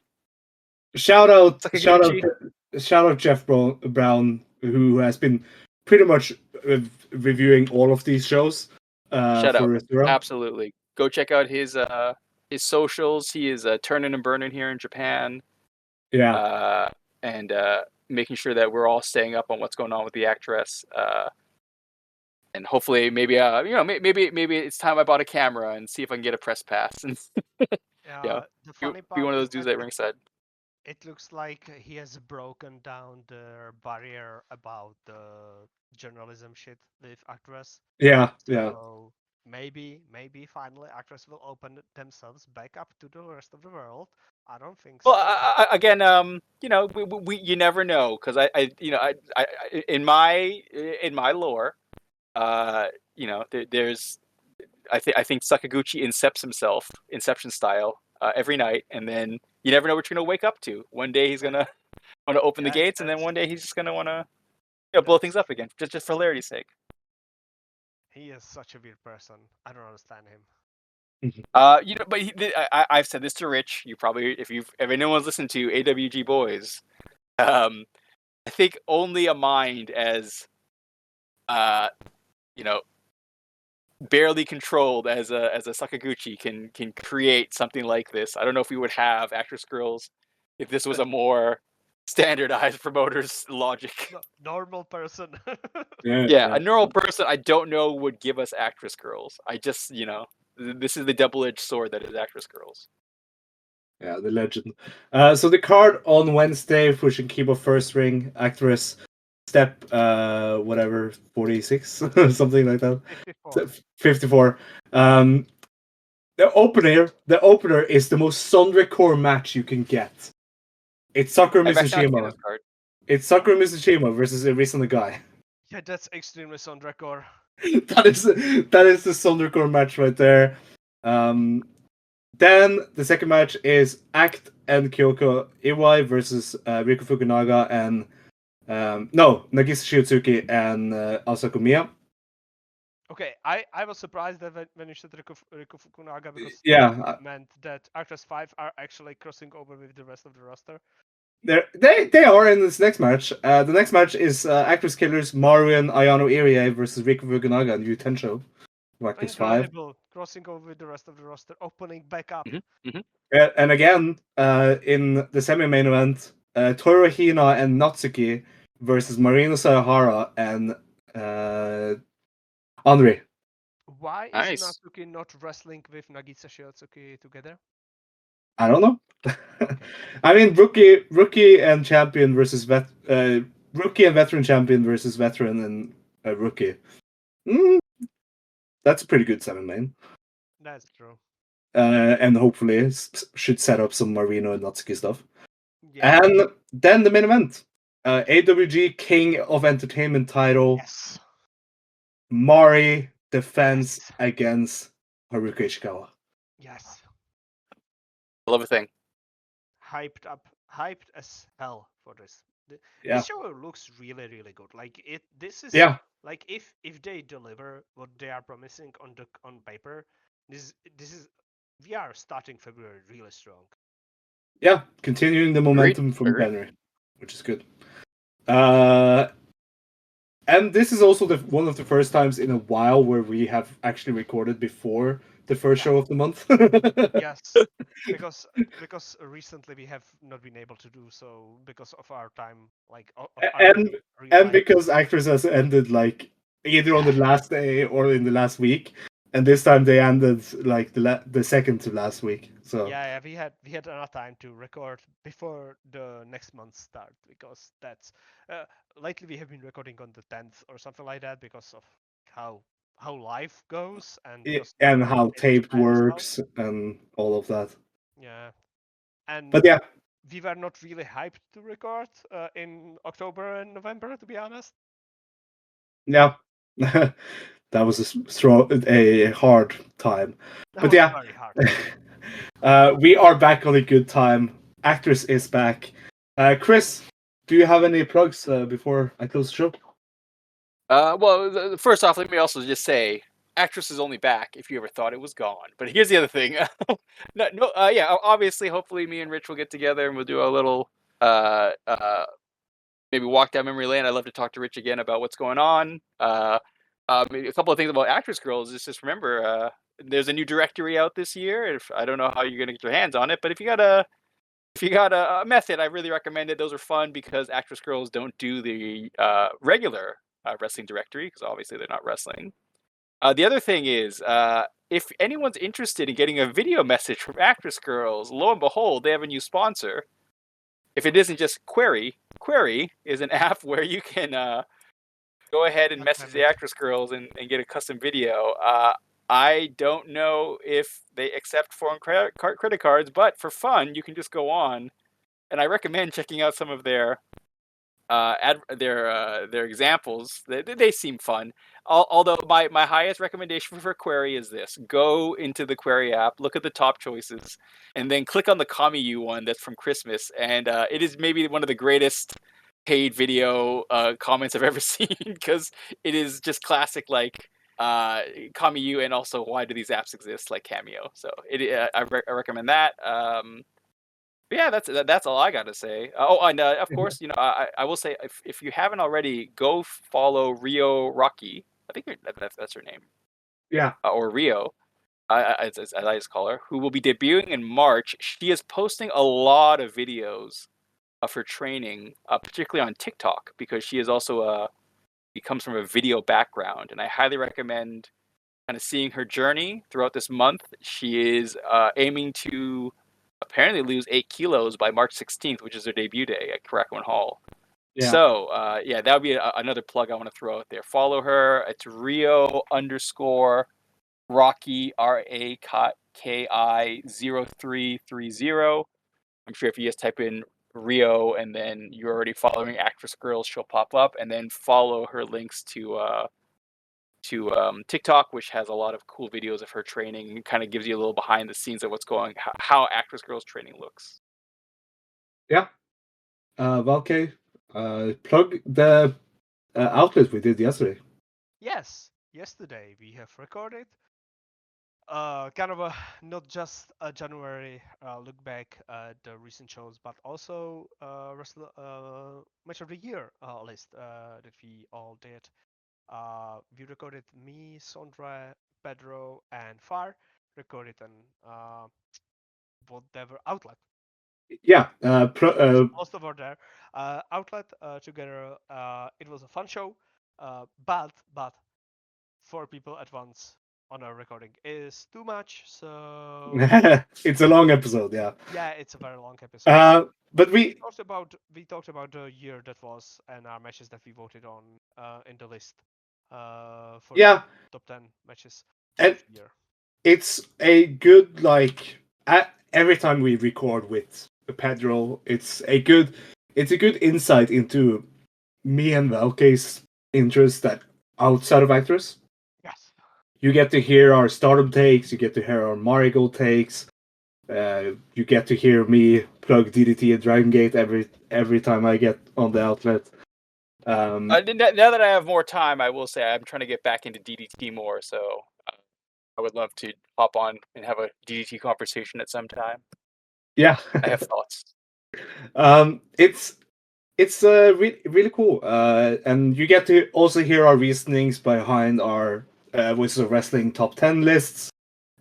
Shout out Sakaguchi. Jeff Brown, who has been pretty much reviewing all of these shows. Shout out, Restaurant. absolutely. Go check out his socials. He is turning and burning here in Japan. Yeah. And making sure that we're all staying up on what's going on with the ActWres. And hopefully, maybe maybe it's time I bought a camera and see if I can get a press pass and The funny part be one of those is dudes that at ringside. It looks like he has broken down the barrier about the journalism shit with ActWres. Yeah. So maybe finally ActWres will open themselves back up to the rest of the world. I don't think so. Well, again, we you never know, because I in my lore, there's I think Sakaguchi incepts himself, Inception style, every night, and then you never know what you're gonna wake up to. One day he's gonna want to open the gates, and then one day he's just gonna want to blow things up again, just for hilarity's sake. He is such a weird person. I don't understand him. But I've said this to Rich. You probably, if anyone's listened to AWG Boys, I think only a mind as, barely controlled as a Sakaguchi can create something like this. I don't know if we would have actress girls if this was a more standardized promoter's logic. Normal person. Yeah, a normal person I don't know would give us actress girls. I just, this is the double-edged sword that is actress girls. Yeah, the legend. So the card on Wednesday for Shinkiba first ring, ActWres step 46, something like that. 54. The opener is the most Sondre core match you can get. It's Sakura Mizushima. It's Sakura Mizushima versus Arisa Nagai. Yeah, that's extremely Sondre core. that is the Sondre core match right there. Then the second match is Act and Kyoko Iwai versus Riku Fukunaga and Nagisa Shiotsuki and Asako Miya. Okay, I was surprised that when you said Riku Fukunaga, because that meant that ActWres 5 are actually crossing over with the rest of the roster. They are in this next match. The next match is ActWres Killers Marion Ayano Irie versus Riku Fukunaga and Yu Tensho. ActWres 5. Crossing over with the rest of the roster, opening back up. Mm-hmm. And again, in the semi-main event, Toru Hina and Natsuki versus Marino Sayahara and Anri. Why is Natsuki not wrestling with Nagisa Shiotsuki together? I don't know. I mean, rookie and champion versus rookie and veteran champion versus veteran and rookie. That's a pretty good 7-main. That's true. And hopefully should set up some Marino and Natsuki stuff. Yeah. And then the main event. AWG King of Entertainment title. Yes. Mari defense against Haruka Ishikawa. Yes. I love a thing. Hyped as hell for this. This show looks really, really good. Like this is like if they deliver what they are promising on paper, this is we are starting February really strong. Yeah, continuing the momentum from January, which is good. And this is also one of the first times in a while where we have actually recorded before the first show of the month. Yes, because recently we have not been able to do so because of our time, and because ActWres has ended like either on the last day or in the last week, and this time they ended like the second to last week. So yeah, we had enough time to record before the next month start, because that's lately we have been recording on the 10th or something like that because of how life goes and how taped works and all of that. Yeah, and but yeah, we were not really hyped to record in October and November, to be honest. Yeah, that was a hard time. That But was yeah, very hard. we are back on a good time. ActWres is back. Chris, do you have any plugs before I close the show? Well, first off, let me also just say, ActWres is only back if you ever thought it was gone. But here's the other thing. Yeah, obviously, hopefully me and Rich will get together and we'll do a little, maybe walk down memory lane. I'd love to talk to Rich again about what's going on. Maybe a couple of things about ActWres Girls is just remember, there's a new directory out this year. I don't know how you're gonna get your hands on it, but if you got a method, I really recommend it. Those are fun because ActWres Girls don't do the regular wrestling directory because obviously they're not wrestling. The other thing is, if anyone's interested in getting a video message from ActWres Girls, lo and behold, they have a new sponsor. If it isn't just Query is an app where you can go ahead and message the ActWres Girls and get a custom video. I don't know if they accept foreign credit cards, but for fun, you can just go on, and I recommend checking out some of their examples. They seem fun. Although my highest recommendation for Query is this: go into the Query app, look at the top choices, and then click on the Kamiyu one that's from Christmas, and it is maybe one of the greatest paid video comments I've ever seen because it is just classic like Kamiyu, and also why do these apps exist like Cameo. So I recommend that. But yeah, that's all I got to say. And of course, I will say if you haven't already, go follow Rio Rocky. I think that's her name. Yeah. Or Rio, as I just call her, who will be debuting in March. She is posting a lot of videos of her training, particularly on TikTok, because she is also comes from a video background, and I highly recommend kind of seeing her journey throughout this month. She is aiming to apparently lose 8 kilos by March 16th, which is her debut day at Karakoan Hall. Yeah. So, that would be another plug I want to throw out there. Follow her. It's Rio_Rocky, RAKI0330. I'm sure if you just type in Rio and then you're already following ActWres Girls, she'll pop up, and then follow her links to TikTok, which has a lot of cool videos of her training and kind of gives you a little behind the scenes of how ActWres Girls training looks. Yeah. Velkej, plug the outlet we did yesterday. Yes, yesterday we have recorded kind of not just a January look back at the recent shows, but also match of the year list that we all did. We recorded me, Sondre, Pedro, and Far. Recorded an whatever outlet. Yeah, most of our there outlet together. It was a fun show, but 4 people at once on a recording is too much. So it's a long episode. Yeah. Yeah, it's a very long episode. But we talked about the year that was and our matches that we voted on in the list. For top 10 matches and of the year. It's a good every time we record with Pedro, it's a good insight into me and Velkej's interest that outside of ActWres. Yes. You get to hear our Stardom takes, you get to hear our Marigold takes, you get to hear me plug DDT and Dragon Gate every time I get on the outlet. Now that I have more time, I will say I'm trying to get back into DDT more, so I would love to hop on and have a DDT conversation at some time. Yeah. I have thoughts. It's really cool, and you get to also hear our reasonings behind our Voices of Wrestling top 10 lists,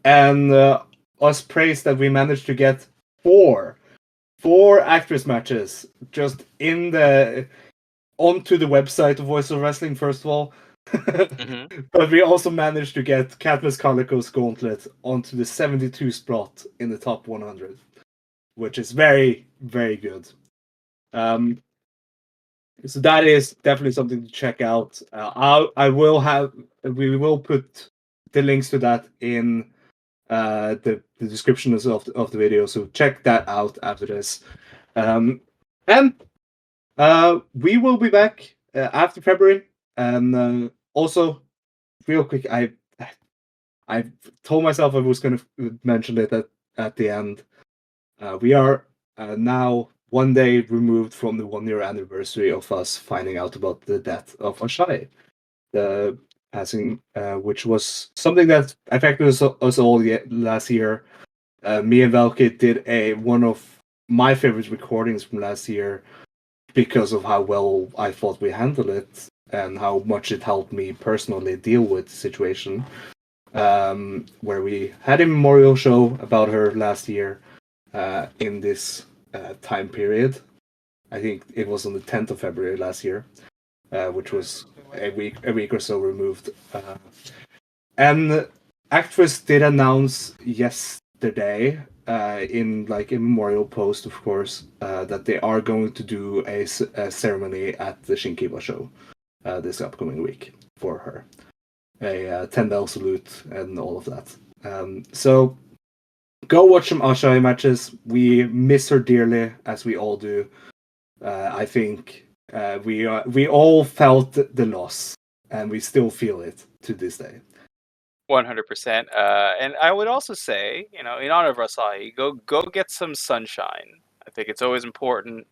and us praise that we managed to get four ActWres matches just onto the website of Voices of Wrestling, first of all. Mm-hmm. But we also managed to get Katniss Calico's Gauntlet onto the 72 spot in the top 100, which is very, very good. So that is definitely something to check out. We will put the links to that in the description of the video, so check that out after this. And we will be back after February. And also, real quick, I told myself I was going to mention it at the end. We are now 1 day removed from the 1 year anniversary of us finding out about the death of Ashai, the passing, which was something that affected us all last year. Me and Velkej did one of my favorite recordings from last year because of how well I thought we handled it and how much it helped me personally deal with the situation. Where we had a memorial show about her last year in this time period. I think it was on the 10th of February last year, which was a week or so removed. And ActWres did announce yesterday in like a memorial post, of course, that they are going to do a ceremony at the Shinkiba show this upcoming week for her. A 10-bell salute and all of that. So go watch some Ashai matches. We miss her dearly, as we all do. I think we all felt the loss, and we still feel it to this day. 100%. And I would also say, in honor of Asai, go get some sunshine. I think it's always important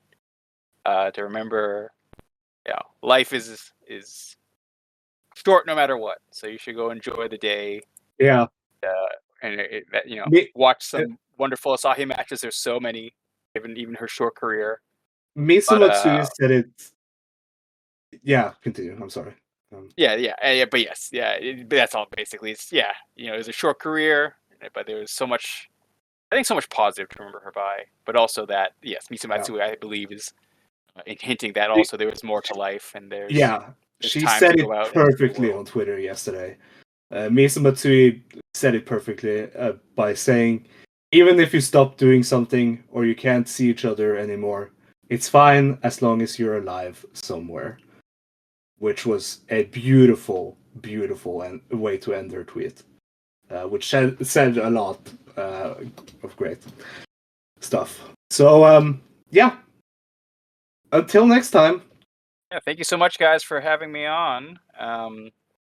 to remember, life is short no matter what. So you should go enjoy the day. Yeah. And watch some wonderful Asahi matches. There's so many, even her short career. Matsui said it. Yeah, continue. I'm sorry. But yes, but that's all basically. It was a short career, but there was so much. I think so much positive to remember her by, but also that Misu Matsui, I believe, is hinting that also there was more to life, and there's she said it perfectly on Twitter yesterday. Misu Matsui said it perfectly by saying, even if you stop doing something or you can't see each other anymore, it's fine as long as you're alive somewhere. Which was a beautiful, beautiful way to end her tweet, which said a lot of great stuff. So, until next time. Yeah, thank you so much, guys, for having me on.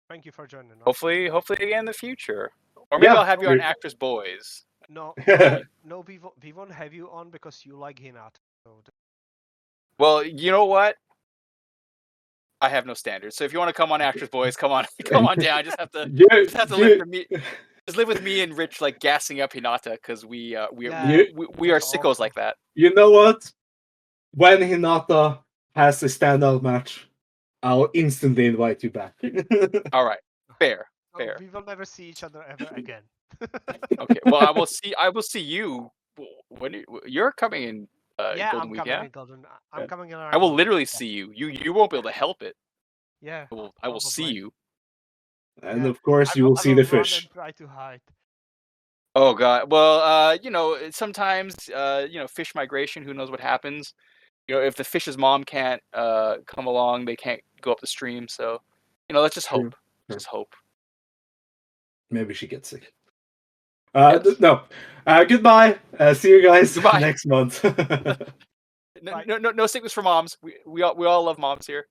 Thank you for joining us. Hopefully again in the future. Or maybe I'll have you on ActWres Boys. No, we won't have you on because you like Hinata. Well, you know what? I have no standards. So if you want to come on ActWres Boys, come on down. Just have to live with me and Rich, like gassing up Hinata, because we are sickos like that. You know what? When Hinata has a standout match, I'll instantly invite you back. All right, fair. We will never see each other ever again. Okay. Well, I will see you when you're coming in. Golden Week, coming in Golden. I'm coming in. I will literally see you. You won't be able to help it. Yeah. I will see you. And of course, you will see the fish. And try to hide. Oh God. Well, sometimes, fish migration. Who knows what happens? If the fish's mom can't come along, they can't go up the stream. So, let's just hope. Just hope. Maybe she gets sick. No. Goodbye. See you guys next month. No sickness for moms. We all love moms here.